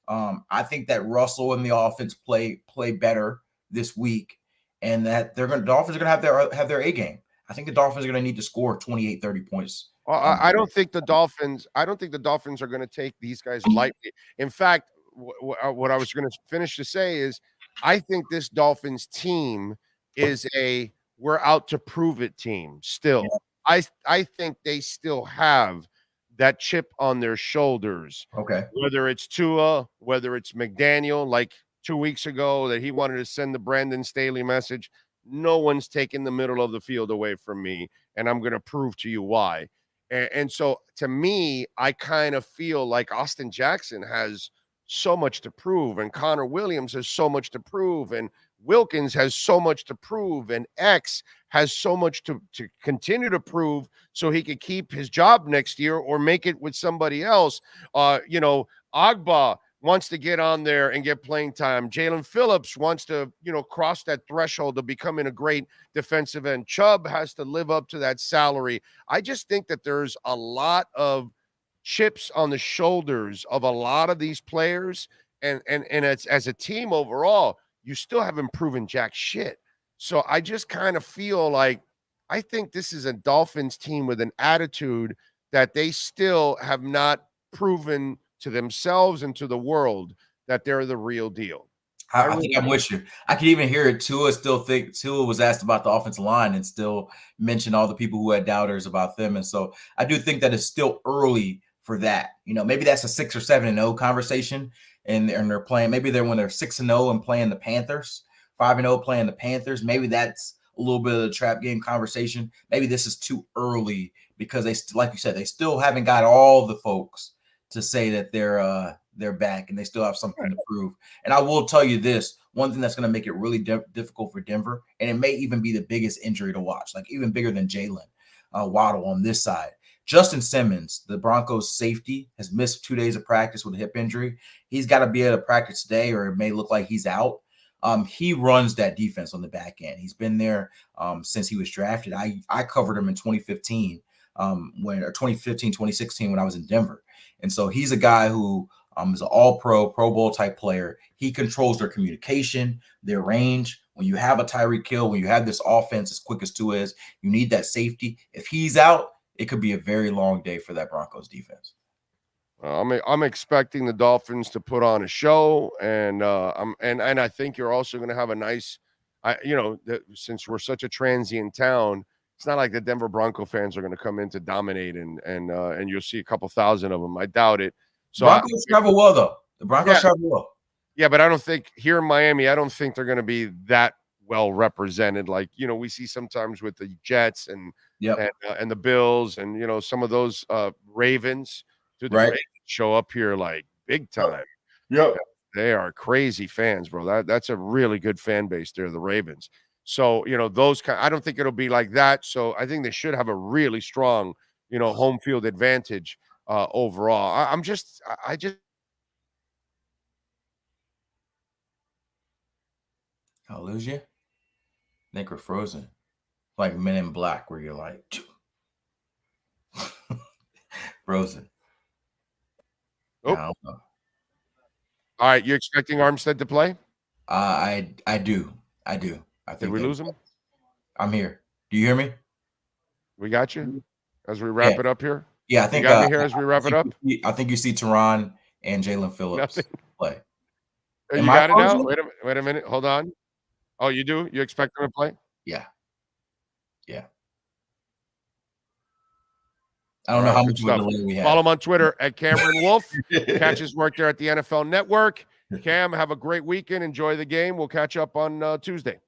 I think that Russell and the offense play better this week, and that the Dolphins are going to have their A game. I think the Dolphins are going to need to score 28, 30 points. Well, I don't think the Dolphins are going to take these guys lightly. In fact, what I was going to finish to say is I think this Dolphins team is a we're out to prove it team still. Yeah. I think they still have that chip on their shoulders. Okay. Whether it's Tua, whether it's McDaniel, like 2 weeks ago that he wanted to send the Brandon Staley message, no one's taking the middle of the field away from me, and I'm going to prove to you why. And so to me, I kind of feel like Austin Jackson has so much to prove, and Connor Williams has so much to prove, and Wilkins has so much to prove, and X has so much to continue to prove so he could keep his job next year or make it with somebody else. Agba wants to get on there and get playing time. Jalen Phillips wants to, cross that threshold of becoming a great defensive end. Chubb has to live up to that salary. I just think that there's a lot of chips on the shoulders of a lot of these players. And it's, as a team overall, you still haven't proven jack shit. So I just kind of feel like I think this is a Dolphins team with an attitude that they still have not proven to themselves and to the world that they're the real deal. I think I'm with you. I could even hear it. Tua was asked about the offensive line and still mentioned all the people who had doubters about them. And so I do think that it's still early for that. Maybe that's a 6 or 7-0 conversation, and they're playing. Maybe they're when they're 6-0 and playing the Panthers, 5-0 playing the Panthers. Maybe that's a little bit of the trap game conversation. Maybe this is too early because like you said, they still haven't got all the folks to say that they're back and they still have something to prove. And I will tell you this, one thing that's going to make it really difficult for Denver, and it may even be the biggest injury to watch, like even bigger than Jalen Waddle on this side. Justin Simmons, the Broncos safety, has missed 2 days of practice with a hip injury. He's got to be able to practice today or it may look like he's out. He runs that defense on the back end. He's been there since he was drafted. I covered him in 2015, 2016 when I was in Denver. And so he's a guy who is an all-pro, Pro Bowl type player. He controls their communication, their range. When you have a Tyreek Hill, when you have this offense as quick as Tua is, you need that safety. If he's out, it could be a very long day for that Broncos defense. I'm expecting the Dolphins to put on a show, and I think you're also going to have a nice, since we're such a transient town, it's not like the Denver Bronco fans are going to come in to dominate, and you'll see a couple thousand of them. I doubt it. So Broncos travel well, though. The Broncos travel well. Yeah, but I don't think here in Miami, I don't think they're going to be that well represented. Like, we see sometimes with the Jets and the Bills and, some of those Ravens. Dude, the Ravens show up here like big time. Yep. They are crazy fans, bro. That's a really good fan base there, the Ravens. So, those I don't think it'll be like that. So I think they should have a really strong, home field advantage overall. I just I'll lose you. I think we're frozen. Like Men in Black, where you're like frozen. Oh. All right, you expecting Armstead to play? I do. I think. Did we lose him? I'm here. Do you hear me? We got you as we wrap it up here. Yeah, I think you got me here as we wrap it up. I think you see Teron and Jalen Phillips play. You got it now. Wait a minute. Hold on. Oh, you do? You expect them to play? Yeah. I don't know how much delay we have. Follow him on Twitter at Cameron Wolf. Catch his work there at the NFL Network. Cam, have a great weekend. Enjoy the game. We'll catch up on Tuesday.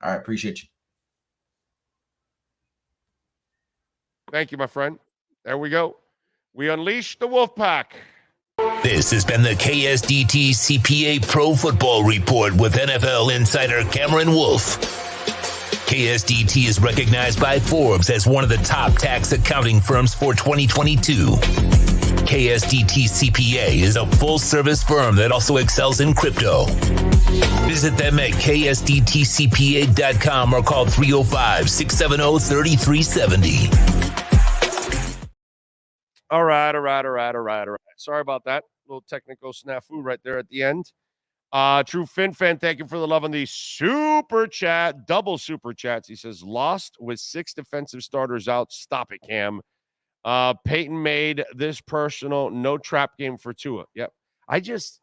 All right. Appreciate you. Thank you, my friend. There we go. We unleash the wolf pack. This has been the KSDT CPA Pro Football Report with NFL insider Cameron Wolf. KSDT is recognized by Forbes as one of the top tax accounting firms for 2022. KSDT CPA is a full-service firm that also excels in crypto. Visit them at ksdtcpa.com or call 305-670-3370. All right. Sorry about that. Little technical snafu right there at the end. True Fin Fan, thank you for the love on the super chat, double super chats. He says, lost with 6 defensive starters out. Stop it, Cam. Peyton made this personal, no trap game for Tua. Yep. I just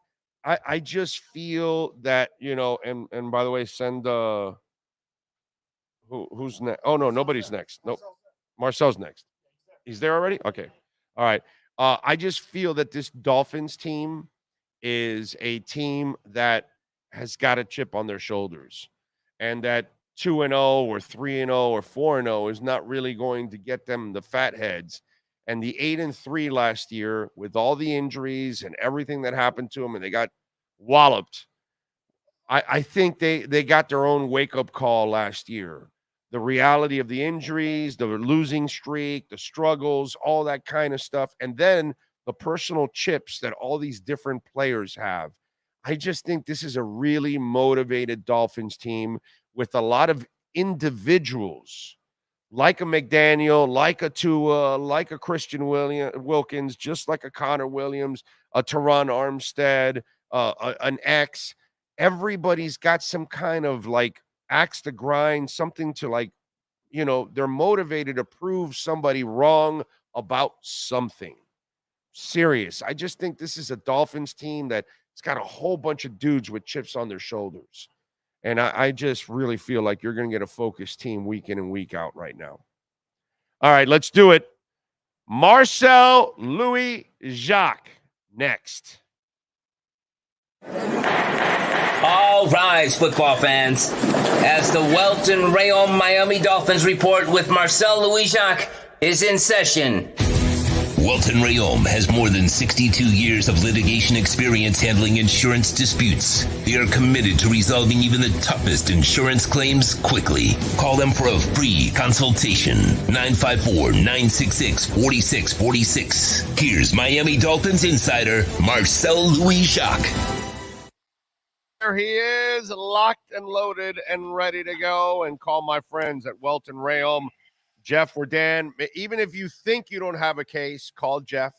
feel that, and by the way, send who's next? Oh no, nobody's next. Nope. Marcel's next. He's there already? Okay. All right. I just feel that this Dolphins team is a team that has got a chip on their shoulders, and that 2-0 or 3-0 or 4-0 is not really going to get them the fat heads. And the 8-3 last year, with all the injuries and everything that happened to them, and they got walloped. I think they got their own wake-up call last year. The reality of the injuries, the losing streak, the struggles, all that kind of stuff, and then the personal chips that all these different players have. I just think this is a really motivated Dolphins team with a lot of individuals, like a McDaniel, like a Tua, like a Christian Wilkins, just like a Connor Williams, a Teron Armstead, an X. Everybody's got some kind of like axe to grind, something to they're motivated to prove somebody wrong about something. Serious. I just think this is a Dolphins team that's got a whole bunch of dudes with chips on their shoulders. And I just really feel like you're going to get a focused team week in and week out right now. All right, let's do it. Marcel Louis Jacques next. All rise, football fans, as the Welton Rayom Miami Dolphins report with Marcel Louis Jacques is in session. Welton Rayom has more than 62 years of litigation experience handling insurance disputes. They are committed to resolving even the toughest insurance claims quickly. Call them for a free consultation. 954-966-4646. Here's Miami Dolphins insider Marcel Louis Jacques. There he is, locked and loaded and ready to go. And call my friends at Welton Rayom, Jeff or Dan. Even if you think you don't have a case, call Jeff,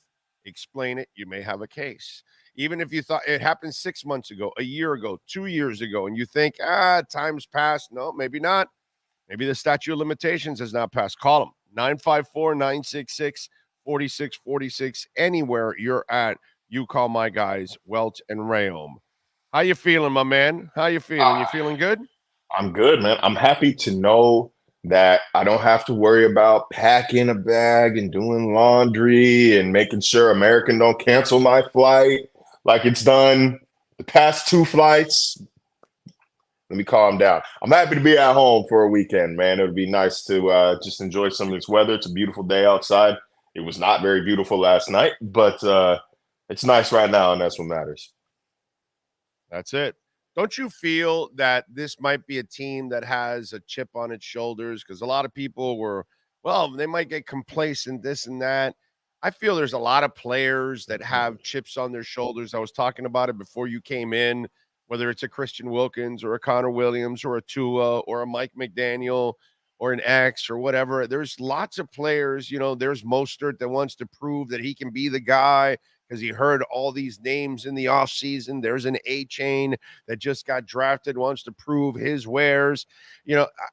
explain it. You may have a case. Even if you thought it happened 6 months ago, a year ago, 2 years ago, and you think, time's passed. No, maybe not. Maybe the statute of limitations has not passed. Call them, 954-966-4646. Anywhere you're at, you call my guys, Welt and Rayom. How you feeling, my man? How you feeling? You feeling good? I'm good, man. I'm happy to know that I don't have to worry about packing a bag and doing laundry and making sure American don't cancel my flight like it's done the past 2 flights. Let me calm down. I'm happy to be at home for a weekend, man. It would be nice to just enjoy some of this weather. It's a beautiful day outside. It was not very beautiful last night, but it's nice right now, and that's what matters. That's it. Don't you feel that this might be a team that has a chip on its shoulders? Because a lot of people they might get complacent, this and that. I feel there's a lot of players that have chips on their shoulders. I was talking about it before you came in, whether it's a Christian Wilkins or a Connor Williams or a Tua or a Mike McDaniel or an X or whatever. There's lots of players, there's Mostert that wants to prove that he can be the guy, because he heard all these names in the offseason. There's an A-Chain that just got drafted, wants to prove his wares.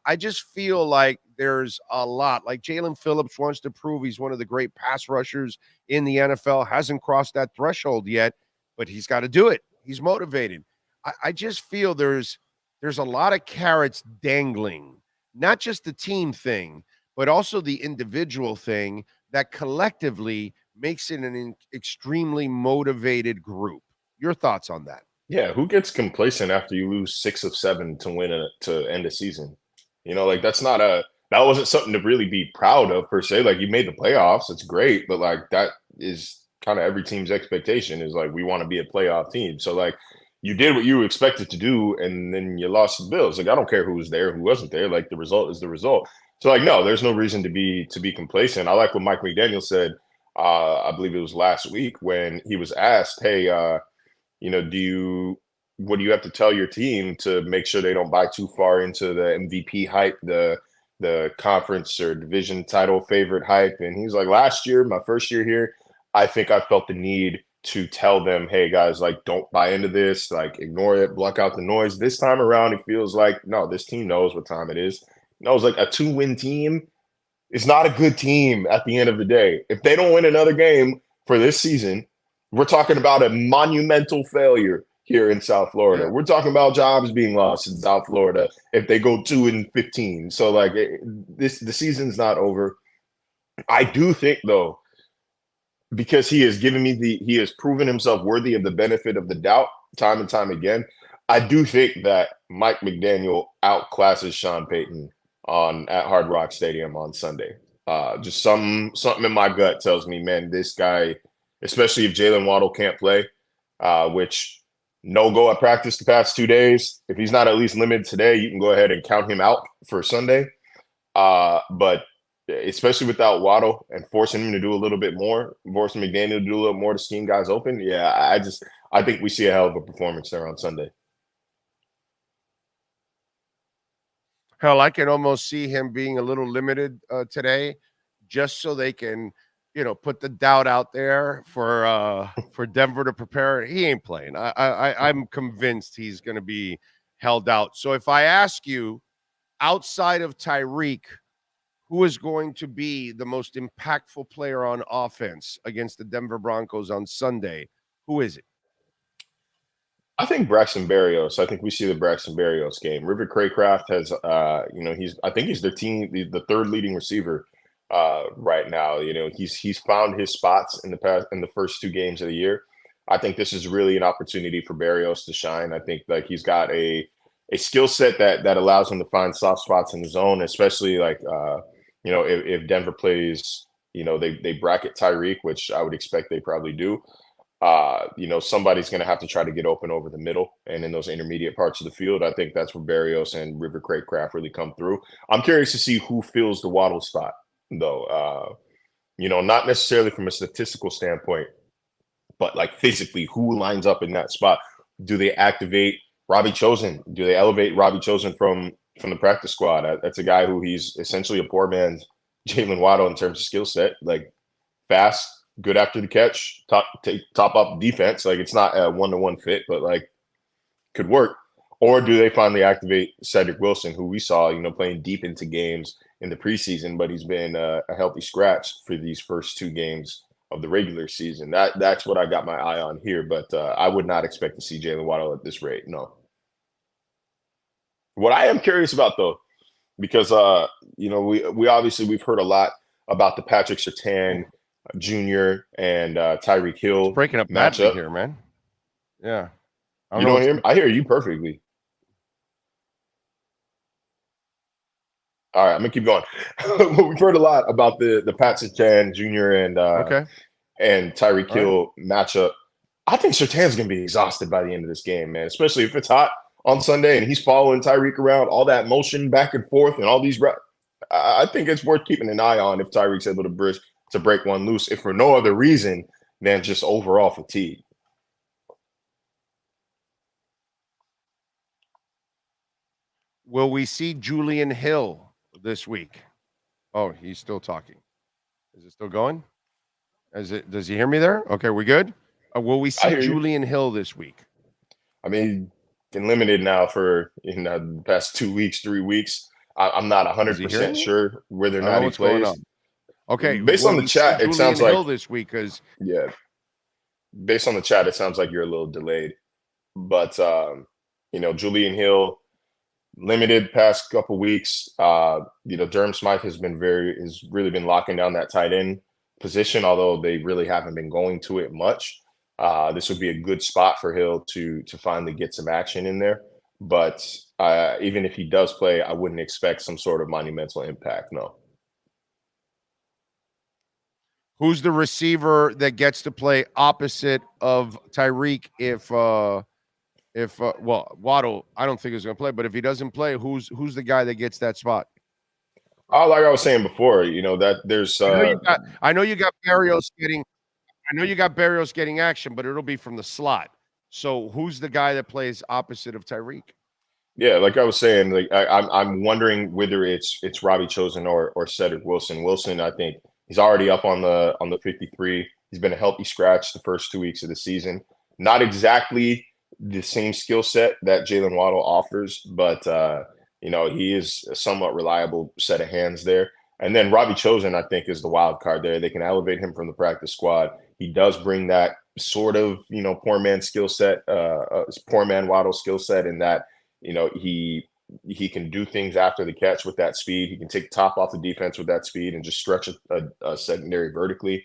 I just feel like there's a lot. Like Jalen Phillips wants to prove he's one of the great pass rushers in the NFL. Hasn't crossed that threshold yet, but he's got to do it. He's motivated. I just feel there's a lot of carrots dangling, not just the team thing, but also the individual thing that collectively makes it an extremely motivated group. Your thoughts on that? Yeah, who gets complacent after you lose 6 of 7 to win to end the season? That's not a that wasn't something to really be proud of per se. Like, you made the playoffs, it's great, but like that is kind of every team's expectation is like, we want to be a playoff team. So like, you did what you were expected to do, and then you lost the Bills. Like, I don't care who was there, who wasn't there. Like, the result is the result. So like, no, there's no reason to be complacent. I like what Mike McDaniel said. I believe it was last week when he was asked, "Hey, you know, what do you have to tell your team to make sure they don't buy too far into the MVP hype, the conference or division title favorite hype?" And he's like, "Last year, my first year here, I think I felt the need to tell them, hey guys, like, don't buy into this, like, ignore it, block out the noise. This time around, it feels like, no, this team knows what time it is. It knows like a 2-win team is not a good team at the end of the day. If they don't win another game for this season, we're talking about a monumental failure here in South Florida. We're talking about jobs being lost in South Florida if they go 2-15. So like, the season's not over. I do think though, because he has he has proven himself worthy of the benefit of the doubt time and time again. I do think that Mike McDaniel outclasses Sean Payton at Hard Rock Stadium on Sunday. Just something in my gut tells me, man, this guy, especially if Jalen Waddle can't play, which no go at practice the past 2 days. If he's not at least limited today, you can go ahead and count him out for Sunday. But especially without Waddle and forcing him to do a little bit more, forcing McDaniel to do a little more to scheme guys open. Yeah, I think we see a hell of a performance there on Sunday. Hell, I can almost see him being a little limited today, just so they can, you know, put the doubt out there for Denver to prepare. He ain't playing. I'm convinced he's going to be held out. So if I ask you, outside of Tyreek, who is going to be the most impactful player on offense against the Denver Broncos on Sunday, who is it? I think Braxton Berrios. I think we see the Braxton Berrios game. River Craycraft has, I think he's the third leading receiver right now. You know, he's found his spots in the first 2 games of the year. I think this is really an opportunity for Berrios to shine. I think like he's got a skill set that allows him to find soft spots in the zone, especially like if Denver plays, they bracket Tyreek, which I would expect they probably do. Somebody's going to have to try to get open over the middle and in those intermediate parts of the field. I think that's where Berrios and River Craycraft really come through. I'm curious to see who fills the Waddle spot, though. Not necessarily from a statistical standpoint, but like physically, who lines up in that spot? Do they activate Robbie Chosen? Do they elevate Robbie Chosen from the practice squad? That's a guy who he's essentially a poor man's Jalen Waddle in terms of skill set, like fast, good after the catch, top up defense. Like it's not a 1-to-1 fit, but like could work. Or do they finally activate Cedric Wilson, who we saw, playing deep into games in the preseason, but he's been a healthy scratch for these first 2 games of the regular season. That's what I got my eye on here, but I would not expect to see Jalen Waddle at this rate. No. What I am curious about though, because we obviously we've heard a lot about the Patrick Surtain Jr. and Tyreek Hill it's breaking up matchup here, man. Yeah, you don't hear me? I hear you perfectly. All right, I'm gonna keep going. We've heard a lot about the Pat Surtain Jr. and Tyreek Hill matchup. I think Surtain's gonna be exhausted by the end of this game, man. Especially if it's hot on Sunday and he's following Tyreek around, all that motion back and forth and all these. I think it's worth keeping an eye on if Tyreek's able to break one loose, if for no other reason than just overall fatigue. Will we see Julian Hill this week? Oh, he's still talking. Is it still going? Does he hear me there? Okay, we good? Will we see Julian Hill this week? I mean, been limited now for the past 2 weeks, 3 weeks. I'm not 100% sure whether or not he plays. Okay, based on the chat, it sounds like Hill this week because based on the chat, it sounds like you're a little delayed. But Julian Hill limited past couple weeks. Durham Smythe has really been locking down that tight end position, although they really haven't been going to it much. This would be a good spot for Hill to finally get some action in there. But even if he does play, I wouldn't expect some sort of monumental impact. No. Who's the receiver that gets to play opposite of Tyreek if Waddle, I don't think is going to play, but if he doesn't play, who's the guy that gets that spot? Oh, like I was saying before, that there's I know you got Barrios getting action, but it'll be from the slot. So who's the guy that plays opposite of Tyreek? Yeah, like I was saying, like I'm wondering whether it's Robbie Chosen or Cedric Wilson. Wilson, I think he's already up on the 53. He's been a healthy scratch the first 2 weeks of the season. Not exactly the same skill set that Jalen Waddle offers, but he is a somewhat reliable set of hands there. And then Robbie Chosen, I think, is the wild card there. They can elevate him from the practice squad. He does bring that sort of poor man skill set, poor man Waddle skill set, in that he can do things after the catch with that speed. He can take the top off the defense with that speed and just stretch a secondary vertically.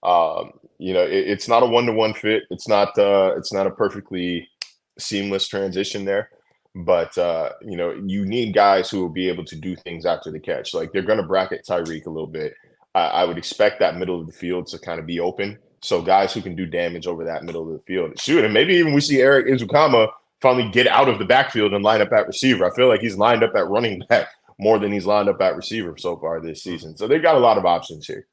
It's not a one-to-one fit. It's not a perfectly seamless transition there, but you need guys who will be able to do things after the catch. Like, they're going to bracket Tyreek a little bit. I would expect that middle of the field to kind of be open. So guys who can do damage over that middle of the field. Shoot, and maybe even we see Eric Izukama finally get out of the backfield and line up at receiver. I feel like he's lined up at running back more than he's lined up at receiver so far this season. So they've got a lot of options here.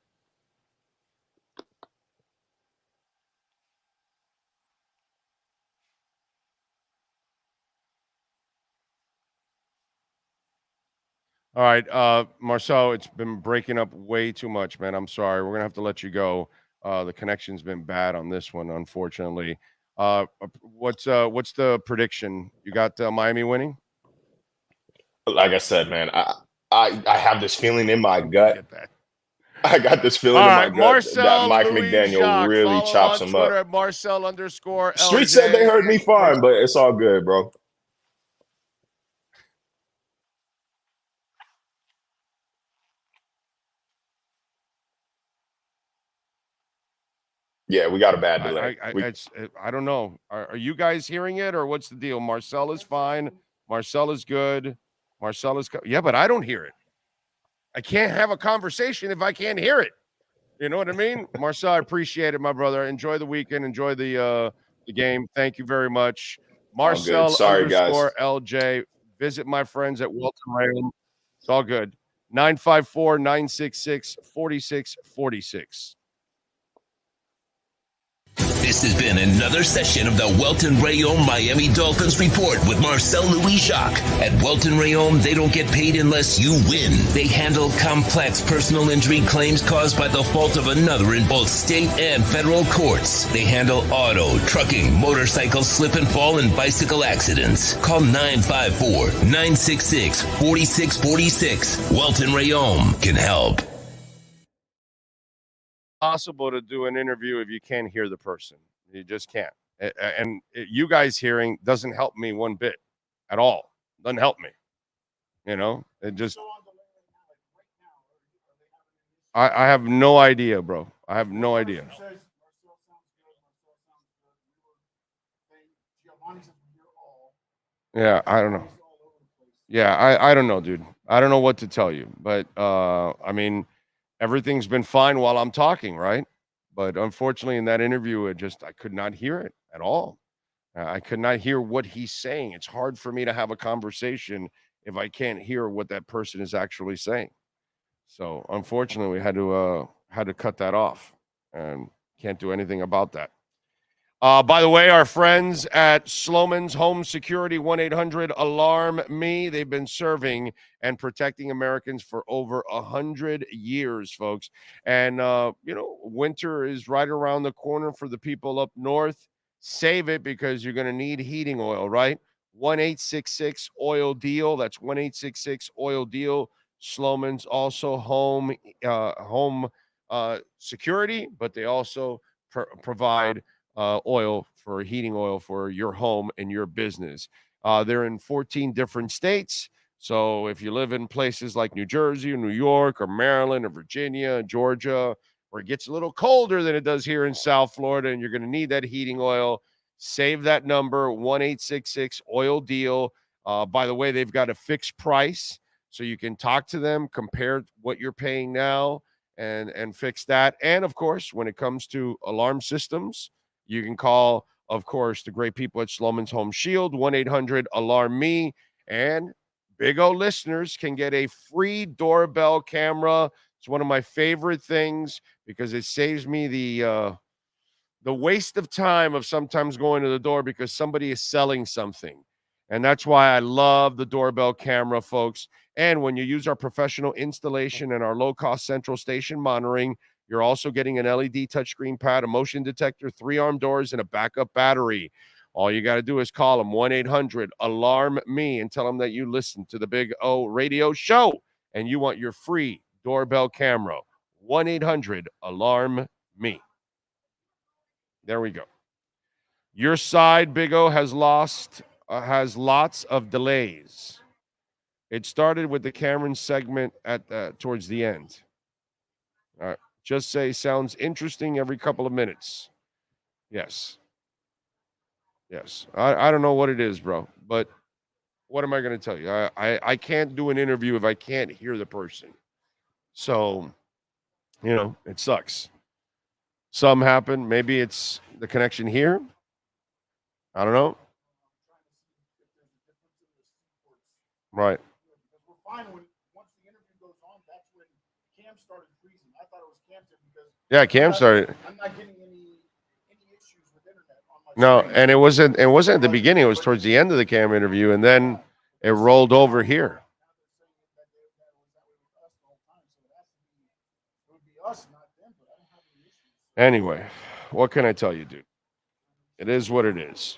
All right, Marcel, it's been breaking up way too much, man. I'm sorry. We're going to have to let you go. The connection's been bad on this one, unfortunately. What's the prediction? You got Miami winning? Like I said, man, I have this feeling in my gut. I got this feeling in my gut Marcel that Mike Louis McDaniel Jacques. really Follow chops on him Twitter up. At Marcel_LJ. Street said they heard me fine, but it's all good, bro. Yeah, we got a bad delay. I don't know. Are you guys hearing it, or what's the deal? Marcel is fine. Marcel is good. Yeah, but I don't hear it. I can't have a conversation if I can't hear it. You know what I mean? Marcel, I appreciate it, my brother. Enjoy the weekend. Enjoy the game. Thank you very much. Marcel _LJ. Visit my friends at Walton Rayom. It's all good. 954-966-4646. This has been another session of the Welton Rayom Miami Dolphins Report with Marcel Louis Jacques. At Welton Rayom, they don't get paid unless you win. They handle complex personal injury claims caused by the fault of another in both state and federal courts. They handle auto, trucking, motorcycle slip and fall, and bicycle accidents. Call 954-966-4646. Welton Rayom can help. Possible to do an interview if you can't hear the person. You just can't. And you guys hearing doesn't help me one bit at all. Doesn't help me. It just. I have no idea, bro. I have no idea. Yeah, I don't know. Yeah, I don't know, dude. I don't know what to tell you, but I mean, everything's been fine while I'm talking, right? But unfortunately, in that interview, I could not hear it at all. I could not hear what he's saying. It's hard for me to have a conversation if I can't hear what that person is actually saying. So unfortunately, we had to cut that off, and can't do anything about that. By the way, our friends at Sloman's Home Security, 1-800-ALARM-ME. They've been serving and protecting Americans for over 100 years, folks. And, winter is right around the corner for the people up north. Save it, because you're going to need heating oil, right? 1-866-OIL-DEAL. That's 1-866-OIL-DEAL. Sloman's also home security, but they also provide oil for heating oil for your home and your business. They're in 14 different states. So if you live in places like New Jersey or New York or Maryland or Virginia, Georgia, where it gets a little colder than it does here in South Florida, and you're going to need that heating oil, save that number, 1-866-OIL-DEAL. By the way, they've got a fixed price, so you can talk to them, compare what you're paying now, and fix that. And of course, when it comes to alarm systems, you can call, of course, the great people at Sloman's Home Shield, 1-800-ALARM-ME, and Big O listeners can get a free doorbell camera. It's one of my favorite things because it saves me the waste of time of sometimes going to the door because somebody is selling something. And that's why I love the doorbell camera, folks. And when you use our professional installation and our low-cost central station monitoring, you're also getting an LED touchscreen pad, a motion detector, 3-arm doors, and a backup battery. All you got to do is call them 1-800-ALARM-ME and tell them that you listen to the Big O radio show and you want your free doorbell camera. 1-800-ALARM-ME. There we go. Your side, Big O, has lots of delays. It started with the Cameron segment at towards the end. All right. Just say sounds interesting every couple of minutes. Yes. Yes. I don't know what it is, bro, but what am I going to tell you? I can't do an interview if I can't hear the person. So, it sucks. Some happen. Maybe it's the connection here. I don't know. Right. We're fine once the interview goes on. That's when Cam started freezing. I thought it was Cam because Cam started. I'm not getting any issues with internet on my No, screen. and it wasn't at the beginning. It was towards the end of the Cam interview, and then it rolled over here. Anyway, what can I tell you, dude? It is what it is.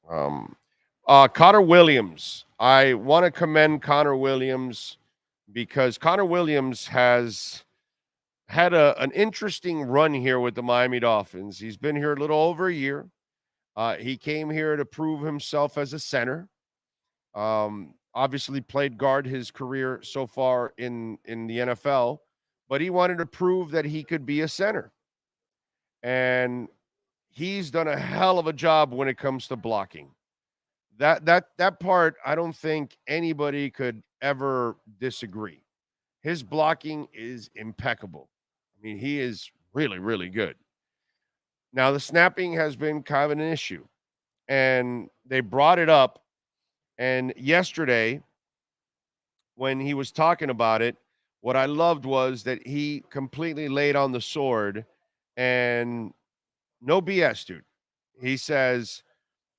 Connor Williams. I want to commend Connor Williams because Connor Williams has had an interesting run here with the Miami Dolphins. He's been here a little over a year. He came here to prove himself as a center. Obviously played guard his career so far in the NFL, but he wanted to prove that he could be a center. And he's done a hell of a job when it comes to blocking. That part, I don't think anybody could ever disagree. His blocking is impeccable. I mean, he is really, really good. Now, the snapping has been kind of an issue, and they brought it up. And yesterday, when he was talking about it, what I loved was that he completely laid on the sword and no BS, dude. He says,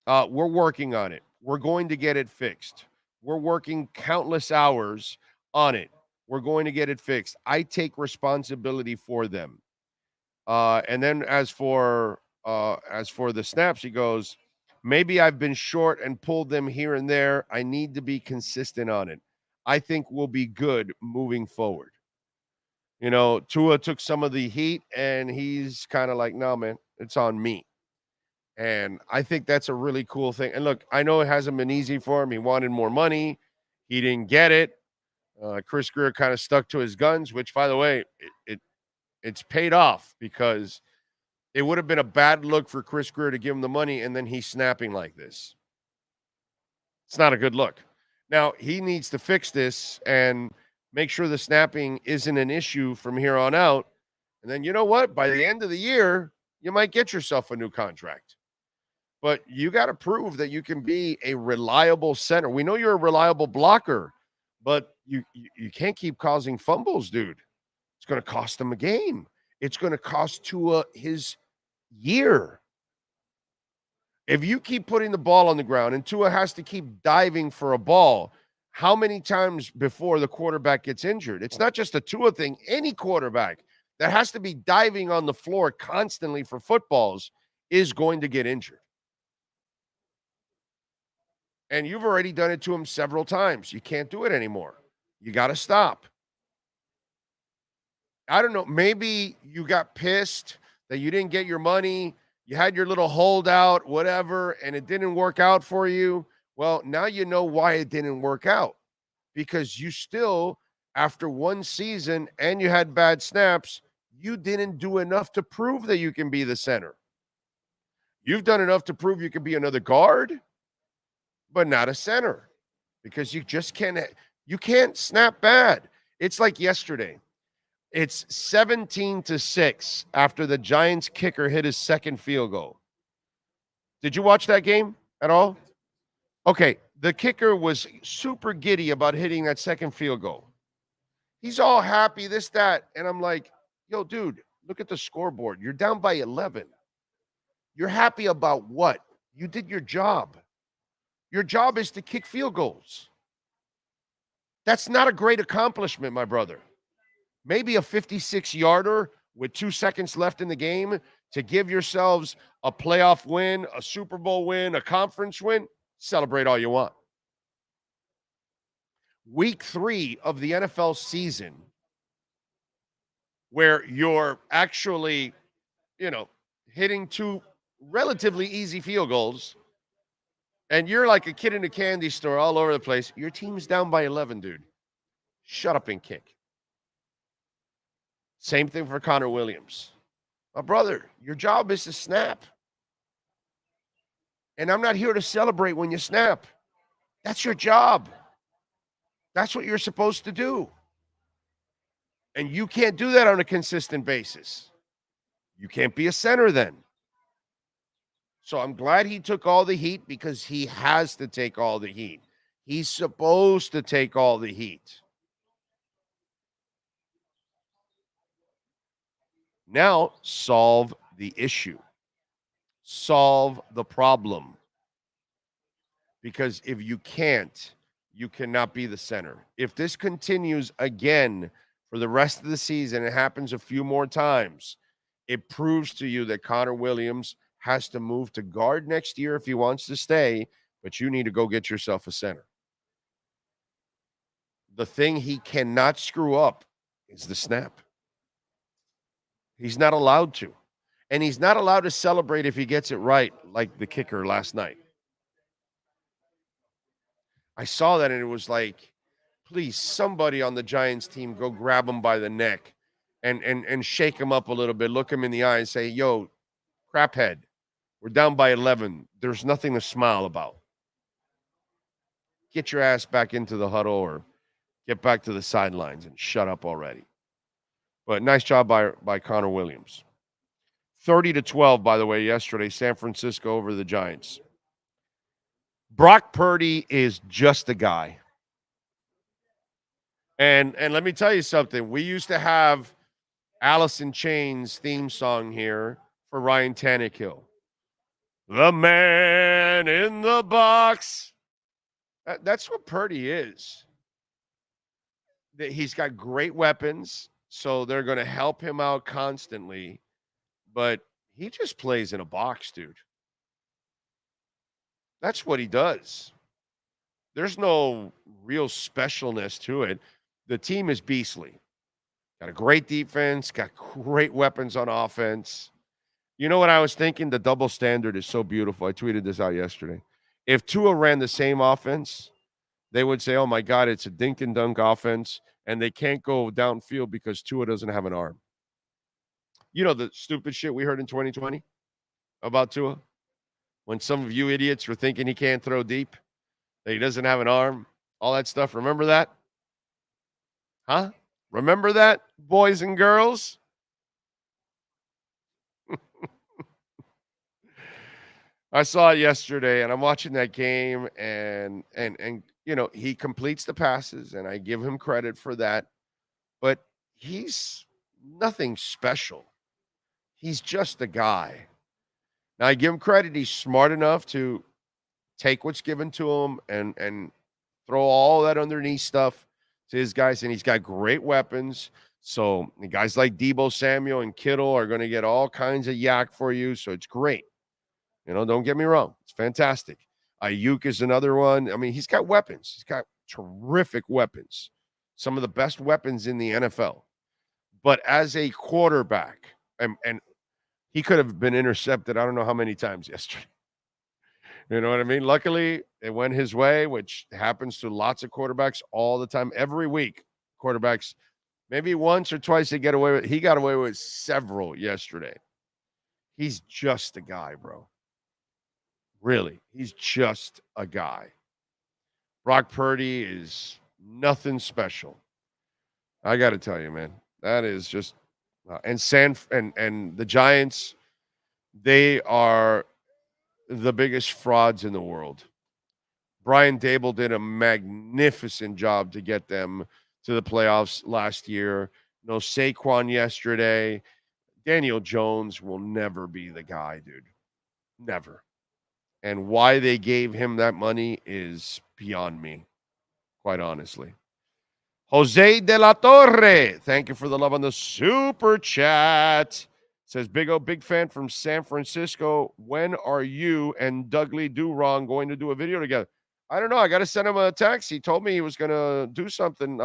we're working on it. We're going to get it fixed. We're working countless hours on it. We're going to get it fixed. I take responsibility for them. And then as for the snaps, he goes, maybe I've been short and pulled them here and there. I need to be consistent on it. I think we'll be good moving forward. Tua took some of the heat, and he's kind of like, no, man, it's on me. And I think that's a really cool thing. And look, I know it hasn't been easy for him. He wanted more money. He didn't get it. Chris Grier kind of stuck to his guns, which, by the way, it's paid off because it would have been a bad look for Chris Grier to give him the money and then he's snapping like this. It's not a good look. Now, he needs to fix this and make sure the snapping isn't an issue from here on out. And then, you know what? By the end of the year, you might get yourself a new contract. But you got to prove that you can be a reliable center. We know you're a reliable blocker, but you can't keep causing fumbles, dude. It's going to cost him a game. It's going to cost Tua his year. If you keep putting the ball on the ground and Tua has to keep diving for a ball, how many times before the quarterback gets injured? It's not just a Tua thing. Any quarterback that has to be diving on the floor constantly for footballs is going to get injured. And you've already done it to him several times. You can't do it anymore. You got to stop. I don't know. Maybe you got pissed that you didn't get your money. You had your little holdout, whatever, and it didn't work out for you. Well, now you know why it didn't work out. Because you still, after one season and you had bad snaps, you didn't do enough to prove that you can be the center. You've done enough to prove you can be another guard. but not a center because you just can't snap bad. It's like yesterday. It's 17-6 after the Giants kicker hit his second field goal. Did you watch that game at all? Okay, the kicker was super giddy about hitting that second field goal. He's all happy, this, that. And I'm like, yo, dude, look at the scoreboard. You're down by 11. You're happy about what? You did your job. Your job is to kick field goals. That's not a great accomplishment, my brother. Maybe a 56-yarder with 2 seconds left in the game to give yourselves a playoff win, a Super Bowl win, a conference win. Celebrate all you want. Week 3 of the NFL season, where you're actually, hitting 2 relatively easy field goals, and you're like a kid in a candy store all over the place. Your team's down by 11, dude. Shut up and kick. Same thing for Connor Williams. My brother, your job is to snap. And I'm not here to celebrate when you snap. That's your job. That's what you're supposed to do. And you can't do that on a consistent basis. You can't be a center then. So I'm glad he took all the heat because he has to take all the heat. He's supposed to take all the heat. Now, solve the issue. Solve the problem. Because if you can't, you cannot be the center. If this continues again for the rest of the season, it happens a few more times, it proves to you that Connor Williams has to move to guard next year if he wants to stay, but you need to go get yourself a center. The thing he cannot screw up is the snap. He's not allowed to. And he's not allowed to celebrate if he gets it right, like the kicker last night. I saw that and it was like, please, somebody on the Giants team go grab him by the neck and shake him up a little bit, look him in the eye and say, yo, craphead, we're down by 11. There's nothing to smile about. Get your ass back into the huddle or get back to the sidelines and shut up already. But nice job by Connor Williams. 30-12, by the way, yesterday, San Francisco over the Giants. Brock Purdy is just a guy. And let me tell you something. We used to have Alice in Chains theme song here for Ryan Tannehill. The man in the box. That's what Purdy is. He's got great weapons, so they're going to help him out constantly. But he just plays in a box, dude. That's what he does. There's no real specialness to it. The team is beastly. Got a great defense, got great weapons on offense. You know what I was thinking? The double standard is so beautiful. I tweeted this out yesterday. If Tua ran the same offense, they would say, oh, my God, it's a dink and dunk offense, and they can't go downfield because Tua doesn't have an arm. You know the stupid shit we heard in 2020 about Tua? When some of you idiots were thinking he can't throw deep, that he doesn't have an arm, all that stuff. Remember that? Huh? Remember that, boys and girls? I saw it yesterday, and I'm watching that game, and you know, he completes the passes, and I give him credit for that. But he's nothing special. He's just a guy. Now, I give him credit. He's smart enough to take what's given to him and throw all that underneath stuff to his guys, and he's got great weapons. So guys like Deebo Samuel and Kittle are going to get all kinds of yak for you, so it's great. You know, don't get me wrong. It's fantastic. Ayuk is another one. I mean, he's got weapons. He's got terrific weapons, some of the best weapons in the NFL. But as a quarterback, and he could have been intercepted I don't know how many times yesterday. You know what I mean? Luckily, it went his way, which happens to lots of quarterbacks all the time. Every week, quarterbacks, maybe once or twice they get away with. He got away with several yesterday. He's just a guy, bro. Really, he's just a guy. Brock Purdy is nothing special. I got to tell you, man, that is just and the Giants, they are the biggest frauds in the world. Brian Daboll did a magnificent job to get them to the playoffs last year. No Saquon yesterday. Daniel Jones will never be the guy, dude. Never. And why they gave him that money is beyond me, quite honestly. Jose de la Torre, thank you for the love on the super chat. Says, Big O, big fan from San Francisco. When are you and Dudley Do-Wrong going to do a video together? I don't know. I got to send him a text. He told me he was going to do something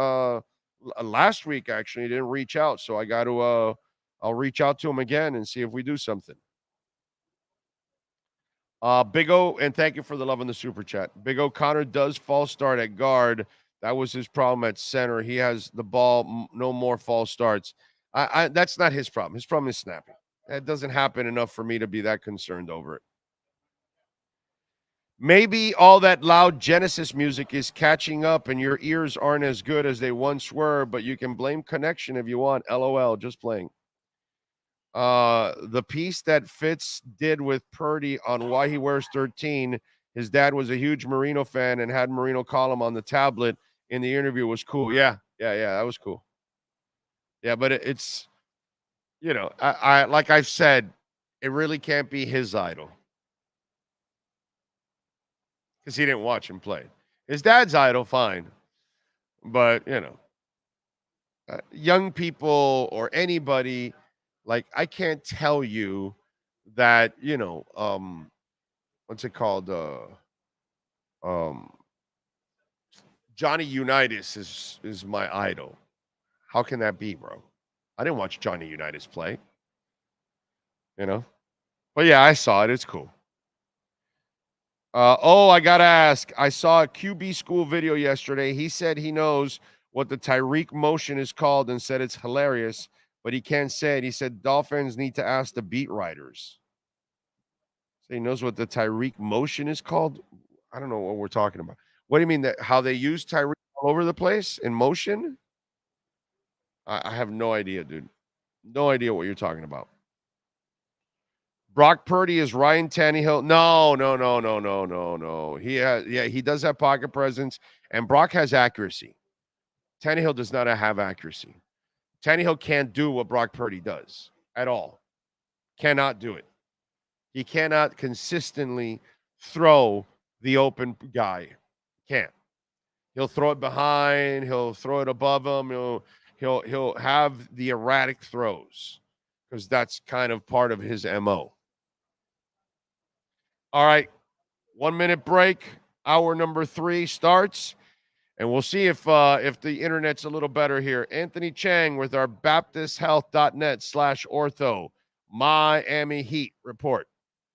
last week, actually. He didn't reach out, so I got to I'll reach out to him again and see if we do something. Big O, and thank you for the love on the super chat. Big O, Connor does false start at guard. That was his problem at center. He has the ball, no more false starts. That's not his problem. His problem is snapping. That doesn't happen enough for me to be that concerned over it. Maybe all that loud Genesis music is catching up and your ears aren't as good as they once were, but you can blame connection if you want. LOL, just playing. The piece that Fitz did with Purdy on why he wears 13, his dad was a huge Marino fan and had Marino call him on the tablet in the interview was cool. Yeah, that was cool. Yeah, but it's, you know, I like I've said, it really can't be his idol. Because he didn't watch him play. His dad's idol, fine. But, you know, young people or anybody, like, I can't tell you that, you know, what's it called? Johnny Unitas is my idol. How can that be, bro? I didn't watch Johnny Unitas play. You know? But yeah, I saw it. It's cool. I got to ask. I saw a QB school video yesterday. He said he knows what the Tyreek motion is called and said it's hilarious, but he can't say it. He said Dolphins need to ask the beat writers. So he knows what the Tyreek motion is called? I don't know what we're talking about. What do you mean, that how they use Tyreek all over the place in motion? I have no idea, dude. No idea what you're talking about. Brock Purdy is Ryan Tannehill. No. He does have pocket presence, and Brock has accuracy. Tannehill does not have accuracy. Tannehill can't do what Brock Purdy does at all. Cannot do it. He cannot consistently throw the open guy. Can't. He'll throw it behind. He'll throw it above him. He'll have the erratic throws because that's kind of part of his MO. All right, 1 minute break. Hour number 3 starts, and we'll see if the internet's a little better here. Anthony Chang with our BaptistHealth.net/ortho Miami Heat report.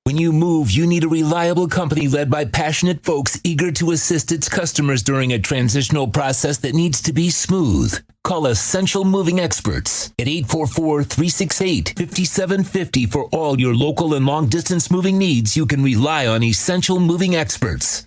When you move, you need a reliable company led by passionate folks eager to assist its customers during a transitional process that needs to be smooth. Call Essential Moving Experts at 844-368-5750 for all your local and long-distance moving needs. You can rely on Essential Moving Experts.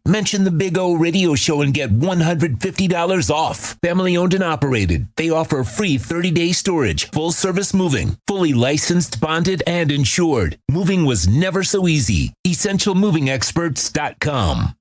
Mention the Big O Radio Show and get $150 off. Family owned and operated. They offer free 30-day storage, full service moving, fully licensed, bonded, and insured. Moving was never so easy. EssentialMovingExperts.com.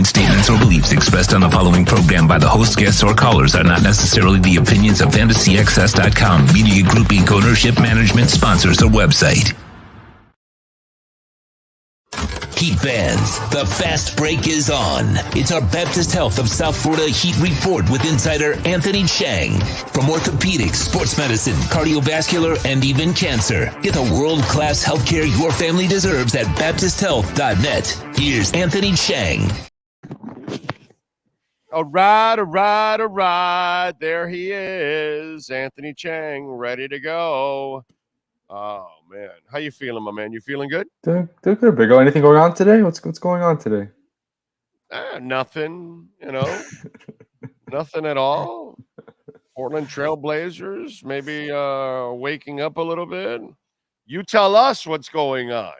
Statements or beliefs expressed on the following program by the host, guests, or callers are not necessarily the opinions of FantasyXS.com, Media Group Inc. ownership, management, sponsors, or website. Heat fans, the fast break is on. It's our Baptist Health of South Florida Heat Report with insider Anthony Chang. From orthopedics, sports medicine, cardiovascular, and even cancer. Get the world-class healthcare your family deserves at BaptistHealth.net. Here's Anthony Chang. All right. There he is, Anthony Chang, ready to go. Oh, man. How you feeling, my man? You feeling good? Doing good, Big O. Anything going on today? What's going on today? Nothing, nothing at all. Portland Trailblazers, maybe waking up a little bit. You tell us what's going on.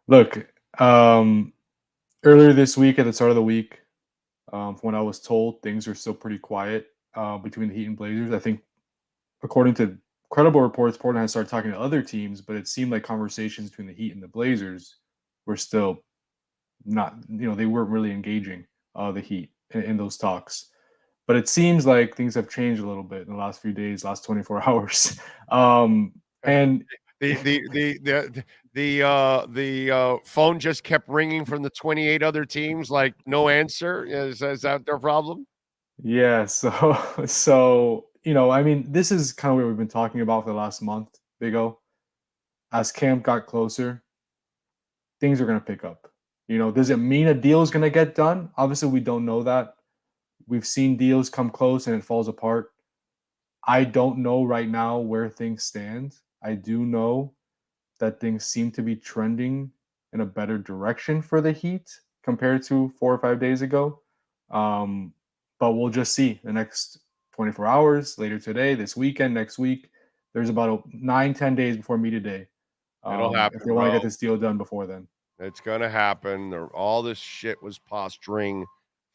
Look, earlier this week, at the start of the week, from what I was told, things are still pretty quiet between the Heat and Blazers. I think, according to credible reports, Portland has started talking to other teams, but it seemed like conversations between the Heat and the Blazers were still not, they weren't really engaging the Heat in those talks. But it seems like things have changed a little bit in the last few days, last 24 hours. And the phone just kept ringing from the 28 other teams, like no answer. Is that their problem? Yeah, so I mean, this is kind of what we've been talking about for the last month, Big O. As camp got closer, things are going to pick up. Does it mean a deal is going to get done? Obviously, we don't know that. We've seen deals come close and it falls apart. I don't know right now where things stand. I do know that things seem to be trending in a better direction for the Heat compared to 4 or 5 days ago. But we'll just see the next 24 hours, later today, this weekend, next week. There's about 9-10 days before media day. It'll happen, if they want to get this deal done before then. It's going to happen. All this shit was posturing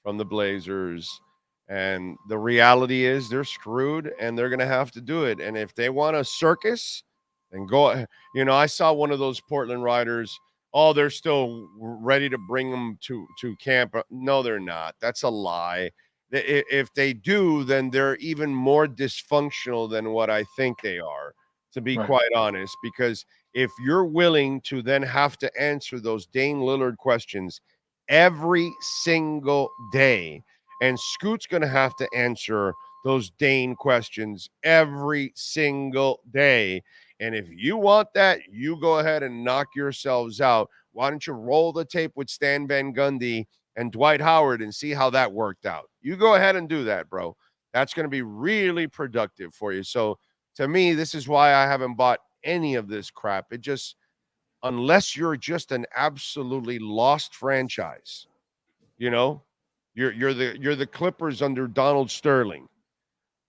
from the Blazers. And the reality is they're screwed and they're going to have to do it. And if they want a circus, then go. I saw one of those Portland writers. Oh, they're still ready to bring them to camp. No, they're not. That's a lie. If they do, then they're even more dysfunctional than what I think they are, to be quite honest. Because if you're willing to then have to answer those Dame Lillard questions every single day, and Scoot's going to have to answer those Dame questions every single day. And if you want that, you go ahead and knock yourselves out. Why don't you roll the tape with Stan Van Gundy and Dwight Howard and see how that worked out? You go ahead and do that, bro. That's going to be really productive for you. So to me, this is why I haven't bought any of this crap. It just, unless you're just an absolutely lost franchise, you're the Clippers under Donald Sterling.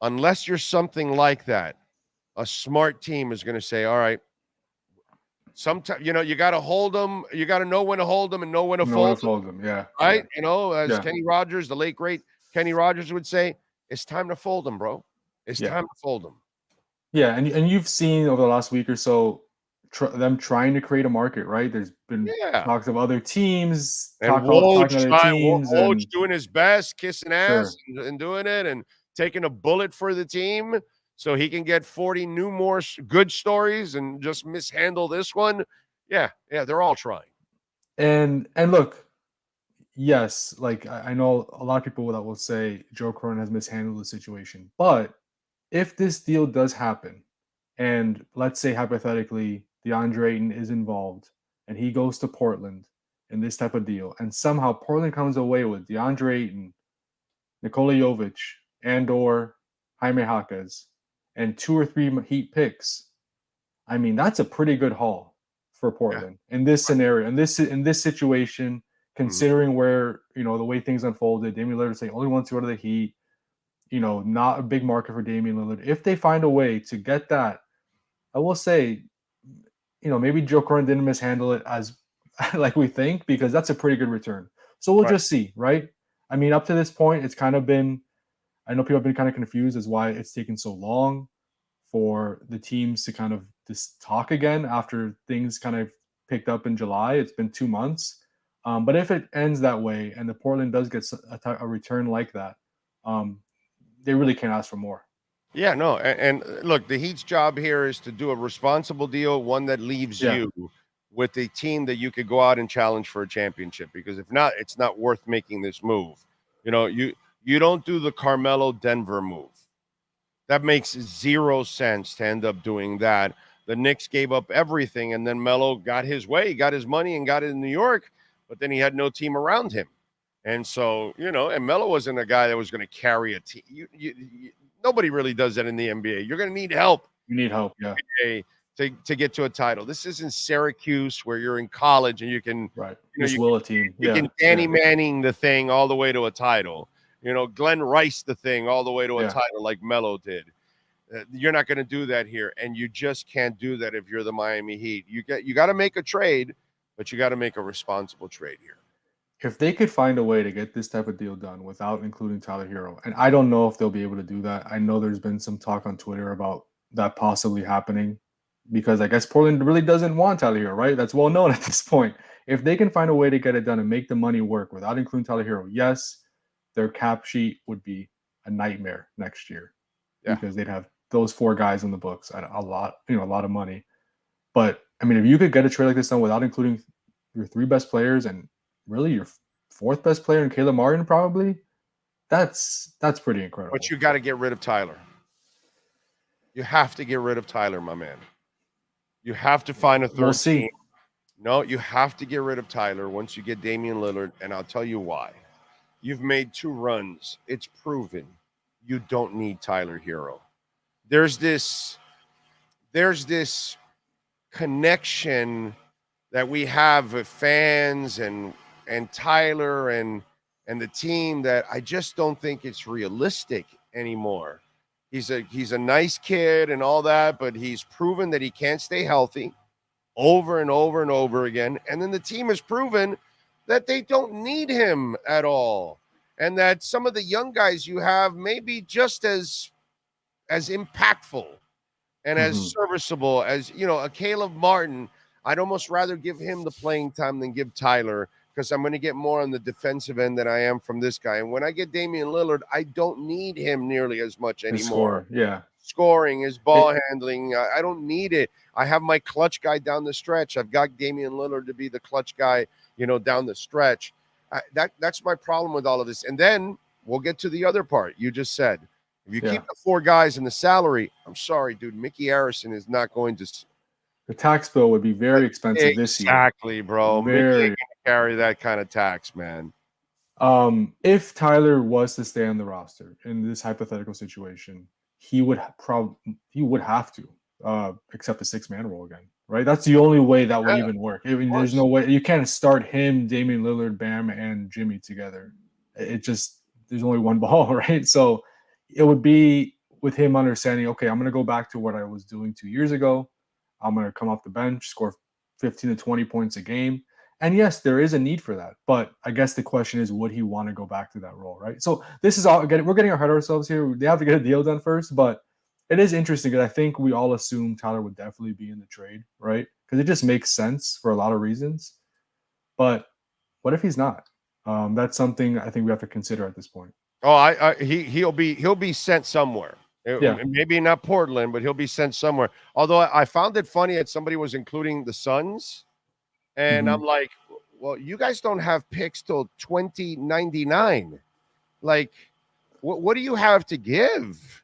Unless you're something like that, a smart team is going to say, all right, sometimes, you got to hold them. You got to know when to hold them and know when to fold them. Yeah. Right. As Kenny Rogers, the late, great Kenny Rogers would say, it's time to fold them, bro. It's time to fold them. Yeah. And you've seen over the last week or so, them trying to create a market, right? There's been talks of other teams. And Woj doing his best, kissing ass and doing it and taking a bullet for the team so he can get 40 new more good stories and just mishandle this one. Yeah, they're all trying. And look, yes, like I know a lot of people that will say Joe Cronin has mishandled the situation. But if this deal does happen, and let's say hypothetically DeAndre Ayton is involved and he goes to Portland in this type of deal, and somehow Portland comes away with DeAndre Ayton, Nikola Jovic, and/or Jaime Jaquez, and 2 or 3 Heat picks. I mean, that's a pretty good haul for Portland in this scenario, in this situation, considering where the way things unfolded. Damian Lillard saying only wants to go to the Heat. Not a big market for Damian Lillard. If they find a way to get that, I will say, maybe Joe Cronin didn't mishandle it as like we think, because that's a pretty good return. So we'll just see, right? I mean, up to this point, it's kind of been, I know people have been kind of confused as why it's taken so long for the teams to kind of just talk again after things kind of picked up in July. It's been 2 months. But if it ends that way and the Portland does get a return like that, they really can't ask for more. Yeah, no. And look, the Heat's job here is to do a responsible deal, one that leaves you with a team that you could go out and challenge for a championship. Because if not, it's not worth making this move. You know, you don't do the Carmelo Denver move. That makes zero sense to end up doing that. The Knicks gave up everything, and then Melo got his way, got his money, and got it in New York, but then he had no team around him. And so, you know, and Melo wasn't a guy that was going to carry a team. Nobody really does that in the NBA. You're going to need help. You need help, yeah. To get to a title. This isn't Syracuse where you're in college and you can will a team. You can Danny Manning the thing all the way to a title. You know, Glenn Rice the thing all the way to a title like Melo did. You're not going to do that here, and you just can't do that if you're the Miami Heat. You got to make a trade, but you got to make a responsible trade here. If they could find a way to get this type of deal done without including Tyler Hero, and I don't know if they'll be able to do that. I know there's been some talk on Twitter about that possibly happening, because I guess Portland really doesn't want Tyler Hero, right? That's well known at this point. If they can find a way to get it done and make the money work without including Tyler Hero, yes, their cap sheet would be a nightmare next year because they'd have those 4 guys in the books at a lot of money. But I mean, if you could get a trade like this done without including your 3 best players and really your 4th best player in Caleb Martin, probably, that's pretty incredible. But you got to get rid of Tyler. You have to get rid of Tyler, my man. You have to find a third team. No, you have to get rid of Tyler once you get Damian Lillard, and I'll tell you why. You've made 2 runs. It's proven you don't need Tyler Hero. There's this connection that we have with fans and Tyler and the team that I just don't think it's realistic anymore. He's a nice kid and all that, but he's proven that he can't stay healthy over and over and over again. And then the team has proven that they don't need him at all. And that some of the young guys you have may be just as impactful and as serviceable as, you know, a Caleb Martin. I'd almost rather give him the playing time than give Tyler, because I'm going to get more on the defensive end than I am from this guy. And when I get Damian Lillard, I don't need him nearly as much anymore. Scoring, his ball handling, I don't need it. I have my clutch guy down the stretch. I've got Damian Lillard to be the clutch guy, you know, down the stretch. That's my problem with all of this. And then we'll get to the other part. You just said, if you keep the 4 guys in the salary, I'm sorry, dude, Mickey Harrison is not going to. The tax bill would be very expensive this year. Exactly, bro. Mickey ain't gonna carry that kind of tax, man. If Tyler was to stay on the roster in this hypothetical situation, he would have to accept the 6-man role again, right? That's the only way that would even work. I mean, there's no way you can't start him, Damian Lillard, Bam, and Jimmy together. There's only one ball, right? So it would be with him understanding, okay, I'm going to go back to what I was doing 2 years ago. I'm going to come off the bench, score 15 to 20 points a game. And yes, there is a need for that. But I guess the question is, would he want to go back to that role, right? So this is all, again, we're getting ahead of ourselves here. They have to get a deal done first. But it is interesting because I think we all assume Tyler would definitely be in the trade, right? Because it just makes sense for a lot of reasons. But what if he's not? That's something I think we have to consider at this point. Oh, he'll be sent somewhere. Maybe not Portland, but he'll be sent somewhere. Although I found it funny that somebody was including the Suns, and I'm like, well, you guys don't have picks till 2099. Like, what do you have to give?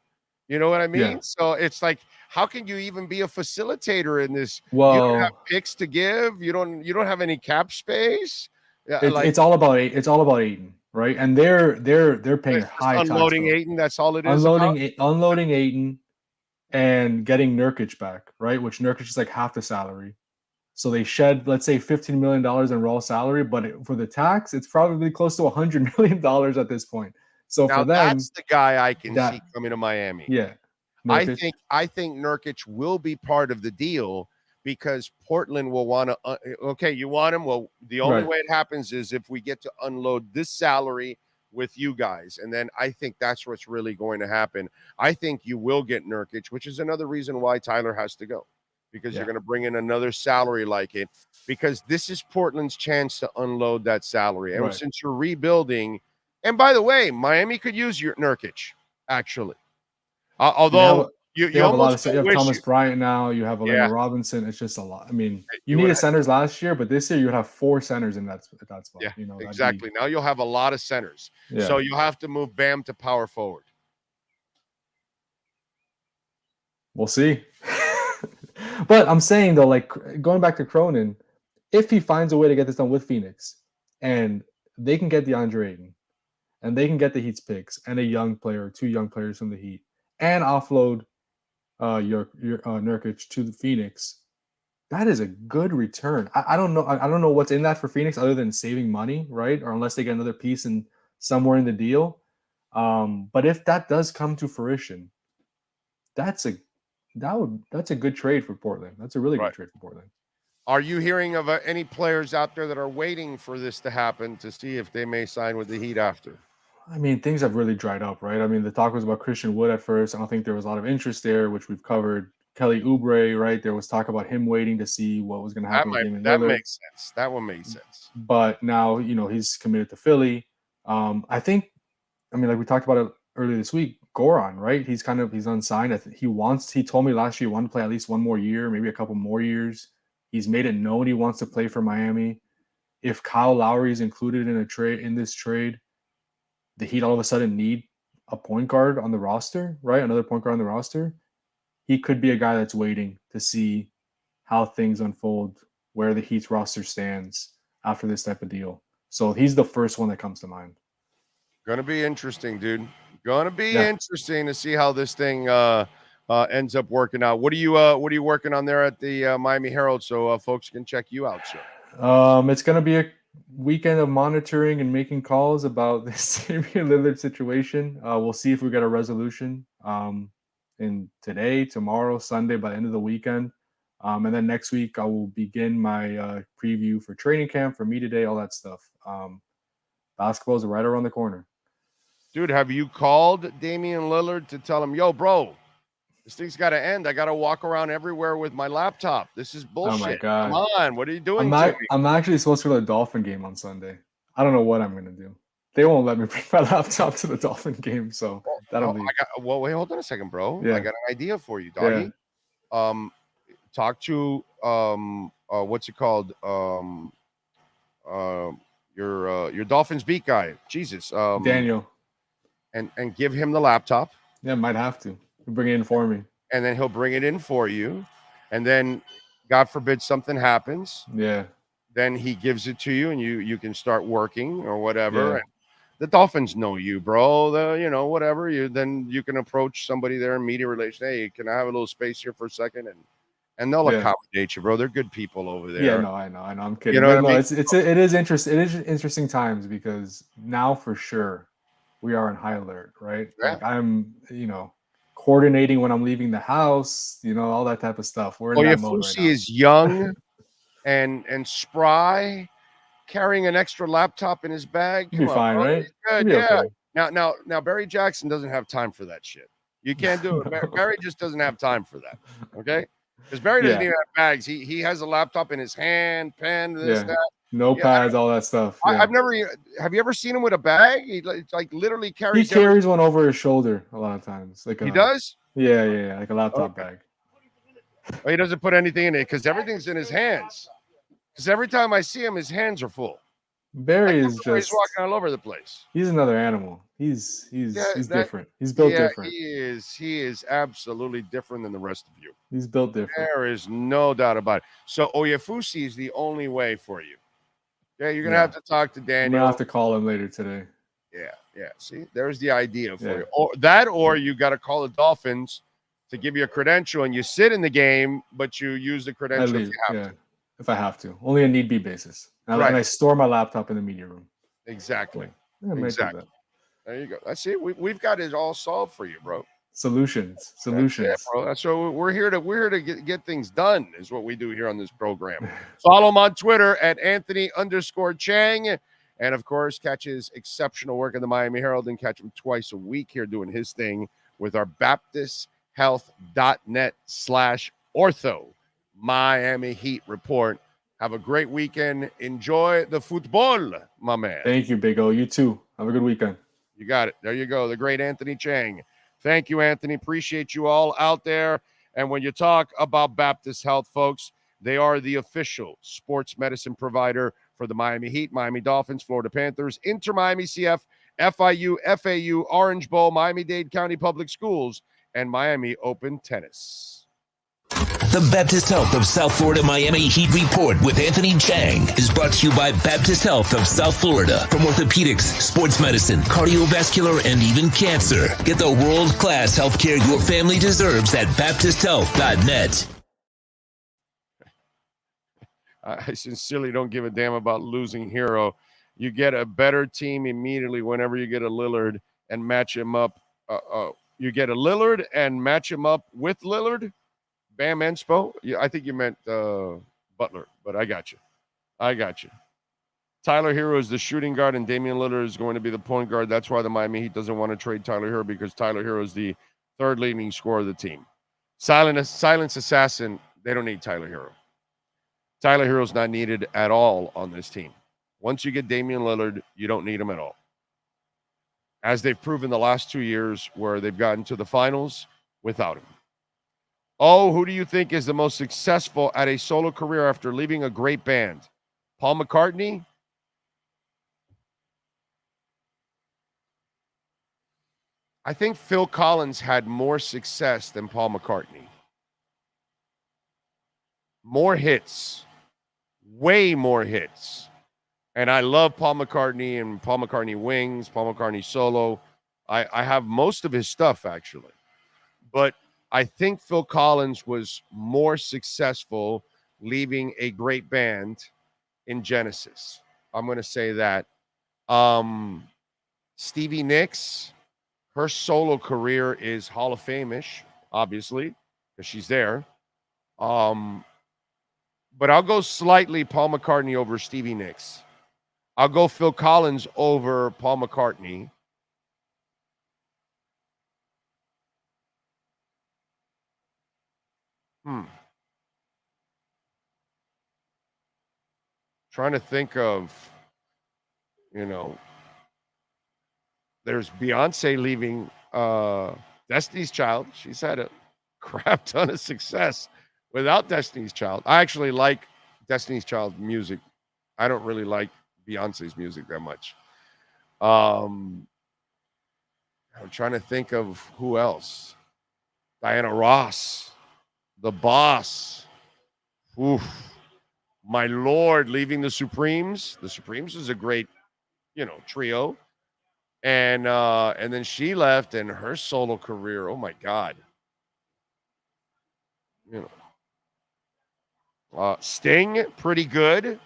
You know what I mean? Yeah. So it's like, how can you even be a facilitator in this? Well, you don't have picks to give. You don't have any cap space. It's all about Ayton. Right, and they're paying high unloading Ayton. That's all it is. Unloading Ayton, and getting Nurkic back, right? Which Nurkic is like half the salary. So they shed, let's say, $15 million in raw salary, but for the tax, it's probably close to $100 million at this point. So now for them, that's the guy I can see coming to Miami. Yeah, Nurkic. I think Nurkic will be part of the deal. Because Portland will want to, okay, you want him? Well, the only way it happens is if we get to unload this salary with you guys. And then I think that's what's really going to happen. I think you will get Nurkic, which is another reason why Tyler has to go. Because you're going to bring in another salary like it. Because this is Portland's chance to unload that salary. And since you're rebuilding, and by the way, Miami could use your Nurkic, actually. Although You They have a lot almost of. You don't have wish Thomas you, Bryant now. You have Orlando yeah. Robinson. It's just a lot. I mean, you You would needed ha- centers last year, but this year you would have 4 centers in that spot. Yeah, You know, that'd be- exactly. Now you'll have a lot of centers. Yeah. So you'll have to move Bam to power forward. We'll see. But I'm saying though, like going back to Cronin, if he finds a way to get this done with Phoenix, and they can get DeAndre Ayton, and they can get the Heat's picks and a young player, 2 young players from the Heat, and offload your Nurkic to the Phoenix, that is a good return. I don't know. I don't know what's in that for Phoenix other than saving money, right? Or unless they get another piece in somewhere in the deal. But if that does come to fruition, that's a good trade for Portland. That's a really good trade for Portland. Are you hearing of any players out there that are waiting for this to happen to see if they may sign with the Heat after? I mean, things have really dried up, right? I mean, the talk was about Christian Wood at first. I don't think there was a lot of interest there, which we've covered. Kelly Oubre, right? There was talk about him waiting to see what was going to happen with Damian That Lillard. makes sense. That one makes sense. But now, he's committed to Philly. I think, like we talked about it earlier this week, Goran, right? He's unsigned. He told me last year he wanted to play at least one more year, maybe a couple more years. He's made it known he wants to play for Miami. If Kyle Lowry is included in this trade, the Heat all of a sudden need a point guard on the roster, right? Another point guard on the roster. He could be a guy that's waiting to see how things unfold, where the Heat's roster stands after this type of deal. So he's the first one that comes to mind. Going to be interesting, dude. Going to be interesting to see how this thing ends up working out. What are you working on there at the Miami Herald so folks can check you out, sir? It's going to be a weekend of monitoring and making calls about this Damian Lillard situation. We'll see if we get a resolution in today, tomorrow, Sunday, by the end of the weekend. And then next week, I will begin my preview for training camp, for Media Day, all that stuff. Basketball is right around the corner. Dude, have you called Damian Lillard to tell him, yo, bro, this thing's got to end. I got to walk around everywhere with my laptop. This is bullshit. Oh, my God. Come on. What are you doing I'm actually supposed to go to the Dolphin game on Sunday. I don't know what I'm going to do. They won't let me bring my laptop to the Dolphin game, so that'll be... wait, hold on a second, bro. Yeah. I got an idea for you, doggy. Yeah. Talk to, what's it called? Your Dolphins beat guy. Jesus. Daniel. And give him the laptop. Yeah, might have to. Bring it in for me. And then he'll bring it in for you. And then, God forbid, something happens. Yeah. Then he gives it to you, and you can start working or whatever. Yeah. And the Dolphins know you, bro. Whatever. Then you can approach somebody there in media relations. Hey, can I have a little space here for a second? And they'll accommodate you, bro. They're good people over there. Yeah, no, I know. I'm kidding. You know what I mean? It is interesting. It is interesting times because now for sure we are in high alert, right? Yeah. Like I'm, coordinating when I'm leaving the house, all that type of stuff. We're in that mode right now. is young and spry, carrying an extra laptop in his bag. He'll be fine, bro. right? He's good, He'll be yeah. okay. Now Barry Jackson doesn't have time for that shit. You can't do it. Barry just doesn't have time for that. Okay. Because Barry doesn't even have bags. He has a laptop in his hand, pen, this, that. Notepads, all that stuff. Yeah. Have you ever seen him with a bag? He like literally carries. He carries one over his shoulder a lot of times. Like he does? Yeah, like a laptop bag. Well, he doesn't put anything in it because everything's in his hands. Because every time I see him, his hands are full. Barry is he's just walking all over the place. He's another animal. He's different. He's built different. He is absolutely different than the rest of you. He's built different. There is no doubt about it. So Oyefusi is the only way for you. Yeah, you're gonna have to talk to Daniel. I'm gonna have to call him later today. Yeah. See, there's the idea for you. Or you got to call the Dolphins to give you a credential, and you sit in the game, but you use the credential if you have to. If I have to, only a need be basis. And I store my laptop in the media room. Exactly. Yeah, exactly. There you go. That's it. We've got it all solved for you, bro. Solutions. That's it, bro. That's so we're here to get things done is what we do here on this program. Follow him on Twitter at Anthony_Chang. And of course, catch his exceptional work in the Miami Herald and catch him twice a week here doing his thing with our BaptistHealth.net/ortho Miami Heat report. Have a great weekend. Enjoy the football, my man. Thank you, Big O. You too. Have a good weekend. You got it. There you go. The great Anthony Chang. Thank you, Anthony. Appreciate you all out there. And when you talk about Baptist Health, folks, they are the official sports medicine provider for the Miami Heat, Miami Dolphins, Florida Panthers, Inter Miami CF, FIU, FAU, Orange Bowl, Miami-Dade County Public Schools, and Miami Open Tennis. The Baptist Health of South Florida Miami Heat Report with Anthony Chang is brought to you by Baptist Health of South Florida. From orthopedics, sports medicine, cardiovascular, and even cancer. Get the world-class healthcare your family deserves at BaptistHealth.net. I sincerely don't give a damn about losing Hero. You get a better team immediately whenever you get a Lillard and match him up. You get a Lillard and match him up with Lillard. Bam Enspo. Yeah, I think you meant Butler, but I got you. Tyler Hero is the shooting guard, and Damian Lillard is going to be the point guard. That's why the Miami Heat doesn't want to trade Tyler Hero, because Tyler Hero is the third leading scorer of the team. Silence assassin. They don't need Tyler Hero. Tyler Hero's not needed at all on this team. Once you get Damian Lillard, you don't need him at all. As they've proven the last 2 years where they've gotten to the finals without him. Oh, who do you think is the most successful at a solo career after leaving a great band? Paul McCartney? I think Phil Collins had more success than Paul McCartney. More hits. Way more hits. And I love Paul McCartney and Paul McCartney Wings, Paul McCartney Solo. I have most of his stuff, actually. But I think Phil Collins was more successful leaving a great band in Genesis. I'm going to say that. Stevie Nicks, her solo career is Hall of Fame-ish, obviously, because she's there. But I'll go slightly Paul McCartney over Stevie Nicks. I'll go Phil Collins over Paul McCartney. Trying to think of, there's Beyonce leaving Destiny's Child. She's had a crap ton of success without Destiny's Child. I actually like Destiny's Child music. I don't really like Beyonce's music that much. I'm trying to think of who else. Diana Ross, The Boss. Oof. My Lord, leaving the Supremes. The Supremes is a great, trio. And then she left, and her solo career, oh my God. Sting, pretty good.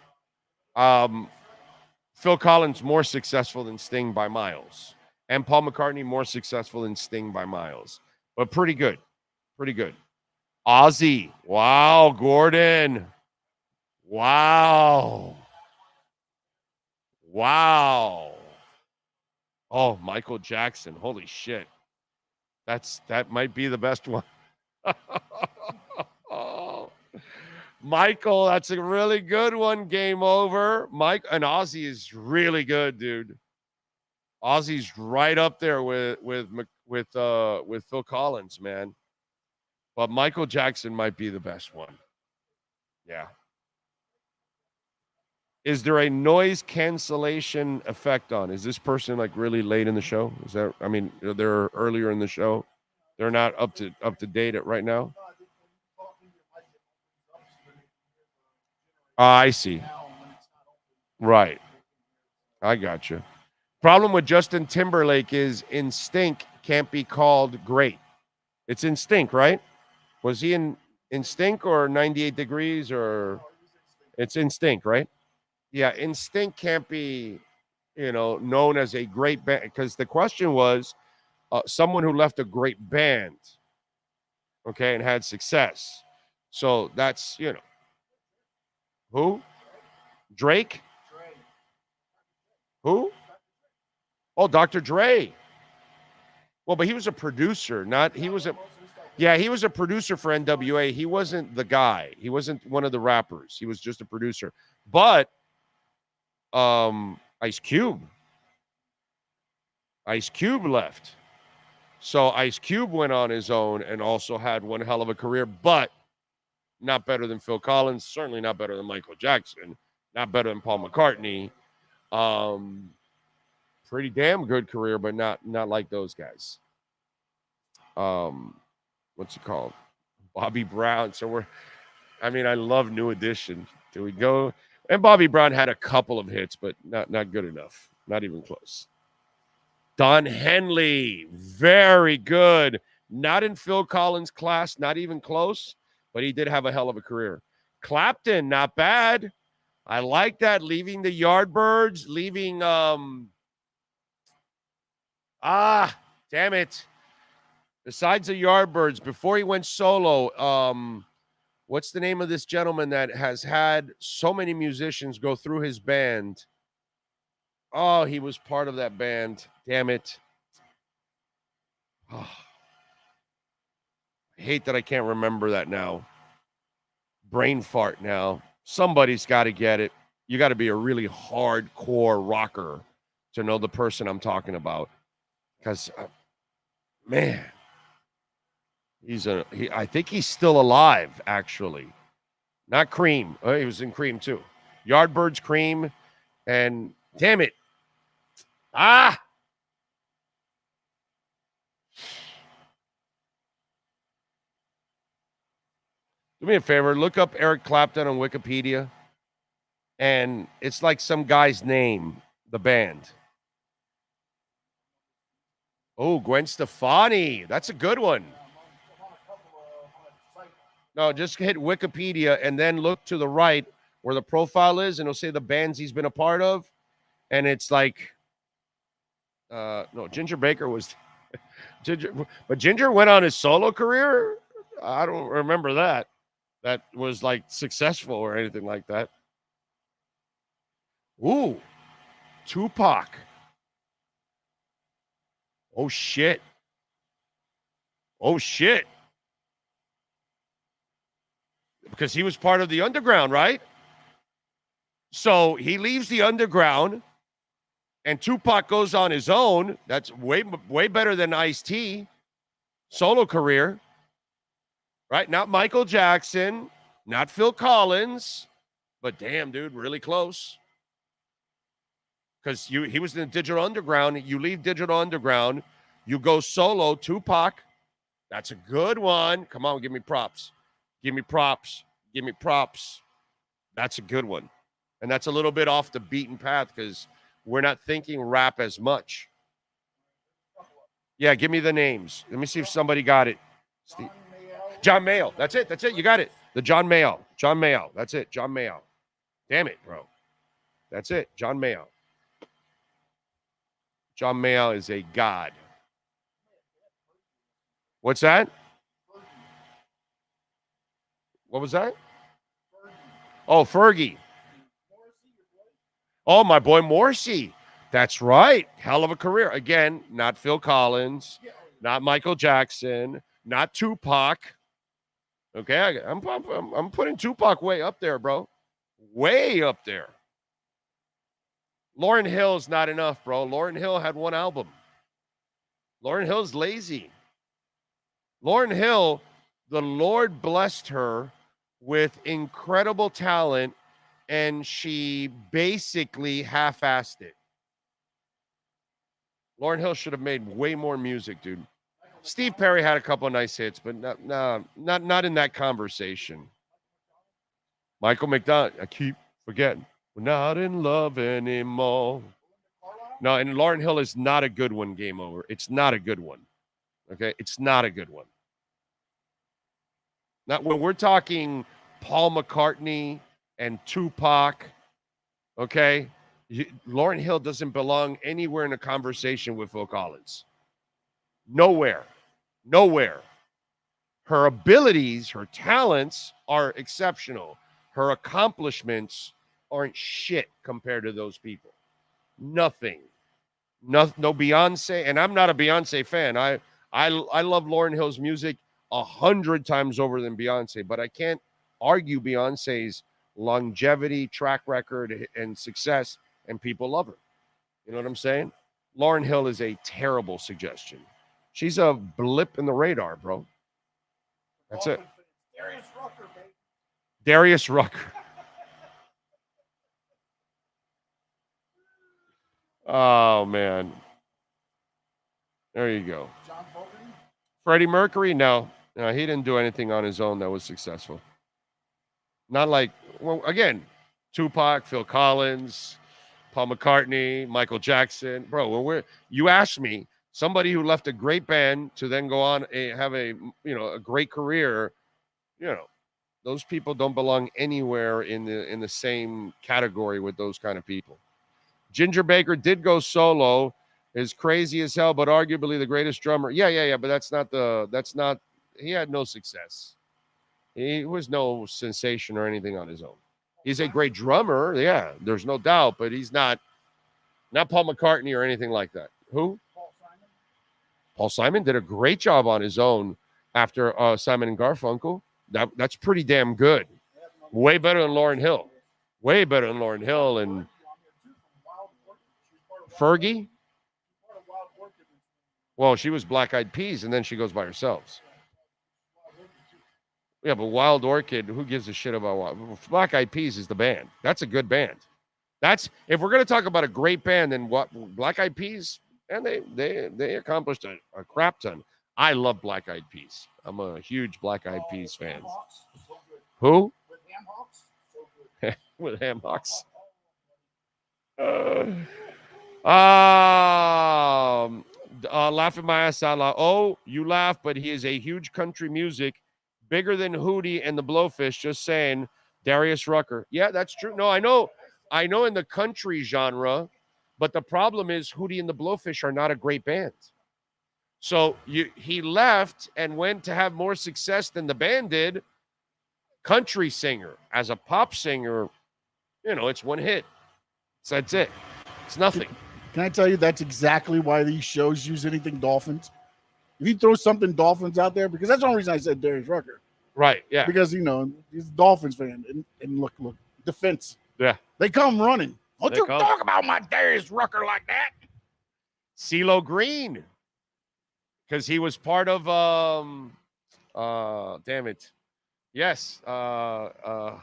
Phil Collins, more successful than Sting by miles. And Paul McCartney, more successful than Sting by miles. But pretty good. Pretty good. Ozzy. Wow, Gordon. Wow. Oh, Michael Jackson. Holy shit. That might be the best one. Michael, that's a really good one. Game over. Mike and Ozzy is really good, dude. Ozzy's right up there with Phil Collins, man. But Michael Jackson might be the best one. Yeah. Is there a noise cancellation effect on? Is this person like really late in the show? Is that? I mean, they're earlier in the show. They're not up to date at right now. I see. Right. I got you. Problem with Justin Timberlake is Instinct can't be called great. It's Instinct, right? Was he in Instinct or 98 Degrees or it's Instinct, right? Yeah, Instinct can't be, known as a great band because the question was someone who left a great band, okay, and had success. So that's, who? Drake? Who? Oh, Dr. Dre. Well, but he was a producer, he was a producer for NWA. He wasn't the guy. He wasn't one of the rappers. He was just a producer. But Ice Cube left. So Ice Cube went on his own and also had one hell of a career, but not better than Phil Collins, certainly not better than Michael Jackson, not better than Paul McCartney. Pretty damn good career, but not like those guys. What's it called? Bobby Brown. So I love New Edition. Do we go? And Bobby Brown had a couple of hits, but not good enough. Not even close. Don Henley, very good. Not in Phil Collins' class, not even close, but he did have a hell of a career. Clapton, not bad. I like that. Leaving the Yardbirds, leaving damn it. Besides the Yardbirds, before he went solo, what's the name of this gentleman that has had so many musicians go through his band? Oh, he was part of that band. Damn it. Oh. I hate that I can't remember that now. Brain fart now. Somebody's got to get it. You got to be a really hardcore rocker to know the person I'm talking about. Because, man, I think he's still alive, actually. Not Cream. Oh, he was in Cream, too. Yardbirds, Cream, and damn it. Do me a favor. Look up Eric Clapton on Wikipedia. And it's like some guy's name, the band. Oh, Gwen Stefani. That's a good one. No, just hit Wikipedia and then look to the right where the profile is, and it'll say the bands he's been a part of. And it's like, no, Ginger Baker was but Ginger went on his solo career. I don't remember that was like successful or anything like that. Ooh, Tupac. Oh shit. Because he was part of the underground, right? So he leaves the underground and Tupac goes on his own. That's way better than Ice-T. Solo career. Right? Not Michael Jackson, not Phil Collins, but damn, dude, really close. Because he was in the Digital Underground. You leave Digital Underground, you go solo, Tupac. That's a good one. Come on, give me props. Give me props. That's a good one. And that's a little bit off the beaten path because we're not thinking rap as much. Yeah, give me the names. Let me see if somebody got it. John Mayall. That's it. You got it. The John Mayall. That's it. John Mayall. Damn it, bro. That's it. John Mayall. John Mayall is a god. What's that? What was that? Oh, Fergie. Oh, my boy Morrissey. That's right. Hell of a career. Again, not Phil Collins, not Michael Jackson, not Tupac. Okay, I'm putting Tupac way up there, bro. Way up there. Lauryn Hill's not enough, bro. Lauryn Hill had one album. Lauryn Hill's lazy. Lauryn Hill, the Lord blessed her with incredible talent, and she basically half-assed it. Lauryn Hill should have made way more music, dude. Steve Perry had a couple of nice hits, but not in that conversation. Michael McDonald, I keep forgetting. We're not in love anymore. No, and Lauryn Hill is not a good one, game over. It's not a good one. Okay? It's not a good one. Not when we're talking Paul McCartney and Tupac, okay? Lauryn Hill doesn't belong anywhere in a conversation with Phil Collins. Nowhere. Her abilities, her talents are exceptional. Her accomplishments aren't shit compared to those people. Nothing. No Beyonce, and I'm not a Beyonce fan. I love Lauryn Hill's music 100 times over than Beyonce, but I can't argue Beyonce's longevity, track record, and success, and people love her. You know what I'm saying? Lauryn Hill is a terrible suggestion. She's a blip in the radar, bro. That's it. Darius Rucker. Oh, man. There you go. Freddie Mercury? No, he didn't do anything on his own that was successful. Not like, well, again, Tupac, Phil Collins, Paul McCartney, Michael Jackson. Bro, you asked me, somebody who left a great band to then go on have a great career, those people don't belong anywhere in the same category with those kind of people. Ginger Baker did go solo, is crazy as hell, but arguably the greatest drummer. Yeah, but that's not he had no success. He was no sensation or anything on his own. He's a great drummer, yeah, there's no doubt, but he's not Paul McCartney or anything like that. Who? Paul Simon did a great job on his own after Simon and Garfunkel. That's pretty damn good. Way better than Lauryn Hill. Way better than Lauryn Hill and Fergie. Well, she was Black Eyed Peas, and then she goes by herself. Yeah, but Wild Orchid, who gives a shit about Black Eyed Peas is the band. That's a good band. If we're going to talk about a great band, then what Black Eyed Peas, and they accomplished a crap ton. I love Black Eyed Peas. I'm a huge Black Eyed Peas fan. Who? With Ham Hocks. Laughing my ass out loud. Oh, you laugh, but he is a huge country music, bigger than Hootie and the Blowfish. Just saying, Darius Rucker. Yeah, that's true. No, I know in the country genre, but the problem is Hootie and the Blowfish are not a great band. So he left and went to have more success than the band did. Country singer. As a pop singer, it's one hit. So that's it. It's nothing. Can I tell you that's exactly why these shows use anything Dolphins? If you throw something Dolphins out there, because that's the only reason I said Darius Rucker. Right, yeah. Because, he's a Dolphins fan. And look, defense. Yeah. They come running. Don't you talk about my Darius Rucker like that. CeeLo Green. Because he was part of, damn it. Yes. God,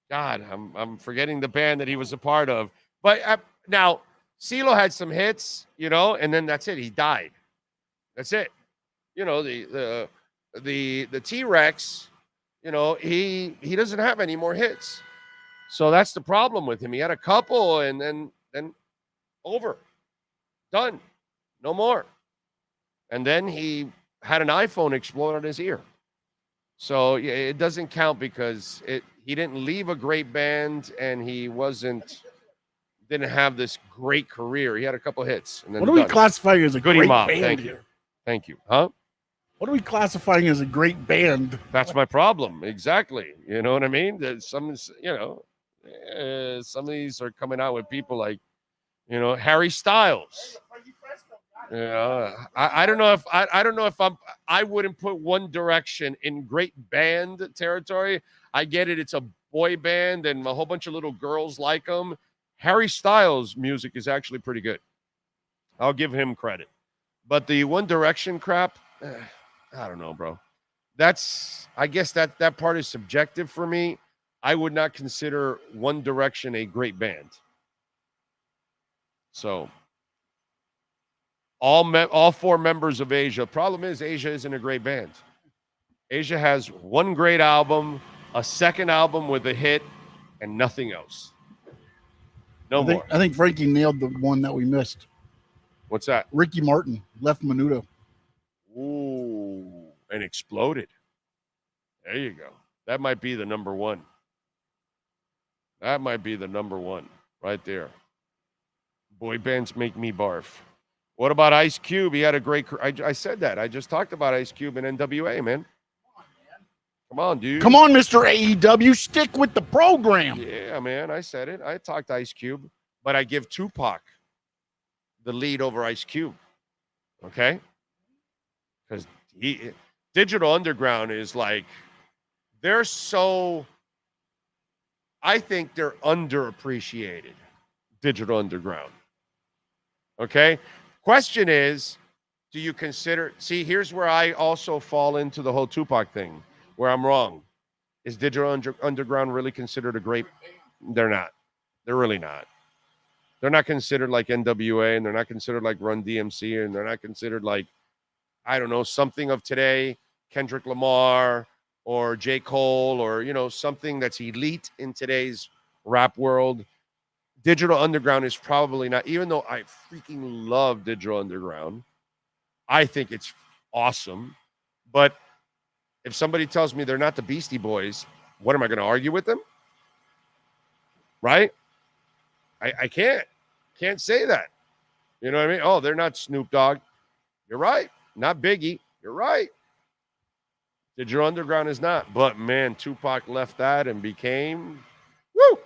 I'm forgetting the band that he was a part of. But now, CeeLo had some hits, and then that's it. He died. That's it. The T-Rex, he doesn't have any more hits. So that's the problem with him. He had a couple and then over. Done. No more. And then he had an iPhone explode on his ear. So it doesn't count because he didn't leave a great band and he didn't have this great career. He had a couple hits. And then what are we classifying as a Goody great Mob. band Thank you. Thank you. Huh? What are we classifying as a great band? That's my problem. Exactly. You know what I mean? Some of these are coming out with people like, Harry Styles. I don't know if I wouldn't put One Direction in great band territory. I get it. It's a boy band and a whole bunch of little girls like them. Harry Styles' music is actually pretty good. I'll give him credit. But the One Direction crap, I don't know, bro. I guess that part is subjective for me. I would not consider One Direction a great band. So all four members of Asia. Problem is, Asia isn't a great band. Asia has one great album, a second album with a hit, and nothing else. More. I think Frankie nailed the one that we missed. What's that? Ricky Martin left Menudo. Ooh, and exploded. There you go. That might be the number one. That might be the number one right there. Boy bands make me barf. What about Ice Cube? He had a great I said that. I just talked about Ice Cube and NWA, man. Come on, dude. Come on, Mr. AEW. Stick with the program. Yeah, man. I said it. I talked Ice Cube, but I give Tupac the lead over Ice Cube. Okay? Because Digital Underground is like, I think they're underappreciated. Digital Underground. Okay? Question is, do you consider? See, here's where I also fall into the whole Tupac thing, where I'm wrong. Is Digital Underground really considered a great? They're not. They're really not. They're not considered like NWA, and they're not considered like Run DMC, and they're not considered like, I don't know, something of today, Kendrick Lamar or J. Cole, or, something that's elite in today's rap world. Digital Underground is probably not, even though I freaking love Digital Underground. I think it's awesome. But if somebody tells me they're not the Beastie Boys, what am I going to argue with them? Right? I can't say that. You know what I mean? Oh, they're not Snoop Dogg. You're right. Not Biggie. You're right. Digital Underground is not. But, man, Tupac left that and became, woo!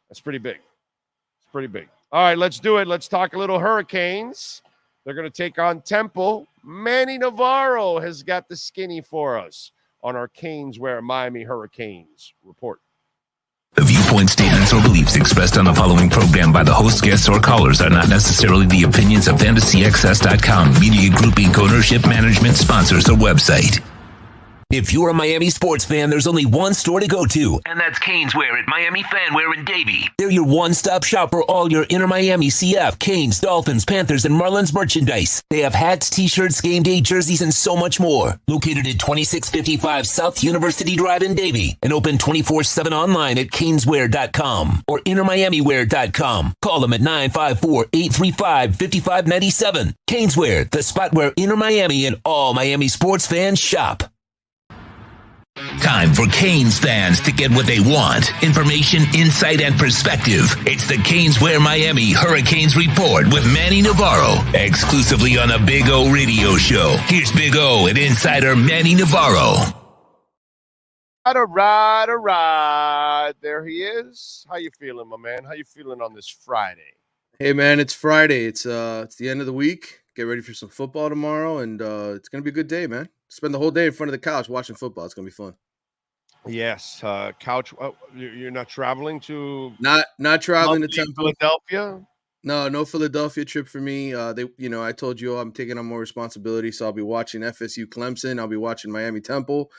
That's pretty big. It's pretty big. All right, let's do it. Let's talk a little Hurricanes. They're going to take on Temple. Manny Navarro has got the skinny for us on our Canes Wear Miami Hurricanes report. The viewpoint, statements, or beliefs expressed on the following program by the host, guests, or callers are not necessarily the opinions of FantasyXS.com, Media Group Inc. ownership, management, sponsors, or website. If you're a Miami sports fan, there's only one store to go to, and that's Canes Wear at Miami Fanwear in Davie. They're your one-stop shop for all your Inter Miami CF, Canes, Dolphins, Panthers, and Marlins merchandise. They have hats, t-shirts, game day jerseys, and so much more. Located at 2655 South University Drive in Davie, and open 24/7 online at caneswear.com or intermiamiwear.com. Call them at 954-835-5597. Canes Wear, the spot where Inter Miami and all Miami sports fans shop. Time for Canes fans to get what they want. Information, insight, and perspective. It's the Canes Wear Miami Hurricanes Report with Manny Navarro. Exclusively on the Big O Radio Show. Here's Big O and insider Manny Navarro. All right. There he is. How you feeling, my man? How you feeling on this Friday? Hey, man, it's Friday. It's the end of the week. Get ready for some football tomorrow, and it's going to be a good day, man. Spend the whole day in front of the couch watching football. It's going to be fun. Yes, couch. You're not traveling to not traveling to Temple, Philadelphia. No Philadelphia trip for me. I told you I'm taking on more responsibility, so I'll be watching FSU Clemson. I'll be watching Miami Temple,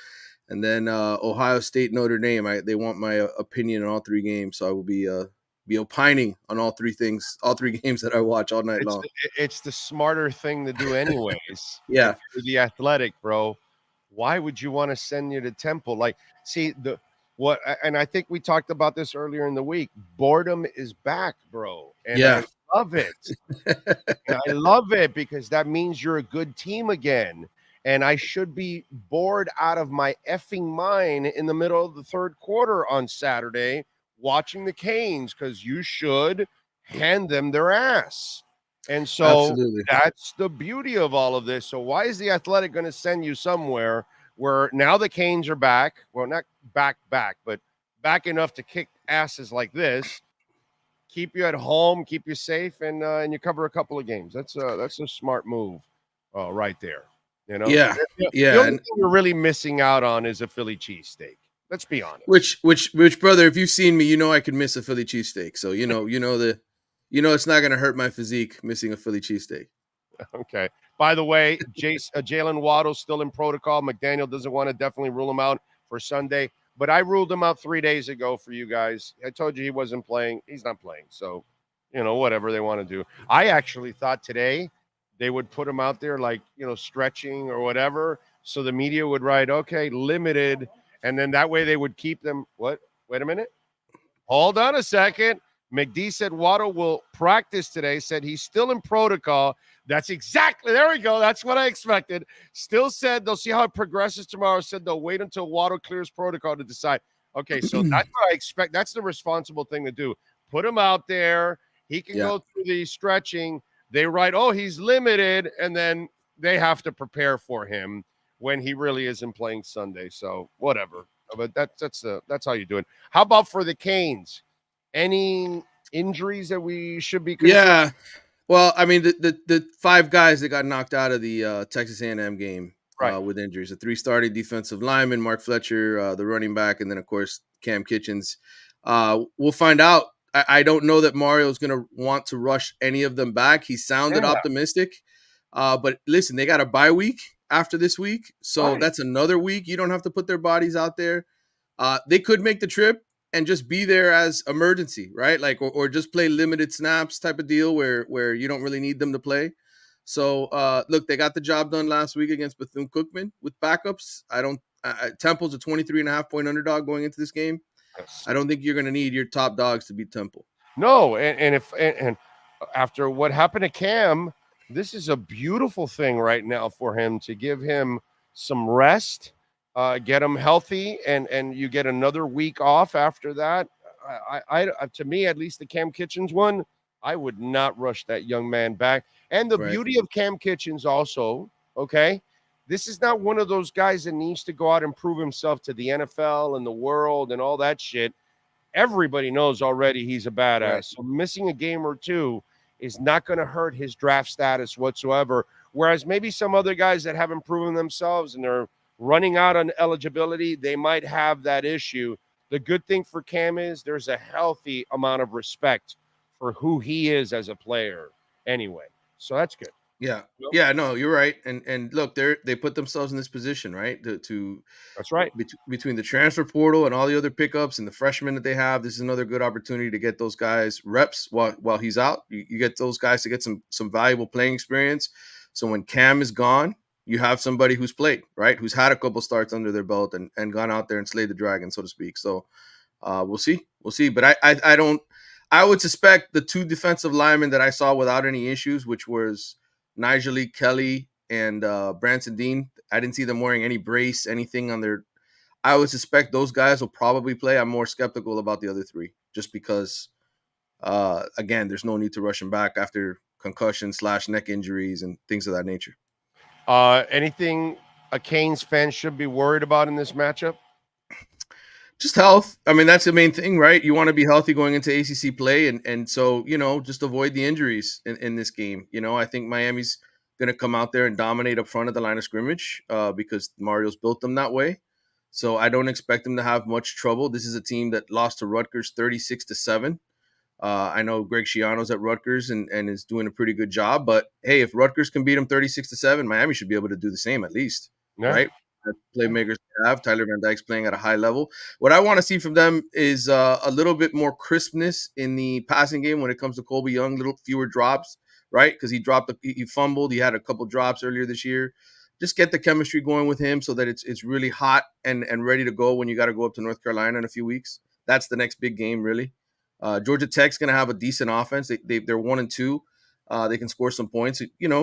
and then Ohio State Notre Dame. They want my opinion on all three games, so I will be opining on all three games that I watch all night long. It's the smarter thing to do, anyways. Yeah, if you're the Athletic, bro. Why would you want to send you to Temple? Like, see and I think we talked about this earlier in the week. Boredom is back, bro. And yeah. I love it. And I love it because that means you're a good team again. And I should be bored out of my effing mind in the middle of the third quarter on Saturday watching the Canes, because you should hand them their ass. And so Absolutely. That's the beauty of all of this. So why is the Athletic going to send you somewhere where now the Canes are back? Well, not back, but back enough to kick asses like this, keep you at home, keep you safe, and you cover a couple of games. That's a smart move right there. You know? Yeah. The only thing you're really missing out on is a Philly cheesesteak. Let's be honest. Which brother, if you've seen me, you know I could miss a Philly cheesesteak. So you know it's not going to hurt my physique missing a Philly cheesesteak. Okay. By the way, Jalen Waddle's still in protocol. McDaniel doesn't want to definitely rule him out for Sunday, but I ruled him out 3 days ago for you guys. I told you he wasn't playing. He's not playing. So, whatever they want to do. I actually thought today they would put him out there like, stretching or whatever. So the media would write, okay, limited. And then that way they would keep them. What? Wait a minute. Hold on a second. McD said Waddle will practice today, said he's still in protocol. That's exactly, there we go. That's what I expected. Still said they'll see how it progresses tomorrow. Said they'll wait until Waddle clears protocol to decide. Okay, so that's what I expect. That's the responsible thing to do. Put him out there. He can go through the stretching. They write, oh, he's limited, and then they have to prepare for him when he really isn't playing Sunday. So whatever. But that's how you do it. How about for the Canes? Any injuries that we should be concerned? Yeah. Well, I mean, the five guys that got knocked out of the Texas A&M game with injuries, the three starting defensive linemen, Mark Fletcher, the running back, and then, of course, Cam Kitchens. We'll find out. I don't know that Mario's going to want to rush any of them back. He sounded optimistic. But listen, they got a bye week after this week, so Right. that's another week. You don't have to put their bodies out there. They could make the trip and just be there as emergency, right? Like, or just play limited snaps type of deal where you don't really need them to play. So look, they got the job done last week against Bethune-Cookman with backups. Temple's a 23.5-point underdog going into this game. I don't think you're going to need your top dogs to beat Temple. No, and after what happened to Cam, this is a beautiful thing right now for him to give him some rest, get him healthy, and you get another week off after that. I to me, at least the Cam Kitchens one, I would not rush that young man back. And the beauty of Cam Kitchens also, okay, this is not one of those guys that needs to go out and prove himself to the NFL and the world and all that shit. Everybody knows already he's a badass. Right. So missing a game or two is not going to hurt his draft status whatsoever. Whereas maybe some other guys that haven't proven themselves and they're running out on eligibility, they might have that issue. The good thing for Cam is there's a healthy amount of respect for who he is as a player anyway. So that's good. Yeah. Yeah, no, you're right. And look, they put themselves in this position, right? To That's right. Between the transfer portal and all the other pickups and the freshmen that they have, this is another good opportunity to get those guys reps while he's out. You get those guys to get some valuable playing experience. So when Cam is gone, you have somebody who's played, right? Who's had a couple starts under their belt and gone out there and slayed the dragon, so to speak. So we'll see. But I would suspect the two defensive linemen that I saw without any issues, which was Nigel Kelly and Branson Dean. I didn't see them wearing any brace, anything on their. I would suspect those guys will probably play. I'm more skeptical about the other three, just because, again, there's no need to rush them back after concussion / neck injuries and things of that nature. Anything a Canes fan should be worried about in this matchup? Just health. I mean, that's the main thing, right? You want to be healthy going into ACC play. And so, just avoid the injuries in this game. I think Miami's going to come out there and dominate up front of the line of scrimmage because Mario's built them that way. So I don't expect them to have much trouble. This is a team that lost to Rutgers 36-7. I know Greg Schiano's at Rutgers and is doing a pretty good job. But, hey, if Rutgers can beat them 36-7, Miami should be able to do the same at least, right? Playmakers have. Tyler Van Dyke's playing at a high level. What I want to see from them is a little bit more crispness in the passing game when it comes to Colby Young, little fewer drops, right? Because he fumbled. He had a couple drops earlier this year. Just get the chemistry going with him so that it's really hot and ready to go when you got to go up to North Carolina in a few weeks. That's the next big game, really. Georgia Tech's going to have a decent offense. They're 1-2. They can score some points.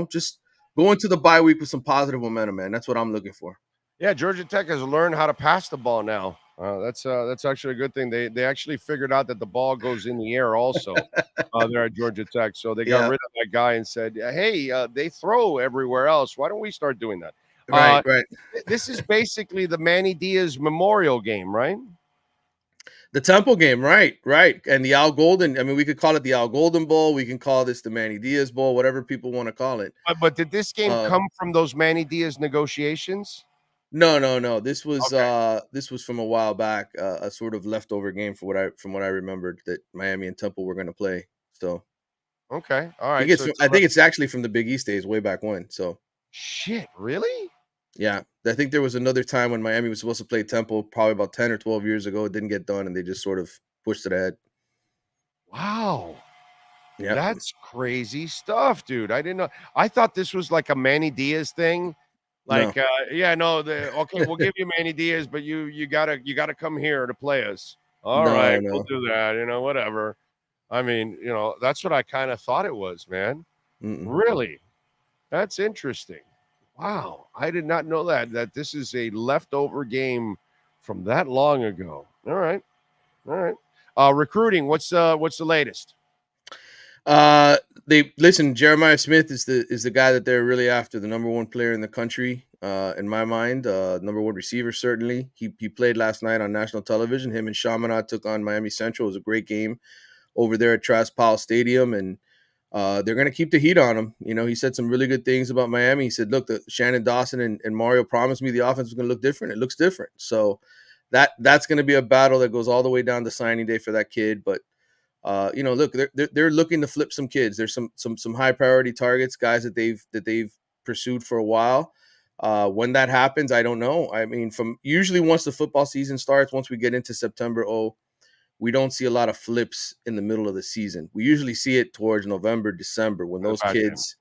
Just go into the bye week with some positive momentum, man. That's what I'm looking for. Yeah, Georgia Tech has learned how to pass the ball now. That's actually a good thing. They actually figured out that the ball goes in the air also there at Georgia Tech. So they got rid of that guy and said, hey, they throw everywhere else. Why don't we start doing that? Right. This is basically the Manny Diaz Memorial game, right? The Temple game, right. And the Al Golden, I mean, we could call it the Al Golden Bowl. We can call this the Manny Diaz Bowl, whatever people want to call it. But did this game come from those Manny Diaz negotiations? No. This was from a while back, a sort of leftover game from what I remembered that Miami and Temple were going to play. So, okay, all right. I think it's actually from the Big East days, way back when. So, shit, really? Yeah, I think there was another time when Miami was supposed to play Temple, probably about 10 or 12 years ago. It didn't get done, and they just sort of pushed it ahead. Wow. Yeah, that's crazy stuff, dude. I didn't know. I thought this was like a Manny Diaz thing. Like, okay, we'll give you Manny Diaz, but you gotta come here to play us. All right, we'll do that. Whatever. I mean, that's what I kind of thought it was, man. Really, that's interesting. Wow, I did not know that this is a leftover game from that long ago. All right. Recruiting. What's the latest? Jeremiah Smith is the guy that they're really after, the number one player in the country, in my mind, number one receiver, certainly. He played last night on national television. Him and Chaminade took on Miami Central. It was a great game over there at Travis Powell Stadium, and they're going to keep the heat on him. He said some really good things about Miami. He said, look, Shannon Dawson and Mario promised me the offense was going to look different. It looks different. So that's going to be a battle that goes all the way down to signing day for that kid. But look, they're looking to flip some kids. There's some high priority targets, guys that they've pursued for a while. When that happens, I don't know. I mean, from usually once the football season starts, once we get into September, we don't see a lot of flips in the middle of the season. We usually see it towards November, December, when those kids,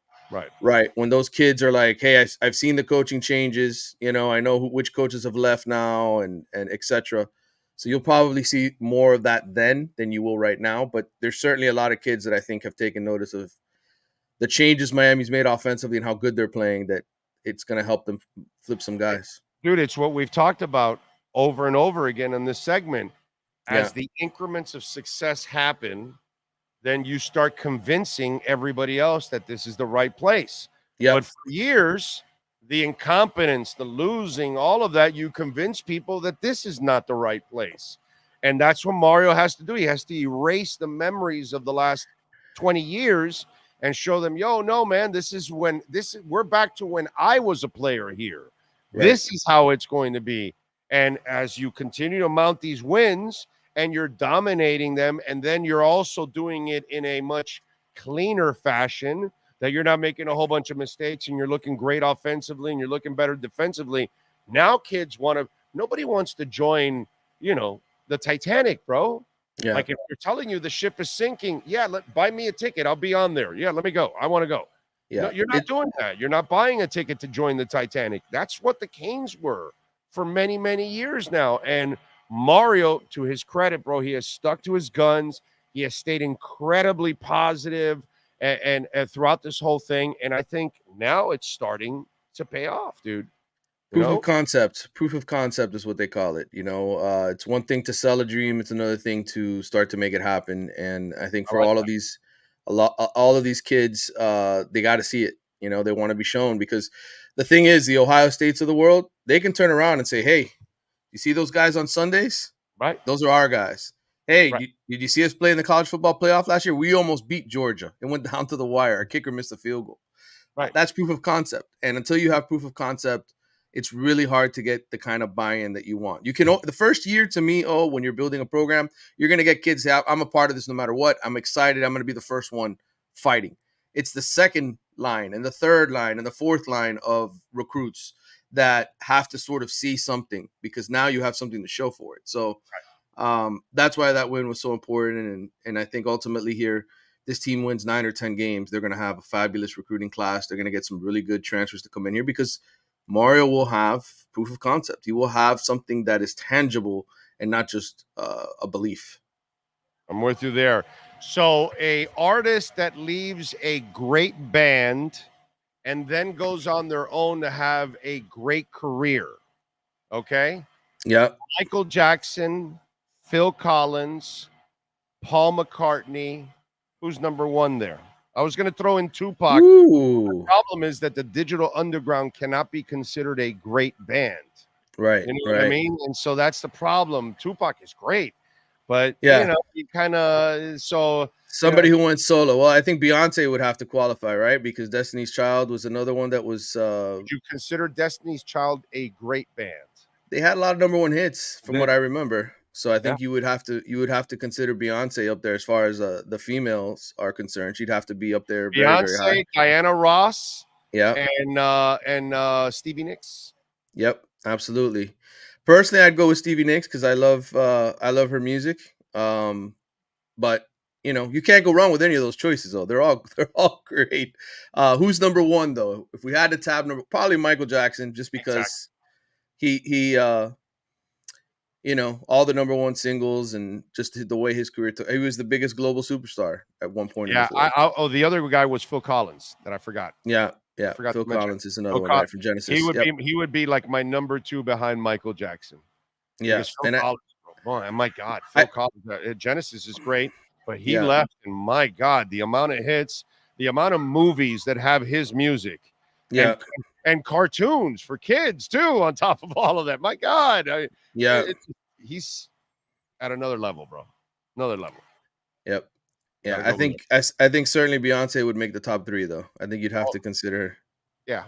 right, when those kids are like, hey, I've seen the coaching changes. You know, I know which coaches have left now, and etc. So you'll probably see more of that then than you will right now. But there's certainly a lot of kids that I think have taken notice of the changes Miami's made offensively and how good they're playing, that it's going to help them flip some guys. Dude, it's what we've talked about over and over again in this segment. As the increments of success happen, then you start convincing everybody else that this is the right place. But for years, the incompetence, the losing, all of that, you convince people that this is not the right place. And that's what Mario has to do. He has to erase the memories of the last 20 years and show them, yo, no, man, we're back to when I was a player here. Right. This is how it's going to be. And as you continue to mount these wins and you're dominating them, and then you're also doing it in a much cleaner fashion, that you're not making a whole bunch of mistakes and you're looking great offensively and you're looking better defensively. Now kids nobody wants to join, the Titanic, bro. Yeah. Like if you're telling you the ship is sinking, buy me a ticket. I'll be on there. Yeah, let me go. I want to go. Yeah. No, you're not doing that. You're not buying a ticket to join the Titanic. That's what the Canes were for many, many years now. And Mario, to his credit, bro, he has stuck to his guns. He has stayed incredibly positive and throughout this whole thing. And I think now it's starting to pay off, dude. Proof of concept is what they call it. It's one thing to sell a dream. It's another thing to start to make it happen. And I think for all of these kids, they got to see it. They want to be shown, because the thing is, the Ohio States of the world, they can turn around and say, hey, you see those guys on Sundays? Right. Those are our guys. Hey, did you see us play in the college football playoff last year? We almost beat Georgia. It went down to the wire. Our kicker missed a field goal. Right. That's proof of concept. And until you have proof of concept, it's really hard to get the kind of buy-in that you want. You can, the first year to me, when you're building a program, you're going to get kids to have, I'm a part of this no matter what. I'm excited. I'm going to be the first one fighting. It's the second line and the third line and the fourth line of recruits that have to sort of see something, because now you have something to show for it. So that's why that win was so important. And I think ultimately here, this team wins 9 or 10 games, they're going to have a fabulous recruiting class. They're going to get some really good transfers to come in here, because Mario will have proof of concept. He will have something that is tangible and not just a belief. I'm with you there. So a artist that leaves a great band and then goes on their own to have a great career. Okay? Yeah. Michael Jackson, Phil Collins, Paul McCartney. Who's number one there? I was going to throw in Tupac. The problem is that the Digital Underground cannot be considered a great band. Right. You know what I mean? And so that's the problem. Tupac is great, but you kind of somebody who went solo. Well, I think Beyonce would have to qualify, right? Because Destiny's Child was another one that was. Would you consider Destiny's Child a great band? They had a lot of number one hits, from what I remember. So I think you would have to consider Beyonce up there as far as the females are concerned. She'd have to be up there. Beyonce, very, very high. Diana Ross, yeah, and Stevie Nicks. Yep, absolutely. Personally, I'd go with Stevie Nicks because I love her music. But you can't go wrong with any of those choices, though. They're all great. Who's number one though? If we had to tab number, probably Michael Jackson, just because he all the number one singles and just the way his career took. He was the biggest global superstar at one point. Yeah. The other guy was Phil Collins that I forgot. Yeah. Phil Collins is another one, right, from Genesis. He would be like my number two behind Michael Jackson. Yeah. Oh my God, Phil Collins. Genesis is great, but he left, and my God, the amount of hits, the amount of movies that have his music. Yeah. And cartoons for kids too, on top of all of that. My God. He's at another level, bro. Another level. Yep. Yeah. I think certainly Beyonce would make the top 3, though. I think you'd have to consider. Yeah.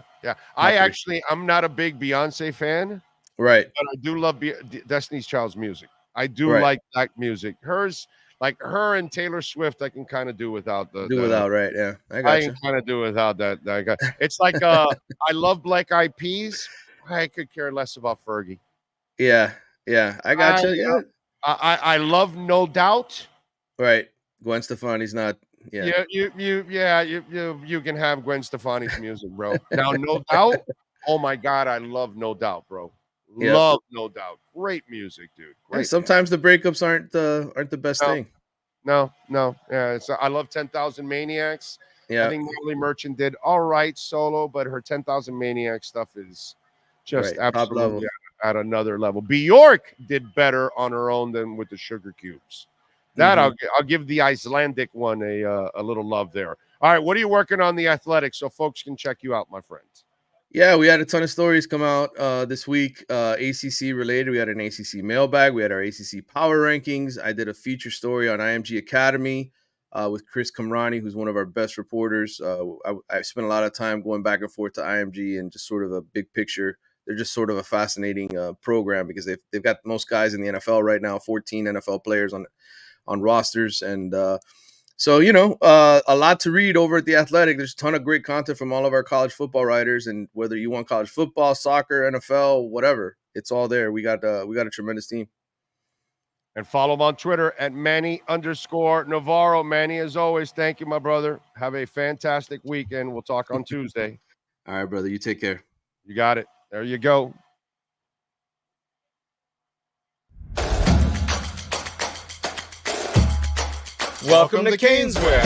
I'm not a big Beyonce fan. Right. But I do love Destiny's Child's music. I do Right. like black music. Hers, like her and Taylor Swift, I can kind of do without right? Yeah, I I got can you. kind of do without that. It's like I love Black Eyed Peas. I could care less about Fergie. Yeah, I got you. Yeah, I love No Doubt. right. Gwen Stefani's not. Yeah, You can have Gwen Stefani's music, bro. Now, No Doubt. Oh my God, I love No Doubt, bro. Yep. Love No Doubt. Great music, dude. Yeah, Great. sometimes the breakups aren't the best thing. No. Yeah, I love 10,000 Maniacs. Yeah. I think Molly Merchant did all right solo, but her 10,000 Maniac stuff is just Right, top level. absolutely at another level. Bjork did better on her own than with the Sugar Cubes. That Mhm. I'll give the Icelandic one a little love there. All right, what are you working on the Athletics so folks can check you out, my friend? Yeah, we had a ton of stories come out this week, ACC related. We had an ACC mailbag. We had our ACC power rankings. I did a feature story on IMG Academy with Chris Kamrani, who's one of our best reporters. I spent a lot of time going back and forth to IMG and just sort of a big picture. They're just sort of a fascinating program because they've got most guys in the NFL right now, 14 NFL players on rosters, and so, a lot to read over at The Athletic. There's a ton of great content from all of our college football writers, and whether you want college football, soccer, NFL, whatever, it's all there. We got a tremendous team. And follow him on Twitter at Manny_Navarro. Manny, as always, thank you, my brother. Have a fantastic weekend. We'll talk on Tuesday. All right, brother. You take care. You got it. There you go. Welcome to Caneswear.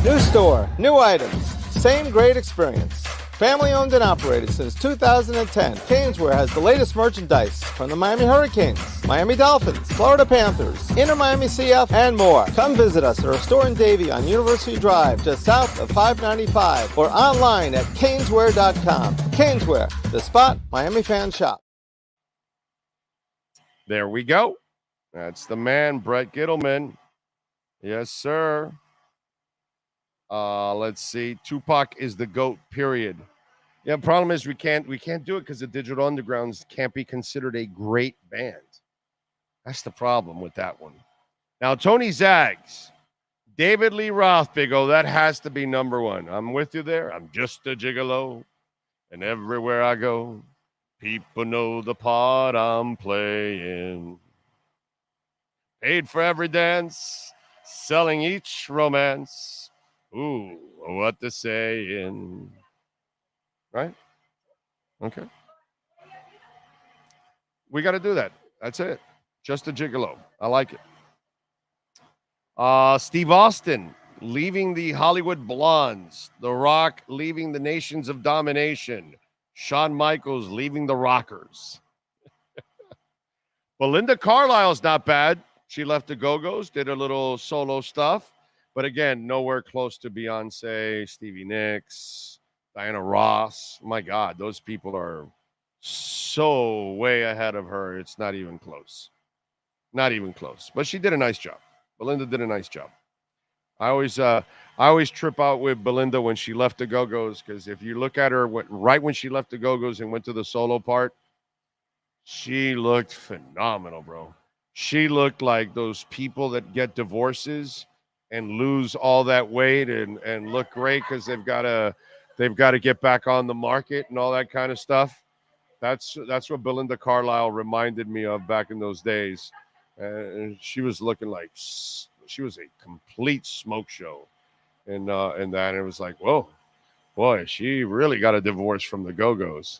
New store, new items, same great experience. Family owned and operated since 2010, Caneswear has the latest merchandise from the Miami Hurricanes, Miami Dolphins, Florida Panthers, Inter Miami CF, and more. Come visit us at our store in Davie on University Drive, just south of 595, or online at caneswear.com. Caneswear, the spot Miami fans shop. There we go. That's the man, Brett Gittleman. Yes, sir. Let's see. Tupac is the GOAT, period. Yeah, problem is we can't do it because the Digital Undergrounds can't be considered a great band. That's the problem with that one. Now, Tony Zags, David Lee Roth, Big O, that has to be number one. I'm with you there. I'm just a gigolo, and everywhere I go, people know the part I'm playing. Paid for every dance, selling each romance. Ooh, what to saying. Right? Okay. We got to do that. That's it. Just a gigolo. I like it. Steve Austin leaving the Hollywood Blondes. The Rock leaving the Nations of Domination. Shawn Michaels leaving the Rockers. Belinda Carlisle's not bad. She left the Go-Go's, did a little solo stuff. But again, nowhere close to Beyonce, Stevie Nicks, Diana Ross. My God, those people are so way ahead of her. It's not even close. Not even close. But she did a nice job. Belinda did a nice job. I always trip out with Belinda when she left the Go-Go's, because if you look at her right when she left the Go-Go's and went to the solo part, she looked phenomenal, bro. She looked like those people that get divorces and lose all that weight and look great because they've got to get back on the market and all that kind of stuff. That's what Belinda Carlisle reminded me of back in those days. And she was looking like she was a complete smoke show, and it was like, whoa, boy, she really got a divorce from the Go-Go's.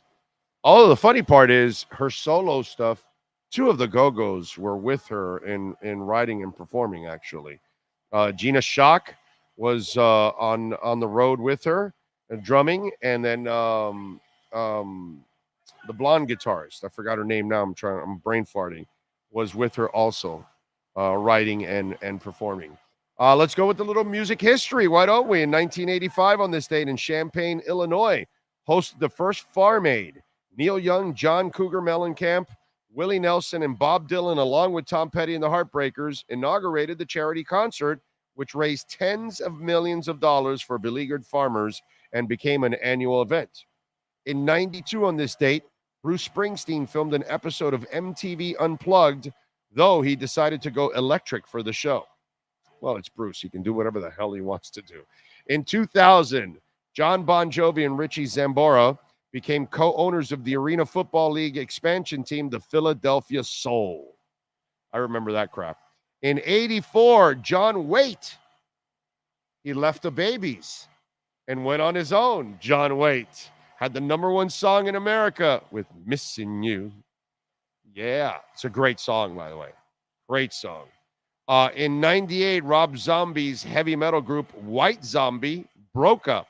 Although the funny part is her solo stuff. Two of the Go-Go's were with her in writing and performing, actually. Gina Shock was on the road with her, drumming, and then the blonde guitarist, I forgot her name now, I'm brain farting, was with her also, writing and performing. Let's go with a little music history, why don't we? In 1985, on this date in Champaign, Illinois, hosted the first Farm Aid. Neil Young, John Cougar Mellencamp, Willie Nelson, and Bob Dylan, along with Tom Petty and the Heartbreakers, inaugurated the charity concert, which raised tens of millions of dollars for beleaguered farmers and became an annual event. In 92, on this date, Bruce Springsteen filmed an episode of MTV Unplugged, though he decided to go electric for the show. Well, it's Bruce. He can do whatever the hell he wants to do. In 2000, John Bon Jovi and Richie Zambora became co-owners of the Arena Football League expansion team, the Philadelphia Soul. I remember that crap. In 84, John Waite, he left the Babies and went on his own. John Waite had the #1 song in America with Missing You. Yeah, it's a great song, by the way. Great song. In 98, Rob Zombie's heavy metal group White Zombie broke up.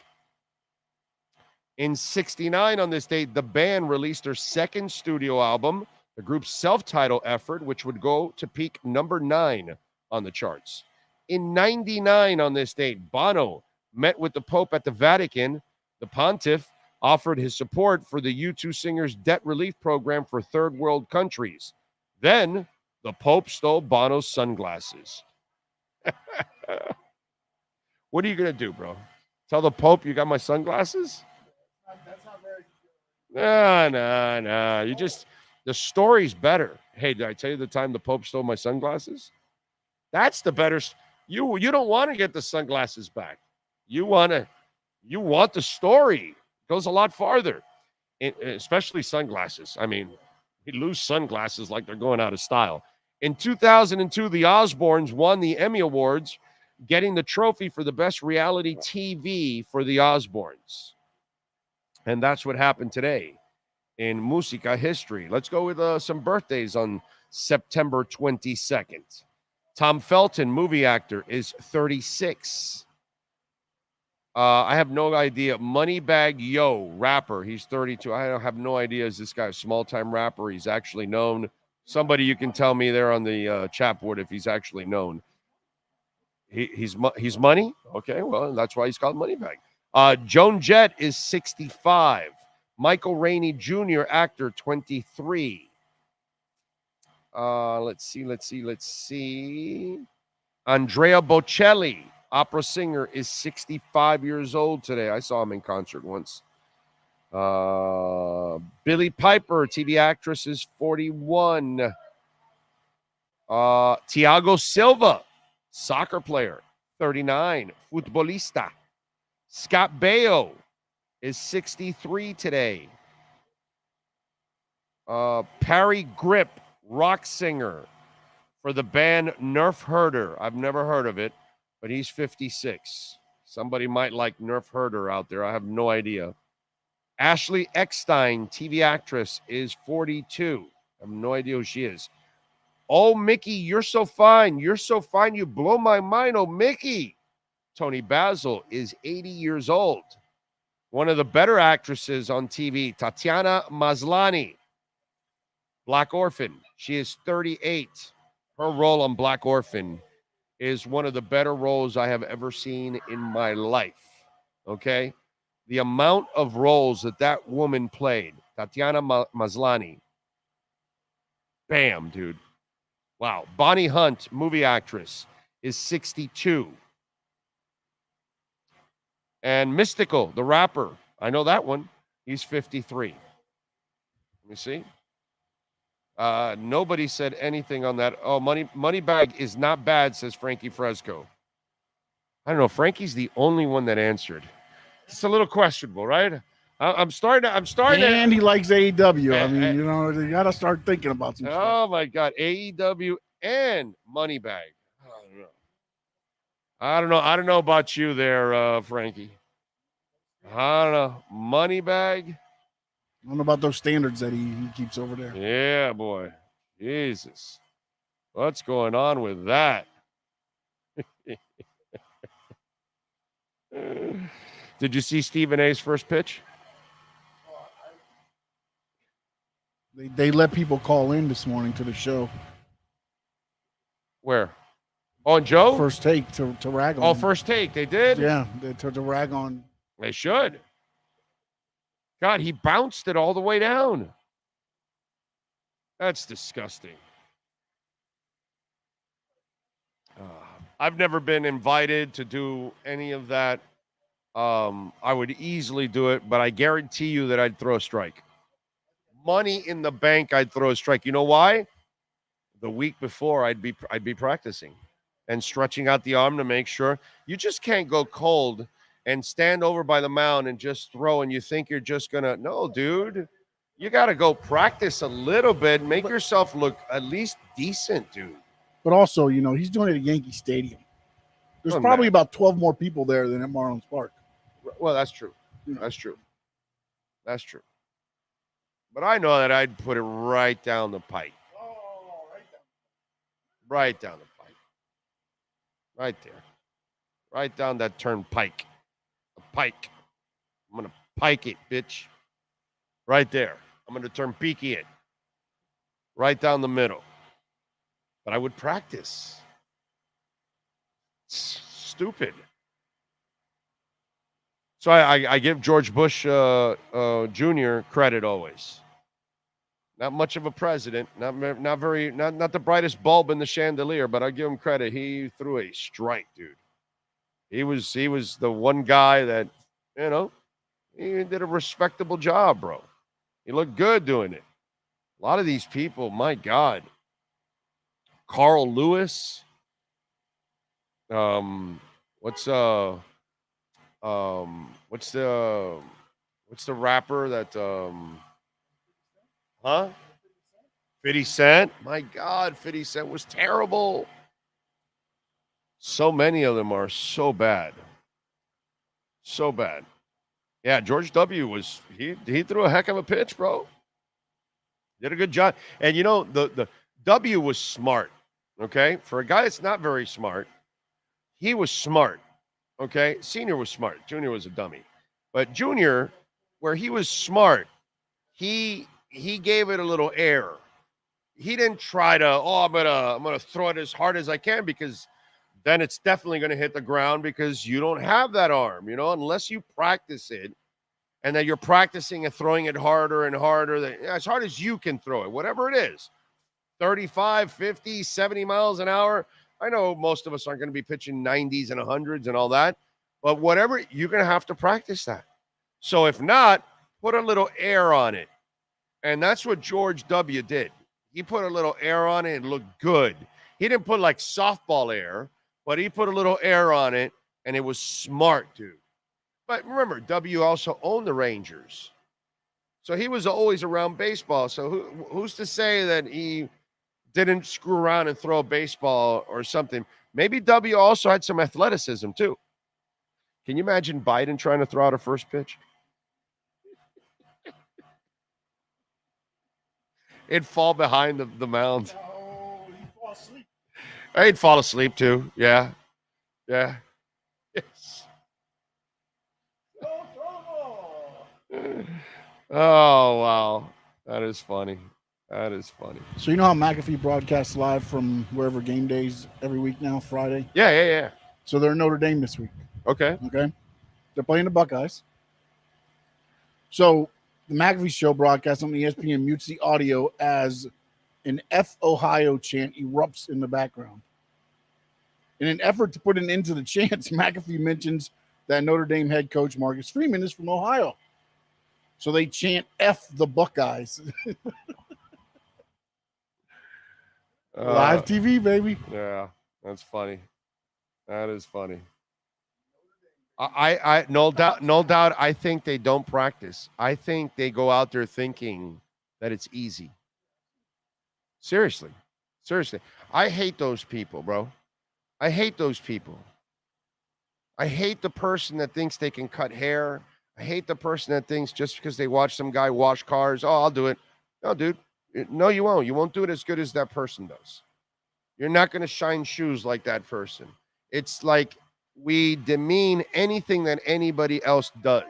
In 69, on this date, the band released their second studio album, the group's self-titled effort, which would go to peak #9 on the charts. In 99, on this date, Bono met with the Pope at the Vatican. The pontiff offered his support for the U2 singer's debt relief program for third world countries. Then the Pope stole Bono's sunglasses. What are you going to do, bro? Tell the Pope you got my sunglasses? That's not very. No. You just, the story's better. Hey, did I tell you the time the Pope stole my sunglasses? That's the better. You don't want to get the sunglasses back. You want the story. It goes a lot farther, especially sunglasses. I mean, you lose sunglasses like they're going out of style. In 2002, the Osbournes won the Emmy Awards, getting the trophy for the best reality TV for the Osbournes. And that's what happened today in Musica history. Let's go with some birthdays on September 22nd. Tom Felton, movie actor, is 36. I have no idea. Moneybagg Yo, rapper, he's 32. I have no idea. Is this guy a small-time rapper? He's actually known. Somebody you can tell me there on the chat board if he's actually known. He's money? Okay, well, that's why he's called Moneybagg. Joan Jett is 65. Michael Rainey Jr., actor, 23. Let's see. Andrea Bocelli, opera singer, is 65 years old today. I saw him in concert once. Billie Piper, TV actress, is 41. Thiago Silva, soccer player, 39. Futbolista. Scott Baio is 63 today. Parry Grip, rock singer for the band Nerf Herder. I've never heard of it, but he's 56. Somebody might like Nerf Herder out there. I have no idea. Ashley Eckstein, TV actress, is 42. I have no idea who she is. Oh, Mickey, you're so fine. You're so fine. You blow my mind. Oh, Mickey. Tony Basil is 80 years old. One of the better actresses on TV, Tatiana Maslany, Black Orphan. She is 38. Her role on Black Orphan is one of the better roles I have ever seen in my life. Okay? The amount of roles that woman played, Tatiana Maslany. Bam, dude. Wow. Bonnie Hunt, movie actress, is 62. And Mystical, the rapper, I know that one. He's 53. Let me see. Nobody said anything on that. Oh, Moneybagg is not bad, says Frankie Fresco. I don't know. Frankie's the only one that answered. It's a little questionable, right? I'm starting. And he likes AEW. I mean, you got to start thinking about some stuff. Oh my God, AEW and Moneybagg. I don't know about you there, Frankie. I don't know. Moneybagg. I don't know about those standards that he keeps over there. Yeah, boy. Jesus. What's going on with that? Did you see Stephen A's first pitch? They let people call in this morning to the show. Where? On Joe? First take to rag on. Oh, first take. They did? Yeah, to rag on. They should. God, he bounced it all the way down. That's disgusting. I've never been invited to do any of that. I would easily do it, but I guarantee you that I'd throw a strike. money in the bank, I'd throw a strike. You know why? The week before, I'd be practicing and stretching out the arm to make sure. You just can't go cold and stand over by the mound and just throw, and you think you're just gonna. No, dude, you got to go practice a little bit, make yourself look at least decent, dude. But also, you know, he's doing it at Yankee Stadium. There's Doesn't probably matter. about 12 more people there than at Marlins Park. Well, that's true. That's true. That's true. But I know that I'd put it right down the pike. Right down the pike. Right there. Right down that turnpike. The pike. I'm going to pike it, bitch. Right there. I'm going to turn peaky it. Right down the middle. But I would practice. It's stupid. So I give George Bush Jr. credit always. Not much of a president, not the brightest bulb in the chandelier, but I give him credit. He threw a strike, dude. He was the one guy that, you know, he did a respectable job, bro. He looked good doing it. A lot of these people, my God. Carl Lewis. What's the rapper that 50 Cent? My God, 50 Cent was terrible. So many of them are so bad. So bad. Yeah, George W. was he threw a heck of a pitch, bro. Did a good job. And you know, the W was smart. Okay? For a guy that's not very smart, he was smart. Okay? Senior was smart. Junior was a dummy. But Junior, where he was smart, he gave it a little air. He didn't try to, I'm gonna throw it as hard as I can, because then it's definitely gonna hit the ground, because you don't have that arm, you know, unless you practice it, and that you're practicing and throwing it harder and harder, as hard as you can throw it, whatever it is, 35, 50, 70 miles an hour. I know most of us aren't going to be pitching 90s and 100s and all that, but whatever, you're going to have to practice that. So if not, put a little air on it. And that's what George W. did. He put a little air on it and looked good. He didn't put like softball air, but he put a little air on it, and it was smart, dude. But remember, W also owned the Rangers. So he was always around baseball. So who's to say that he didn't screw around and throw a baseball or something? Maybe W also had some athleticism too. Can you imagine Biden trying to throw out a first pitch? It'd fall behind the mound. Oh, he'd fall asleep. He'd fall asleep too. Yeah. Yeah. Yes. Oh, wow. That is funny. That is funny. So you know how McAfee broadcasts live from wherever game days every week now, Friday? Yeah. So they're in Notre Dame this week. Okay. They're playing the Buckeyes. So the McAfee show broadcast on ESPN mutes the audio as an F Ohio chant erupts in the background. In an effort to put an end to the chants, McAfee mentions that Notre Dame head coach Marcus Freeman is from Ohio. So they chant F the Buckeyes. Live TV, baby. Yeah, that's funny. That is funny. I no doubt. I think they don't practice. I think they go out there thinking that it's easy. Seriously. I hate those people, bro. I hate those people. I hate the person that thinks they can cut hair. I hate the person that thinks just because they watch some guy wash cars, I'll do it. No, dude. No, you won't. You won't do it as good as that person does. You're not going to shine shoes like that person. It's like we demean anything that anybody else does.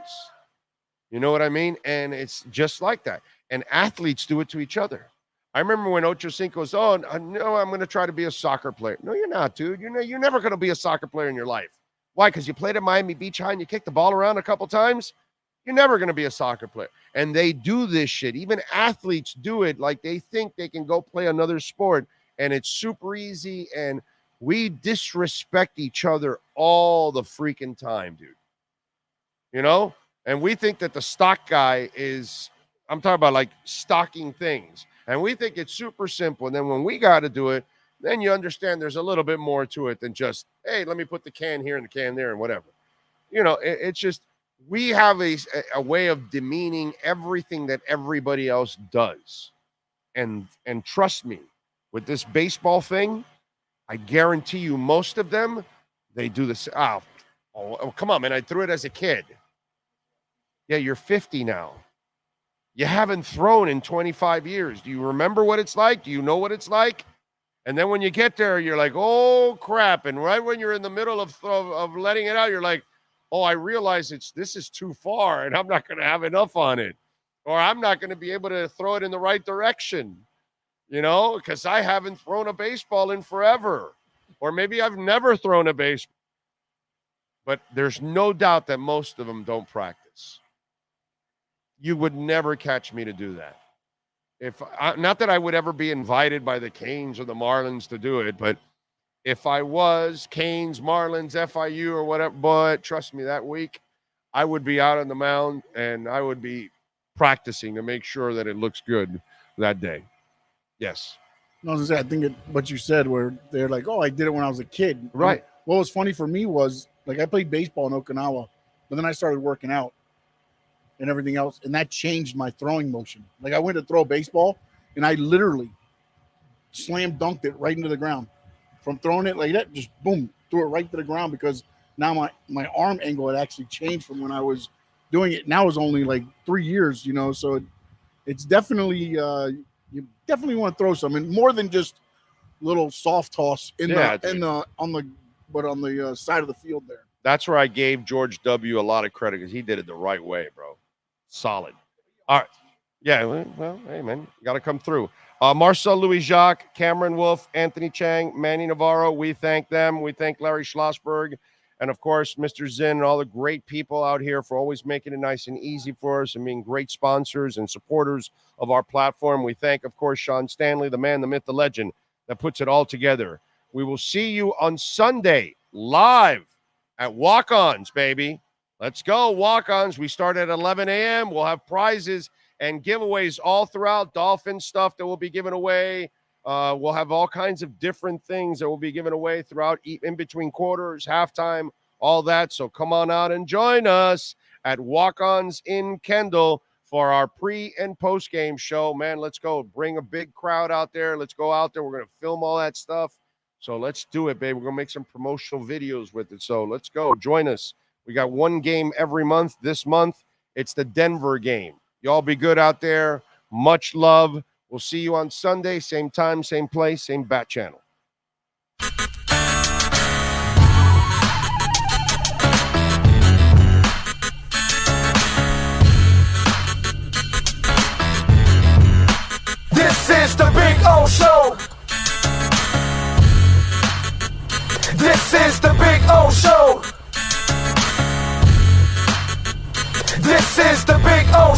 You know what I mean? And it's just like that. And athletes do it to each other. I remember when Ocho Cinco's, no, I'm going to try to be a soccer player. No, you're not, dude. You're never going to be a soccer player in your life. Why? Because you played at Miami Beach High and you kicked the ball around a couple times? You're never going to be a soccer player. And they do this shit. Even athletes do it like they think they can go play another sport, and it's super easy, and we disrespect each other all the freaking time, dude. You know? And we think that the stock guy is I'm talking about like stocking things. And we think it's super simple. And then when we got to do it, then you understand there's a little bit more to it than just, hey, let me put the can here and the can there and whatever. You know, it's just, we have a way of demeaning everything that everybody else does. And trust me, with this baseball thing, I guarantee you most of them, they do this. Oh, come on, man. I threw it as a kid. Yeah, you're 50 now. You haven't thrown in 25 years. Do you remember what it's like? Do you know what it's like? And then when you get there, you're like, oh, crap. And right when you're in the middle of letting it out, you're like, oh, I realize this is too far and I'm not going to have enough on it. Or I'm not going to be able to throw it in the right direction, you know, because I haven't thrown a baseball in forever. Or maybe I've never thrown a baseball. But there's no doubt that most of them don't practice. You would never catch me to do that. Not that I would ever be invited by the Canes or the Marlins to do it, but if I was, Canes, Marlins, FIU or whatever, but trust me, that week I would be out on the mound and I would be practicing to make sure that it looks good that day. Yes. I was gonna say, I think what you said, where they're like, "Oh, I did it when I was a kid." Right. And what was funny for me was, like, I played baseball in Okinawa, but then I started working out and everything else, and that changed my throwing motion. Like, I went to throw a baseball, and I literally slam dunked it right into the ground. From throwing it like that, just boom, threw it right to the ground, because now my arm angle had actually changed from when I was doing it. Now it's only like 3 years, you know, so it's definitely you definitely want to throw some, and more than just little soft toss on the side of the field there. That's where I gave George W. a lot of credit, because he did it the right way, bro. Solid. All right. Yeah, well, hey, man, you got to come through. Marcel Louis-Jacques, Cameron Wolf, Anthony Chang, Manny Navarro, we thank them. We thank Larry Schlossberg, and, of course, Mr. Zinn and all the great people out here for always making it nice and easy for us and being great sponsors and supporters of our platform. We thank, of course, Sean Stanley, the man, the myth, the legend that puts it all together. We will see you on Sunday live at Walk-Ons, baby. Let's go, Walk-Ons. We start at 11 a.m. We'll have prizes and giveaways all throughout. Dolphin stuff that will be given away. We'll have all kinds of different things that will be given away throughout, in between quarters, halftime, all that. So come on out and join us at Walk-Ons in Kendall for our pre- and post-game show. Man, let's go. Bring a big crowd out there. Let's go out there. We're going to film all that stuff. So let's do it, baby. We're going to make some promotional videos with it. So let's go. Join us. We got one game every month. This month, it's the Denver game. Y'all be good out there. Much love. We'll see you on Sunday. Same time, same place, same Bat Channel. This is the Big O Show. This is the Big O Show. This is the Big O